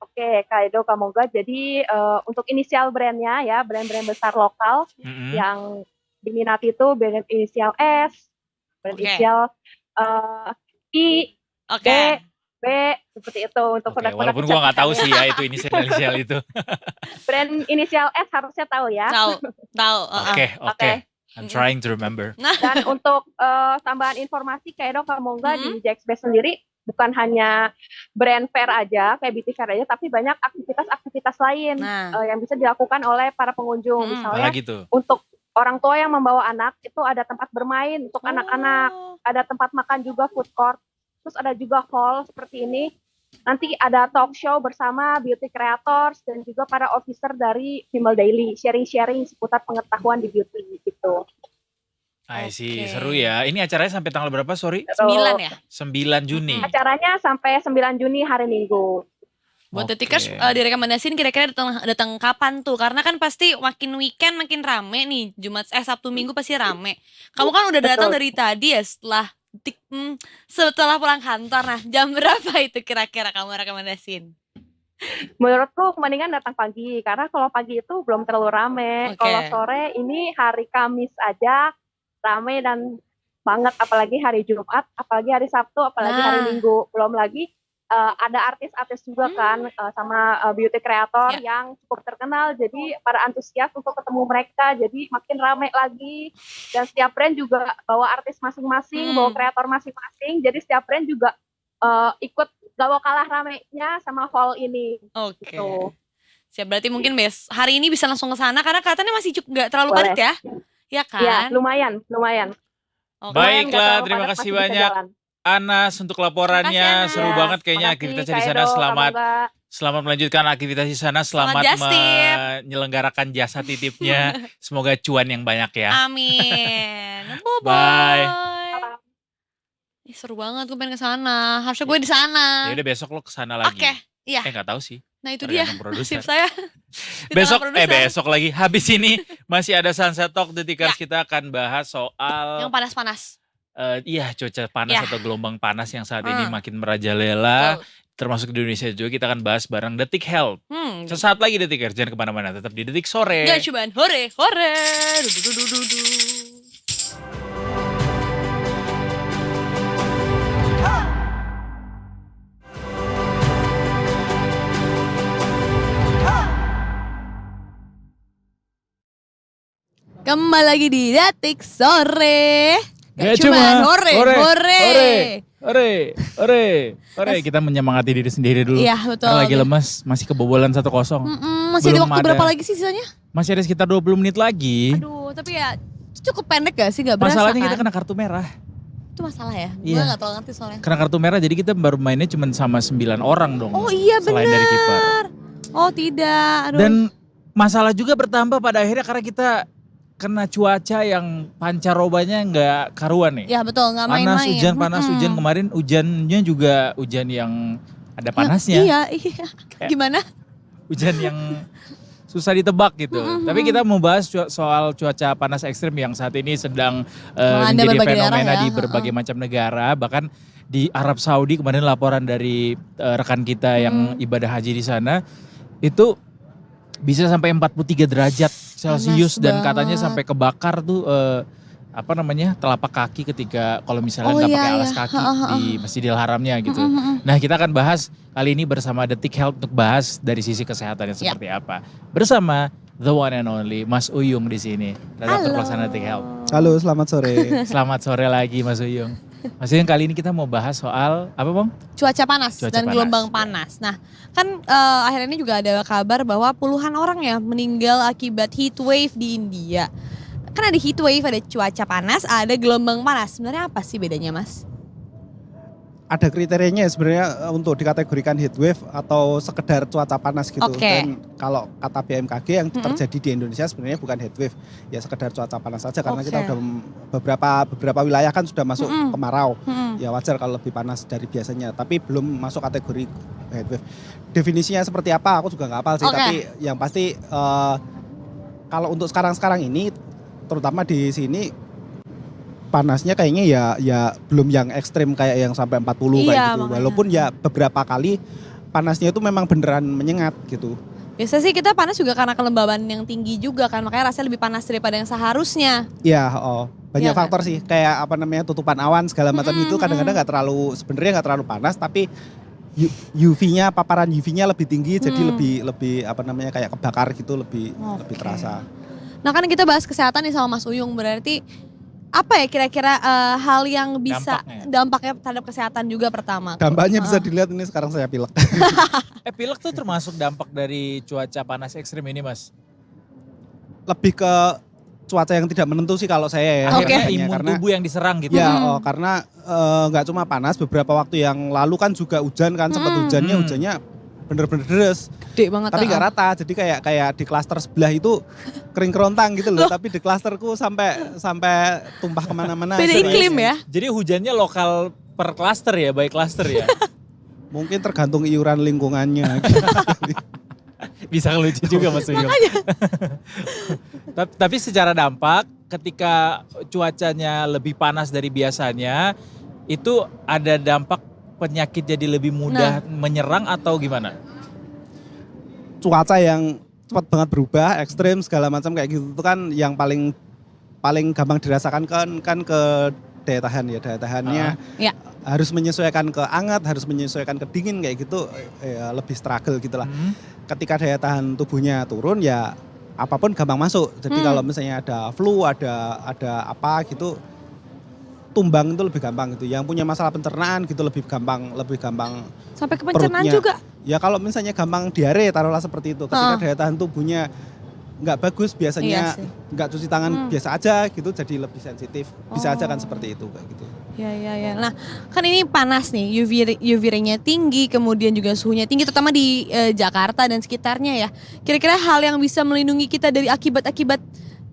Oke, Kak Edo, kamu enggak. Jadi untuk inisial brandnya ya, brand-brand besar lokal yang diminati itu brand inisial S, brand inisial I, Oke. B, seperti itu untuk Oke, produk-produk walaupun gua nggak tahu sih kecantikan. ya itu inisial itu. Brand inisial S harusnya tahu ya. Tahu. Oke. I'm trying to remember. Dan untuk tambahan informasi, Kak Edo, kamu enggak, di JXB sendiri bukan hanya brand fair aja, kayak beauty fair aja, tapi banyak aktivitas-aktivitas lain yang bisa dilakukan oleh para pengunjung. Misalnya Apalagi tuh? untuk orang tua yang membawa anak, itu ada tempat bermain untuk anak-anak, ada tempat makan juga, food court, terus ada juga hall seperti ini. Nanti ada talk show bersama beauty creators dan juga para officer dari Female Daily, sharing-sharing seputar pengetahuan di beauty gitu. I see, seru ya. Ini acaranya sampai tanggal berapa, sorry? 9 ya? 9 Juni. Acaranya sampai 9 Juni hari Minggu. Buat detikers direkomendasiin kira-kira datang kapan tuh? Karena kan pasti makin weekend makin rame nih. Sabtu Minggu pasti rame. Kamu kan udah datang dari tadi ya, setelah pulang kantor. Nah, jam berapa itu kira-kira kamu rekomendasiin? Menurutku mendingan datang pagi, karena kalau pagi itu belum terlalu rame. Kalau sore ini hari Kamis aja rame dan banget, apalagi hari Jumat, apalagi hari Sabtu, apalagi hari Minggu. Belum lagi ada artis-artis juga kan, sama beauty creator yang cukup terkenal, jadi para antusias untuk ketemu mereka, jadi makin rame lagi. Dan setiap brand juga bawa artis masing-masing, bawa kreator masing-masing, jadi setiap brand juga ikut gak mau kalah ramenya sama hall ini. Oke. Gitu. Siap, berarti mungkin hari ini bisa langsung ke sana karena katanya masih nggak terlalu padat ya? Ya kan? Ya, lumayan. Baiklah, terima kasih banyak Anas untuk laporannya. Seru banget kayaknya aktivitasnya di sana. Selamat melanjutkan aktivitas di sana. Selamat menyelenggarakan jasa titipnya. Semoga cuan yang banyak ya. Amin. Bye. Seru banget, gue pengen ke sana. Harusnya gue di sana. Ya udah besok lo ke sana lagi. Oke, iya. Nggak tahu sih. Nah itu dia nasib saya. Besok lagi. Habis ini masih ada Sunset Talk Detikers. Kita akan bahas soal yang panas-panas. Iya, cuaca panas atau gelombang panas yang saat ini makin merajalela. termasuk di Indonesia juga kita akan bahas bareng Detik Health. Sesaat lagi Detik Health, jangan kemana-mana, tetap di Detik Sore. Gak cuman hore hore. Du. Kembali lagi di Detik Sore. Gak cuman hore hore. Kita menyemangati diri sendiri dulu. Iya betul. Karena lagi lemes, masih kebobolan 1-0. Masih ada Belum waktu berapa lagi sih sisanya? Masih ada sekitar 20 menit lagi. Aduh, tapi ya cukup pendek gak sih? Gak berasa Masalahnya kan? kita kena kartu merah. Itu masalah ya? Iya. Gue gak terlalu ngerti soalnya. Kena kartu merah jadi kita baru mainnya cuma sama 9 orang dong. Oh iya Selain dari kiper. benar. Oh tidak. Aduh. Dan masalah juga bertambah pada akhirnya karena kita kena cuaca yang pancarobanya nggak karuan nih. Ya betul, gak main-main. Panas hujan kemarin hujannya juga hujan yang ada panasnya. Iya. Gimana? Hujan yang susah ditebak gitu. Tapi kita mau bahas soal cuaca panas ekstrim yang saat ini sedang Melanda menjadi berbagai fenomena daerah ya. di berbagai macam negara. Bahkan di Arab Saudi kemarin laporan dari rekan kita yang ibadah haji di sana itu bisa sampai 43 derajat Celcius dan katanya sampai kebakar tuh telapak kaki ketika kalau misalnya nggak pakai alas kaki di Masjidil Haramnya gitu. Nah kita akan bahas kali ini bersama Detik Health untuk bahas dari sisi kesehatan yang seperti apa. Bersama the one and only Mas Uyung di sini, redaktur pelaksana Detik Health. Halo, selamat sore. Selamat sore lagi Mas Uyung. Mas Uyung, kali ini kita mau bahas soal apa Bang? Cuaca panas Cuaca dan panas. gelombang panas. Nah kan akhir ini juga ada kabar bahwa puluhan orang ya meninggal akibat heat wave di India. Kan ada heat wave, ada cuaca panas, ada gelombang panas. Sebenarnya apa sih bedanya Mas? Ada kriterianya sebenarnya untuk dikategorikan heat wave atau sekedar cuaca panas gitu. Oke. Dan kalau kata BMKG yang terjadi di Indonesia sebenarnya bukan heat wave, ya sekedar cuaca panas saja karena kita udah beberapa wilayah kan sudah masuk kemarau. Ya wajar kalau lebih panas dari biasanya, tapi belum masuk kategori heat wave. Definisinya seperti apa aku juga nggak hafal sih, tapi yang pasti kalau untuk sekarang ini terutama di sini panasnya kayaknya ya belum yang ekstrim kayak yang sampai 40 kayak gitu. Makanya. Walaupun ya beberapa kali panasnya itu memang beneran menyengat gitu. Biasa sih kita panas juga karena kelembaban yang tinggi juga kan, makanya rasanya lebih panas daripada yang seharusnya. Ya, banyak Iya kan? faktor sih, kayak tutupan awan segala macam itu kadang-kadang sebenarnya nggak terlalu panas, tapi UV-nya, paparan UV-nya lebih tinggi, jadi lebih kayak kebakar gitu, lebih terasa. Nah kan kita bahas kesehatan nih sama Mas Uyung, berarti apa ya kira-kira hal yang bisa dampaknya terhadap kesehatan juga pertama? Dampaknya bisa dilihat ini sekarang saya pilek. Pilek tuh termasuk dampak dari cuaca panas ekstrim ini Mas? Lebih ke cuaca yang tidak menentu sih kalau saya ya. Akhirnya imun tubuh yang diserang gitu. Ya, karena nggak cuma panas, beberapa waktu yang lalu kan juga hujan kan, sempat hujannya bener-bener deres. Gede banget. Tapi nggak rata, jadi kayak di klaster sebelah itu kering kerontang gitu loh. Tapi di klasterku sampai tumpah kemana-mana. Beda iklim ya? Jadi hujannya lokal per klaster ya, by klaster ya? Mungkin tergantung iuran lingkungannya. Bisa lucu juga Mas Uyung. Tapi secara dampak ketika cuacanya lebih panas dari biasanya, itu ada dampak penyakit jadi lebih mudah menyerang atau gimana? Cuaca yang cepat banget berubah, ekstrim segala macam kayak gitu itu kan yang paling gampang dirasakan kan ke daya tahan ya. Daya tahannya harus menyesuaikan ke hangat, harus menyesuaikan ke dingin kayak gitu, ya lebih struggle gitulah. Ketika daya tahan tubuhnya turun ya apapun gampang masuk. Jadi kalau misalnya ada flu, ada apa gitu, tumbang itu lebih gampang gitu. Yang punya masalah pencernaan gitu lebih gampang sampai ke pencernaan perutnya. juga. Ya kalau misalnya gampang diare taruhlah seperti itu. Ketika daya tahan tubuhnya nggak bagus, biasanya nggak cuci tangan biasa aja gitu, jadi lebih sensitif. Bisa aja kan seperti itu kayak gitu. Ya. Nah kan ini panas nih, UV ray-nya tinggi, kemudian juga suhunya tinggi, terutama di Jakarta dan sekitarnya ya. Kira-kira hal yang bisa melindungi kita dari akibat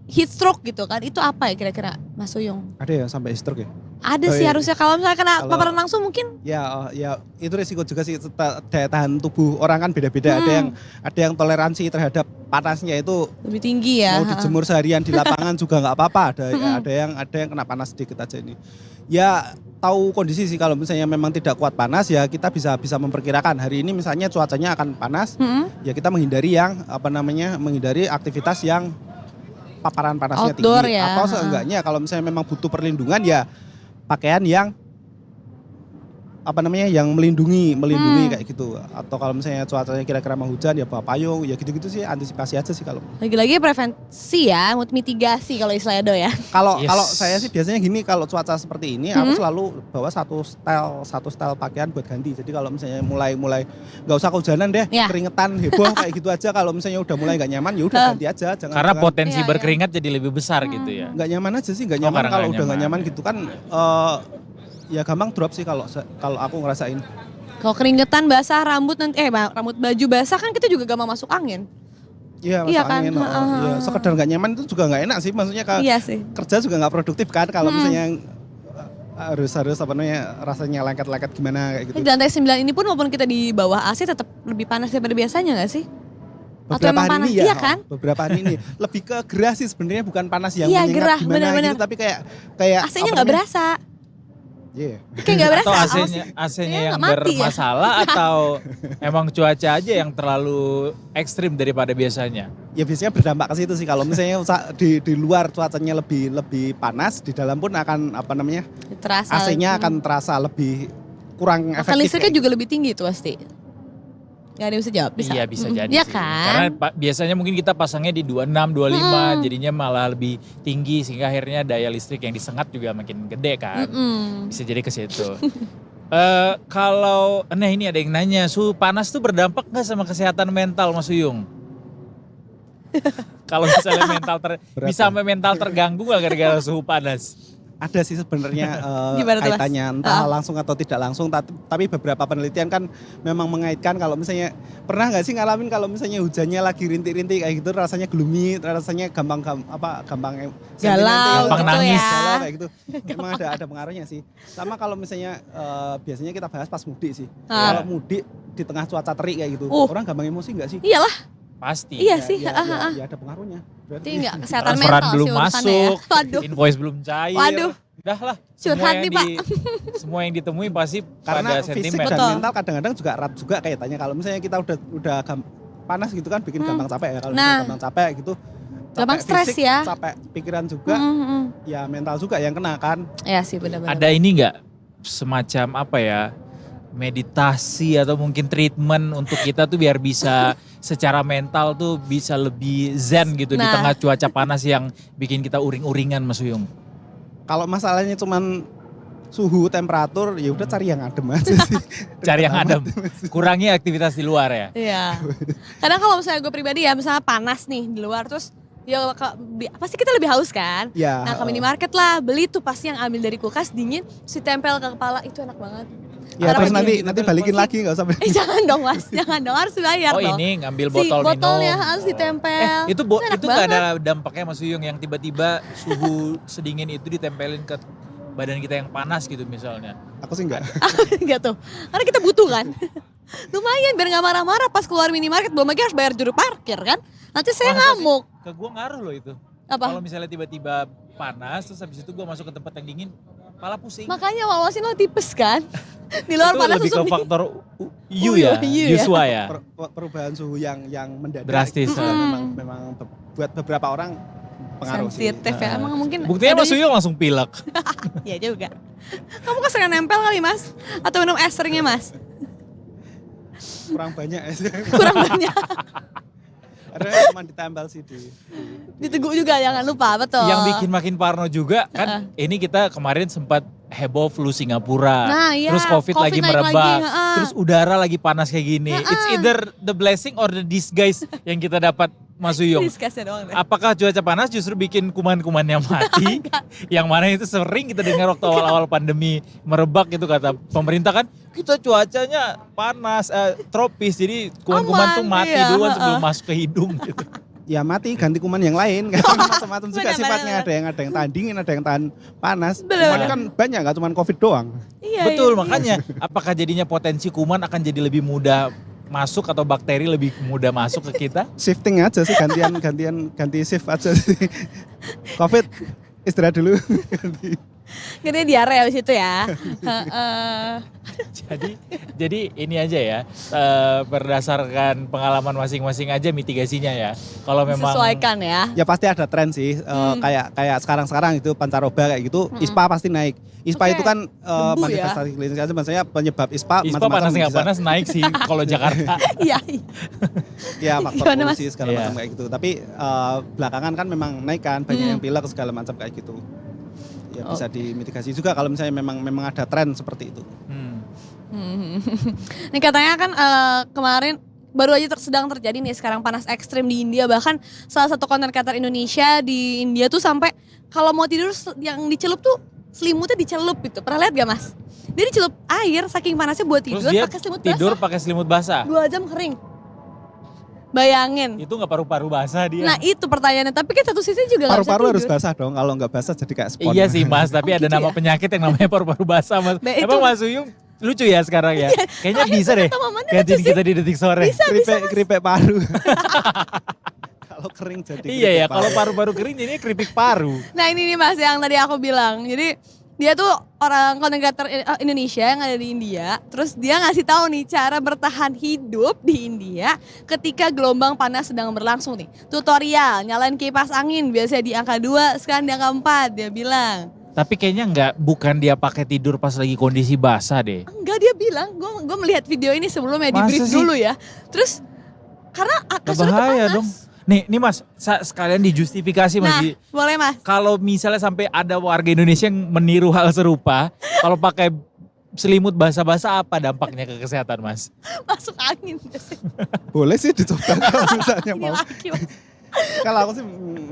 heat stroke gitu kan, itu apa ya kira-kira Mas Uyung? Ada ya sampai stroke ya? Ada sih harusnya kalau misalnya kena paparan langsung mungkin. Ya itu risiko juga sih, daya tahan tubuh orang kan beda-beda. Ada yang toleransi terhadap panasnya itu lebih tinggi ya. Mau dijemur seharian di lapangan juga nggak apa-apa. Ada yang kena panas sedikit aja ini. Ya tahu kondisi sih, kalau misalnya memang tidak kuat panas ya kita bisa memperkirakan hari ini misalnya cuacanya akan panas. Ya kita menghindari menghindari aktivitas yang paparan panasnya outdoor tinggi. Ya. Atau seenggaknya kalau misalnya memang butuh perlindungan ya pakaian yang yang melindungi kayak gitu. Atau kalau misalnya cuacanya kira-kira mau hujan ya bawa payung, ya gitu-gitu sih, antisipasi aja sih kalau. Lagi-lagi prevensi ya, mitigasi kalau istilahnya Do ya. Kalau saya sih biasanya gini, kalau cuaca seperti ini aku selalu bawa satu style pakaian buat ganti. Jadi kalau misalnya mulai nggak usah kehujanan deh, keringetan heboh kayak gitu aja. Kalau misalnya udah mulai nggak nyaman ya udah ganti aja. Karena potensi berkeringat jadi lebih besar gitu ya. Nggak nyaman aja sih, nggak nyaman kalau udah nggak nyaman gitu kan. Ya gampang drop sih kalau aku ngerasain. Kalau keringetan basah rambut baju basah kan kita juga gampang masuk angin. Iya, masuk angin. Ya, sekedar nggak nyaman itu juga nggak enak sih, maksudnya kerja juga nggak produktif kan kalau misalnya harus rasanya lengket-lengket gimana kayak gitu. Di lantai 9 ini pun walaupun kita di bawah AC tetap lebih panas daripada biasanya nggak sih? Beberapa hari ini iya kan? Beberapa hari ini lebih ke gerah sih sebenarnya, bukan panas yang menyengat gimana gitu, tapi kayak AC-nya nggak berasa. Iya. Kayak nggak berasa. Atau AC-nya yang bermasalah atau emang cuaca aja yang terlalu ekstrim daripada biasanya? Ya biasanya berdampak ke situ sih. Kalau misalnya di luar cuacanya lebih panas, di dalam pun akan AC-nya akan terasa lebih kurang efektif. Listriknya juga lebih tinggi tuh pasti. Ya ada yang bisa jawab, bisa. Iya bisa jadi Iya sih. kan? Karena biasanya mungkin kita pasangnya di 26, 25 jadinya malah lebih tinggi sehingga akhirnya daya listrik yang disengat juga makin gede kan. Bisa jadi ke situ. Kalau ini ada yang nanya, suhu panas tuh berdampak nggak sama kesehatan mental Mas Uyung? Kalau misalnya bisa sampai mental terganggu nggak gara-gara suhu panas? Ada sih sebenarnya kaitannya, entah langsung atau tidak langsung, tapi beberapa penelitian kan memang mengaitkan. Kalau misalnya pernah nggak sih ngalamin kalau misalnya hujannya lagi rintik-rintik kayak gitu, rasanya gloomy, rasanya gampang galau, gampang nangis, galau kayak gitu. Memang ada pengaruhnya sih. Sama kalau misalnya biasanya kita bahas pas mudik sih. Kalau mudik di tengah cuaca terik kayak gitu, orang gampang emosi nggak sih? Iyalah. Pasti. Iya sih. Ya ada pengaruhnya. Berarti enggak kesehatan transferan mental belum sih masuk, ya. invoice belum cair. Waduh. Dah lah. Curhat nih Pak. Semua yang ditemui pasti karena pada fisik sentimen. dan mental kadang-kadang juga erat juga kaitannya. Kalau misalnya kita udah panas gitu kan bikin gampang capek ya. Kalau gampang capek gitu. Gampang stres ya. Capek pikiran juga. Ya mental juga yang kena kan. Iya sih benar-benar. Ada ini enggak semacam meditasi atau mungkin treatment untuk kita tuh biar bisa secara mental tuh bisa lebih zen gitu di tengah cuaca panas yang bikin kita uring-uringan Mas Uyung? Kalau masalahnya cuman suhu, temperatur, ya udah cari yang adem aja sih. Cari yang adem, kurangi aktivitas di luar ya? Iya. Kadang kalau misalnya gue pribadi ya, misalnya panas nih di luar terus ya pasti kita lebih haus kan? Ya, nah ke minimarket lah, beli tuh pasti yang ambil dari kulkas dingin, si tempel ke kepala, itu enak banget. Ya terus nanti balikin lagi nggak usah balikin. Jangan dong Mas, jangan dong, harus bayar dong. Ini ngambil botol minum. Botolnya harus ditempel. Itu nggak ada dampaknya Mas Uyung yang tiba-tiba suhu sedingin itu ditempelin ke badan kita yang panas gitu misalnya? Aku sih enggak. Enggak tuh, karena kita butuh kan. Lumayan biar nggak marah-marah pas keluar minimarket, belum lagi harus bayar juru parkir kan. Nanti saya ngamuk. Ke gue ngaruh loh itu. Apa? Kalau misalnya tiba-tiba panas terus habis itu gue masuk ke tempat yang dingin, kepala pusing. Makanya wawasin lo tipes kan. Di luar panas lebih ke faktor Yuswa ya. Perubahan suhu yang mendadak drastis. Gitu, memang buat beberapa orang pengaruh sensitif ya. Emang mungkin buktinya Mas Uyung langsung pilek. Iya juga. Kamu keseringan nempel kali Mas? Atau minum es seringnya Mas? Kurang banyak es. Kurang banyak. Karena cuma ditempel sih di teguk juga, jangan lupa, betul. Yang bikin makin parno juga kan ini kita kemarin sempat heboh flu Singapura. Terus COVID lagi merebak. Terus udara lagi panas kayak gini. It's either the blessing or the disguise yang kita dapat Mas Uyung. Apakah cuaca panas justru bikin kuman-kumannya mati? Yang mana itu sering kita dengar waktu awal-awal pandemi merebak gitu kata pemerintah kan, kita cuacanya panas, tropis, jadi kuman-kuman tuh mati duluan sebelum masuk ke hidung gitu. Ya mati ganti kuman yang lain kan macam-macam juga sifatnya, ada yang tahan dingin, ada yang tahan panas. Kuman kan banyak, nggak cuma COVID doang. Betul, makanya apakah jadinya potensi kuman akan jadi lebih mudah masuk atau bakteri lebih mudah masuk ke kita? Shifting aja sih, ganti shift aja sih. COVID istirahat dulu. Gede diare abis itu ya. Jadi ini aja ya, berdasarkan pengalaman masing-masing aja mitigasinya ya. Kalau memang Sesuaikan ya. Ya pasti ada tren sih, kayak sekarang itu pancaroba kayak gitu, ISPA pasti naik. ISPA itu kan manifestasi klinis aja, maksudnya penyebab ISPA panas nggak panas naik sih kalau Jakarta. Iya. Ya faktor polusi segala macam kayak gitu. Tapi belakangan kan memang naik kan, banyak yang pilek segala macam kayak gitu. Ya bisa dimitigasi juga kalau misalnya memang ada tren seperti itu. Nih katanya kan kemarin baru aja sedang terjadi nih sekarang panas ekstrim di India, bahkan salah satu konten creator Indonesia di India tuh sampai kalau mau tidur yang dicelup tuh selimutnya dicelup gitu. Pernah lihat gak Mas? Dia dicelup air saking panasnya buat tidur pakai selimut basah. Tidur pakai selimut basah. 2 jam kering. Bayangin. Itu nggak paru-paru basah dia. Nah itu pertanyaannya, tapi kan satu sisi juga nggak bisa tidur. Paru-paru harus basah dong, kalau nggak basah jadi kayak spon. Iya sih Mas, tapi ada gitu nama penyakit yang namanya paru-paru basah Mas. Emang Mas Uyung lucu ya sekarang ya? Kayaknya bisa deh gantiin kita di Detik Sore. Keripik paru. Kalau kering jadi iya ya, kalau paru-paru kering jadinya keripik paru. Nah ini nih Mas yang tadi aku bilang, jadi dia tuh orang content creator Indonesia yang ada di India. Terus dia ngasih tahu nih cara bertahan hidup di India ketika gelombang panas sedang berlangsung nih. Tutorial, nyalain kipas angin biasanya di angka 2, sekarang di angka 4 dia bilang. Tapi kayaknya bukan dia pakai tidur pas lagi kondisi basah deh. Enggak, dia bilang, gue melihat video ini sebelumnya di brief dulu ya. Terus karena kasurnya tuh panas. Dong. Nih Mas, sekalian dijustifikasi Mas. Nah, boleh Mas. Kalau misalnya sampai ada warga Indonesia yang meniru hal serupa, kalau pakai selimut basah-basah apa dampaknya ke kesehatan Mas? Masuk angin. Boleh sih dicoba kalau misalnya mau. Kalau aku sih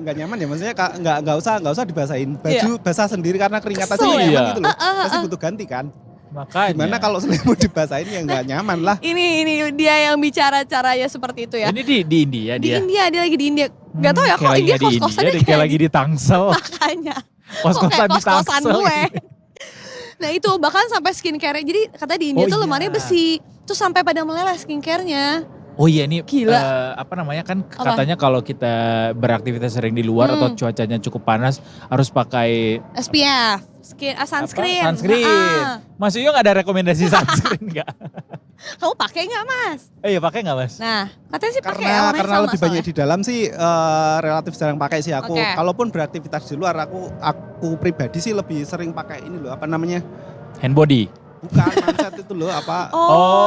nggak nyaman ya, maksudnya nggak usah dibasahin. Baju basah sendiri karena keringat aja nyaman gitu loh. Pasti butuh ganti kan. Makanya. Gimana kalau selimut dibasahin ya nggak nyaman lah. Ini dia yang bicara caranya seperti itu ya. Ini di India dia. Di India, dia lagi di India. Gak tau ya kok India kos-kosan dia kayak lagi di Tangsel. Makanya. Kos-kosan di Tangsel. Gue. Nah itu bahkan sampai skincare. Jadi katanya di India tuh lemarinya besi. Terus sampai pada meleleh skincare-nya. Oh iya ini gila. Apa namanya kan katanya kalau kita beraktivitas sering di luar atau cuacanya cukup panas harus pakai SPF, sunscreen. Sunscreen. Mas Uyung ada rekomendasi sunscreen nggak? Kamu pakai nggak Mas? Iya pakai nggak Mas? Nah katanya sih pakai. Karena lebih banyak di dalam sih relatif jarang pakai sih aku. Kalaupun beraktivitas di luar aku pribadi sih lebih sering pakai ini loh, apa namanya? Hand body. Bukan, manset itu loh apa?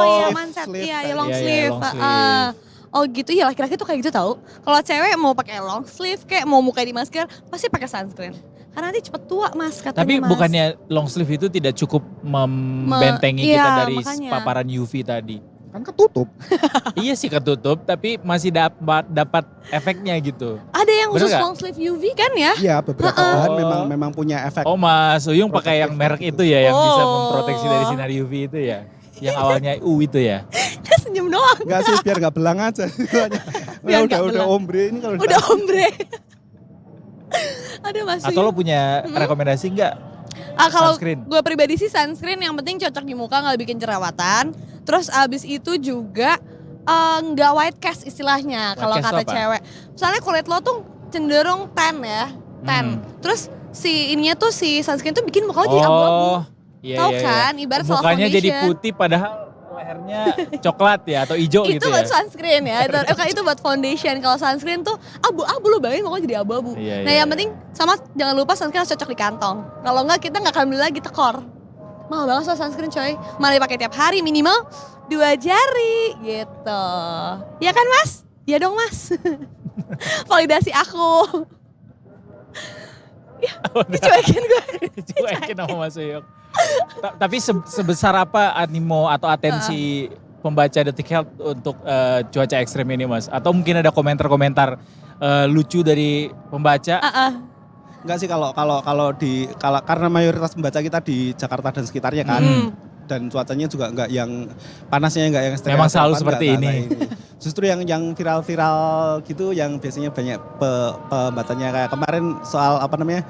Iya manset, iya long sleeve. Oh gitu, ya laki-laki tuh kayak gitu tahu. Kalau cewek mau pakai long sleeve kayak mau muka di masker pasti pakai sunscreen. Karena nanti cepet tua Mas katanya. Tapi bukannya long sleeve itu tidak cukup membentengi kita dari paparan UV tadi? Kan ketutup. Iya sih ketutup, tapi masih dapat efeknya gitu. Ada yang khusus long sleeve UV kan ya? Iya, beberapa bahan memang punya efek. Oh Mas Uyung pakai yang merek itu ya, yang bisa memproteksi dari sinar UV itu ya? Yang awalnya U itu ya? Dia senyum doang. Enggak sih, biar gak belang aja. udah ombre ini kalau udah ombre. Aduh Mas Uyung. Atau lo punya rekomendasi enggak? Kalau gue pribadi sih sunscreen yang penting cocok di muka, gak bikin jerawatan. Terus abis itu juga nggak white cast istilahnya kalau kata cewek. Soalnya kulit lo tuh cenderung tan ya, tan. Terus si ininya tuh si sunscreen tuh bikin muka lo jadi abu-abu. Iya, Tahu kan? Ibarat soal mukanya foundation. jadi putih padahal lehernya coklat ya atau hijau gitu ya. Itu buat sunscreen ya. Itu buat foundation. Kalau sunscreen tuh abu-abu, lo bayangin muka jadi abu-abu. Nah yang penting sama jangan lupa sunscreen harus cocok di kantong. Kalau enggak kita nggak akan beli lagi tekor. Mahal banget soal sunscreen coy. Malah dipakai tiap hari minimal 2 jari gitu. Ya kan Mas? Ya dong Mas. Validasi aku. Ya, dicuekin gue. Dicuekin sama Mas Uyung. Tapi sebesar apa animo atau atensi pembaca Detik Health untuk cuaca ekstrem ini Mas? Atau mungkin ada komentar-komentar lucu dari pembaca? Enggak sih kalau karena mayoritas pembaca kita di Jakarta dan sekitarnya kan. dan cuacanya juga nggak yang panasnya nggak yang ekstrim. Memang selalu seperti ini. Justru yang viral-viral gitu yang biasanya banyak pembacaannya kayak kemarin soal apa namanya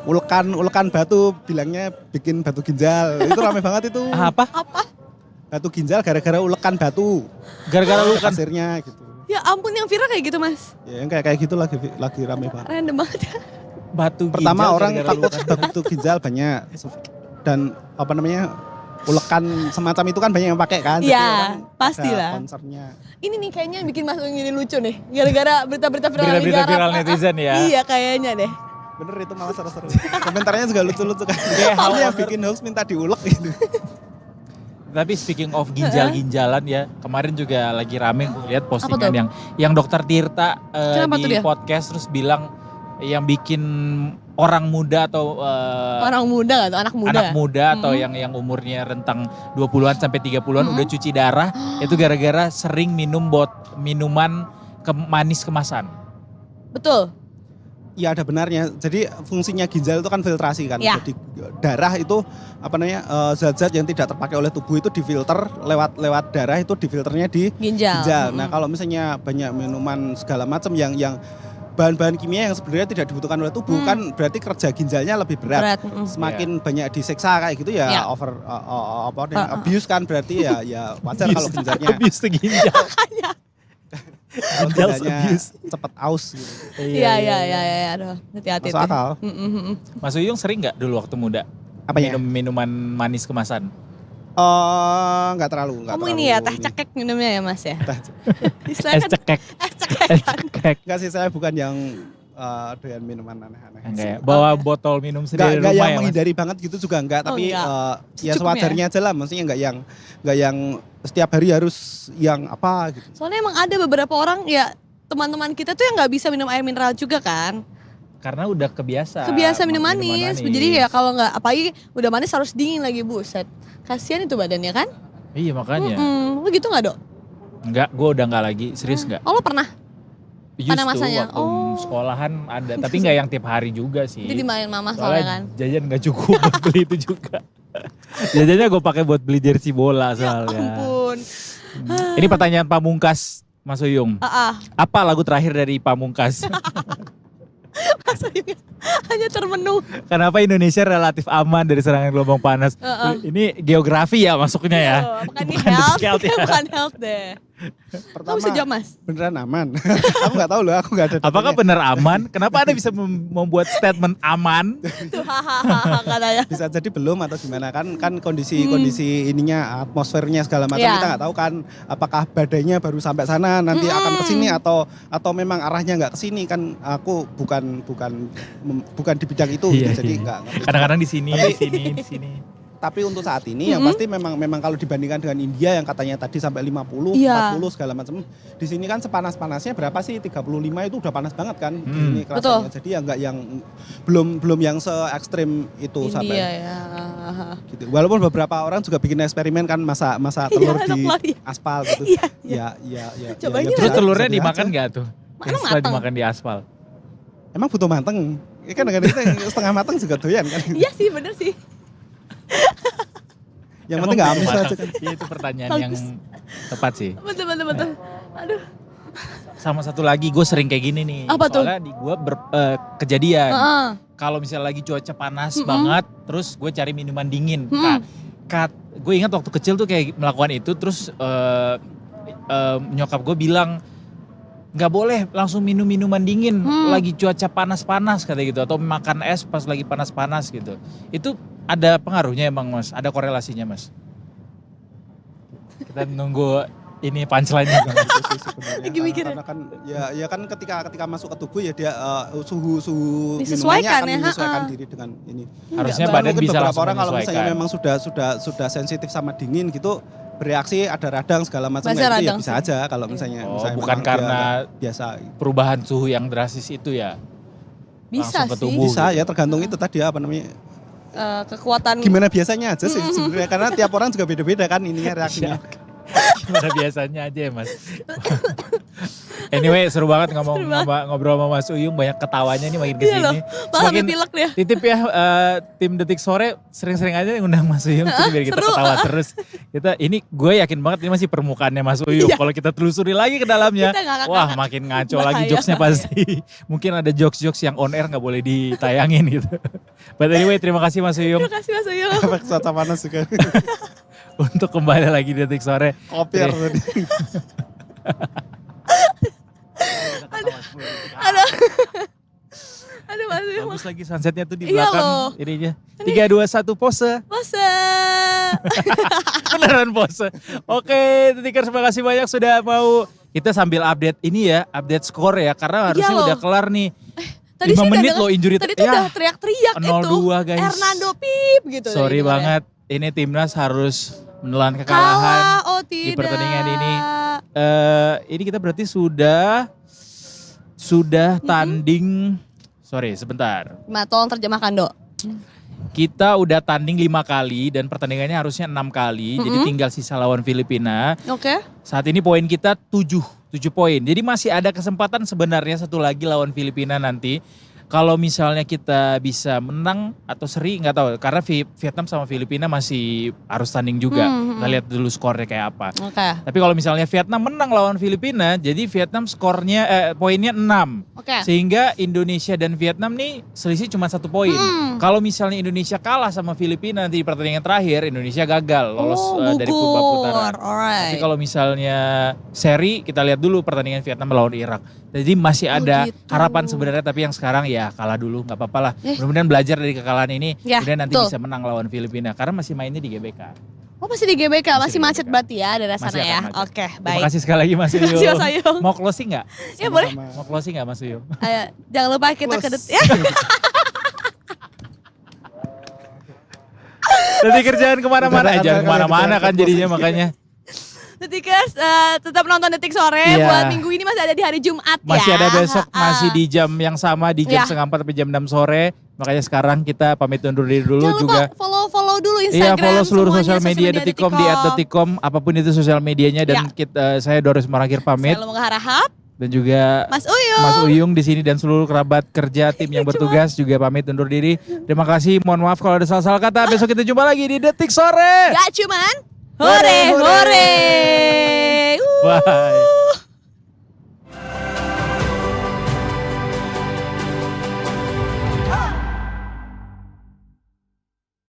ulekan batu bilangnya bikin batu ginjal itu ramai banget itu. Apa? Batu ginjal gara-gara ulekan batu. Gara-gara ulekan pasirnya gitu. Ya ampun yang viral kayak gitu mas. Ya yang kayak gitu lagi ramai banget. Random banget. Batu ginjal. Pertama orang takut batu ginjal banyak dan apa namanya ulekan semacam itu kan banyak yang pakai kan. Iya pastilah. Konsernya. Ini nih kayaknya yang bikin Mas Uing ini lucu nih. Gara-gara berita-berita viral netizen ya. Iya kayaknya deh. Bener itu malah seru-seru. Komentarnya juga lucu-lucu kan. Kayak yang bikin hoax minta diulek gitu. Tapi speaking of ginjal-ginjalan ya, kemarin juga lagi rame gue lihat postingan yang Dokter Tirta di podcast terus bilang yang bikin orang muda atau orang muda atau anak muda atau yang umurnya rentang 20-an sampai 30-an udah cuci darah itu gara-gara sering minum minuman manis kemasan. Betul. Iya ada benarnya. Jadi fungsinya ginjal itu kan filtrasi kan. Ya. Jadi darah itu apa namanya zat-zat yang tidak terpakai oleh tubuh itu difilter lewat darah itu difilternya di ginjal. Nah kalau misalnya banyak minuman segala macam yang bahan-bahan kimia yang sebenarnya tidak dibutuhkan oleh tubuh kan berarti kerja ginjalnya lebih berat. Semakin banyak disiksa kayak gitu ya over abuse kan berarti ya wajar kalau ginjalnya. Abuse ginjal. Ginjal cepat aus gitu. Iya, aduh hati-hati. Masuk akal. Mas Uyung sering nggak dulu waktu muda minum minuman manis kemasan? Nggak terlalu. Kamu ini ya teh cekek minumnya ya mas ya? Es cekek. Enggak sih saya bukan yang doyan minuman aneh-aneh. Enggak ya? Bawa botol minum sendiri rumah yang ya menghindari banget gitu juga enggak. Tapi ya sewajarnya aja lah. Maksudnya enggak yang setiap hari harus yang apa gitu. Soalnya emang ada beberapa orang ya teman-teman kita tuh yang nggak bisa minum air mineral juga kan. Karena udah kebiasa minum manis. Jadi ya kalau nggak apalagi udah manis harus dingin lagi buset. Kasian itu badannya kan? Iya makanya. Lu gitu nggak Dok? Enggak, gue udah nggak lagi. Serius nggak? Oh lo pernah? Pada masanya? Waktu sekolahan ada. Tapi nggak yang tiap hari juga sih. Jadi dimain mama soalnya kan? Jajan nggak cukup buat beli itu juga. Jajannya gue pakai buat beli jersey bola soalnya. Ya ampun. Ini pertanyaan Pamungkas Mas Uyung. Apa lagu terakhir dari Pamungkas? Mas Uyung hanya termenung. Kenapa Indonesia relatif aman dari serangan gelombang panas? Ini geografi ya masuknya ya. Bukan health ya. Bukan health deh. Pertama, bisa jawab mas? Beneran aman. Aku nggak tahu loh, aku nggak ada. Apakah benar aman? Kenapa Anda bisa membuat statement aman? Tuh hahaha katanya. Bisa jadi belum atau gimana kan kondisi ininya atmosfernya segala macam kita nggak tahu kan. Apakah badainya baru sampai sana nanti akan ke sini atau memang arahnya nggak ke sini kan? Aku bukan di bidang itu gitu, jadi nggak. Kadang-kadang di sini. Tapi untuk saat ini yang pasti memang kalau dibandingkan dengan India yang katanya tadi sampai 50, 40 segala macam. Di sini kan sepanas-panasnya berapa sih? 35 itu udah panas banget kan. Ini kerasanya. Jadi ya enggak yang belum yang se ekstrim itu India, sampai. Ya. Gitu. Walaupun beberapa orang juga bikin eksperimen kan masa telur di aspal gitu. Ya. Terus telurnya dimakan enggak tuh? Setelah dimakan di aspal. Emang butuh mateng. Ya kan kadang-kadang setengah mateng juga doyan kan. Iya sih bener sih. Yang penting gak amis aja kan. Iya itu pertanyaan yang tepat sih. Betul. Aduh. Sama satu lagi gue sering kayak gini nih. Apa tuh? Soalnya di gue kejadian. Kalau misalnya lagi cuaca panas banget, terus gue cari minuman dingin. Gue ingat waktu kecil tuh kayak melakukan itu, terus nyokap gue bilang, nggak boleh langsung minum minuman dingin lagi cuaca panas-panas kata gitu, atau makan es pas lagi panas-panas gitu. Itu ada pengaruhnya emang mas? Ada korelasinya mas? Kita nunggu ini punchline-nya. Karena kan ya kan ketika masuk ke tubuh ya dia suhu disesuaikan minumannya akan menyesuaikan diri dengan ini. Harusnya badan bisa beberapa langsung orang kalau misalnya menyesuaikan. memang sudah sensitif sama dingin gitu, bereaksi ada radang segala macam itu ya bisa aja kalau misalnya bukan karena biasa perubahan suhu yang drastis itu ya. Bisa ke sih. tubuh, bisa gitu. ya tergantung itu tadi apa namanya kekuatan gimana biasanya aja sih sebenarnya karena tiap orang juga beda-beda kan ininya reaksinya. Gimana biasanya aja ya mas. Anyway, seru banget ngobrol sama Mas Uyung, banyak ketawanya nih makin Iya loh, kesini. malah pilek dia. Titip ya tim Detik Sore sering-sering aja ngundang Mas Uyung biar kita seru. ketawa terus. Gue yakin banget ini masih permukaannya Mas Uyung. Iya. Kalau kita telusuri lagi ke dalamnya, Kita ngakak-ngakak. wah makin ngaco lagi Bahaya, jokesnya pasti. Mungkin ada jokes-jokes yang on air nggak boleh ditayangin gitu. But anyway, terima kasih Mas Uyung Terima kasih Mas Uyung. Efek cuaca panas juga. untuk kembali lagi di Detik Sore. Kopiar tadi. Aduh Mas Uyung. Bagus lagi sunsetnya tuh di Iya belakang loh. ininya. 3, 2, 1 pose. Masa. Beneran pose. Oke, Detikers terima kasih banyak sudah mau. Kita sambil update ini ya, update skor ya. Karena harusnya loh. udah kelar nih. Tadi 5 sih udah menit denger- loh injury Tadi tuh udah teriak-teriak itu. 0-2 guys. Hernando Pip gitu. Sorry tadi banget, ini timnas harus menelan dengarnya. kekalahan Kalah, oh di tidak. pertandingan ini. Ini kita berarti sudah tanding. Sorry, sebentar. Ma, tolong terjemahkan, Dok. Kita udah tanding 5 kali dan pertandingannya harusnya 6 kali. Jadi tinggal sisa lawan Filipina. Oke. Saat ini poin kita 7 poin. Jadi masih ada kesempatan sebenarnya satu lagi lawan Filipina nanti. Kalau misalnya kita bisa menang atau seri nggak tahu. Karena Vietnam sama Filipina masih harus tanding juga. Kita lihat dulu skornya kayak apa. Oke. Tapi kalau misalnya Vietnam menang lawan Filipina, jadi Vietnam skornya poinnya 6. Oke. Sehingga Indonesia dan Vietnam nih selisih cuma 1 poin. Kalau misalnya Indonesia kalah sama Filipina nanti di pertandingan terakhir, Indonesia gagal lolos dari babak putaran. Alright. Tapi kalau misalnya seri, kita lihat dulu pertandingan Vietnam melawan Irak. Jadi masih ada gitu. harapan sebenarnya, tapi yang sekarang ya kalah dulu, nggak apa-apa lah. Mudah-mudahan belajar dari kekalahan ini, Ya, kemudian nanti betul. bisa menang lawan Filipina. Karena masih mainnya di GBK. Oh masih di GBK, masih di macet GBK. berarti ya daerah Masih sana akan ya. macet. Oke, Terima baik. kasih sekali lagi Mas Terima kasih, Uyung. Mas Uyung. Mau closing nggak? Ya boleh. Mau closing nggak Mas Uyung? Ayo, jangan lupa kita ke ya. Nanti kerjaan kemana-mana, Udah, jangan ada kemana-mana kali kan kita jadinya makanya. Detikers tetap nonton Detik Sore Iya. buat minggu ini masih ada di hari Jumat ya. Masih ada besok, Ha-ha. masih di jam yang sama, di jam Ya. setengah 4 sampai jam 6 sore. Makanya sekarang kita pamit undur diri dulu Jangan juga. lupa follow dulu Iya, Instagram. follow seluruh semuanya, sosial media Detikcom di @detikcom, apapun itu sosial medianya dan saya Doris Maragir pamit Saya Lumang Harahap, dan juga Mas Uyung. Mas Uyung di sini dan seluruh kerabat kerja tim yang bertugas juga pamit undur diri. Terima kasih, mohon maaf kalau ada salah-salah kata. Besok kita jumpa lagi di Detik Sore. Gak cuman hore. Bye.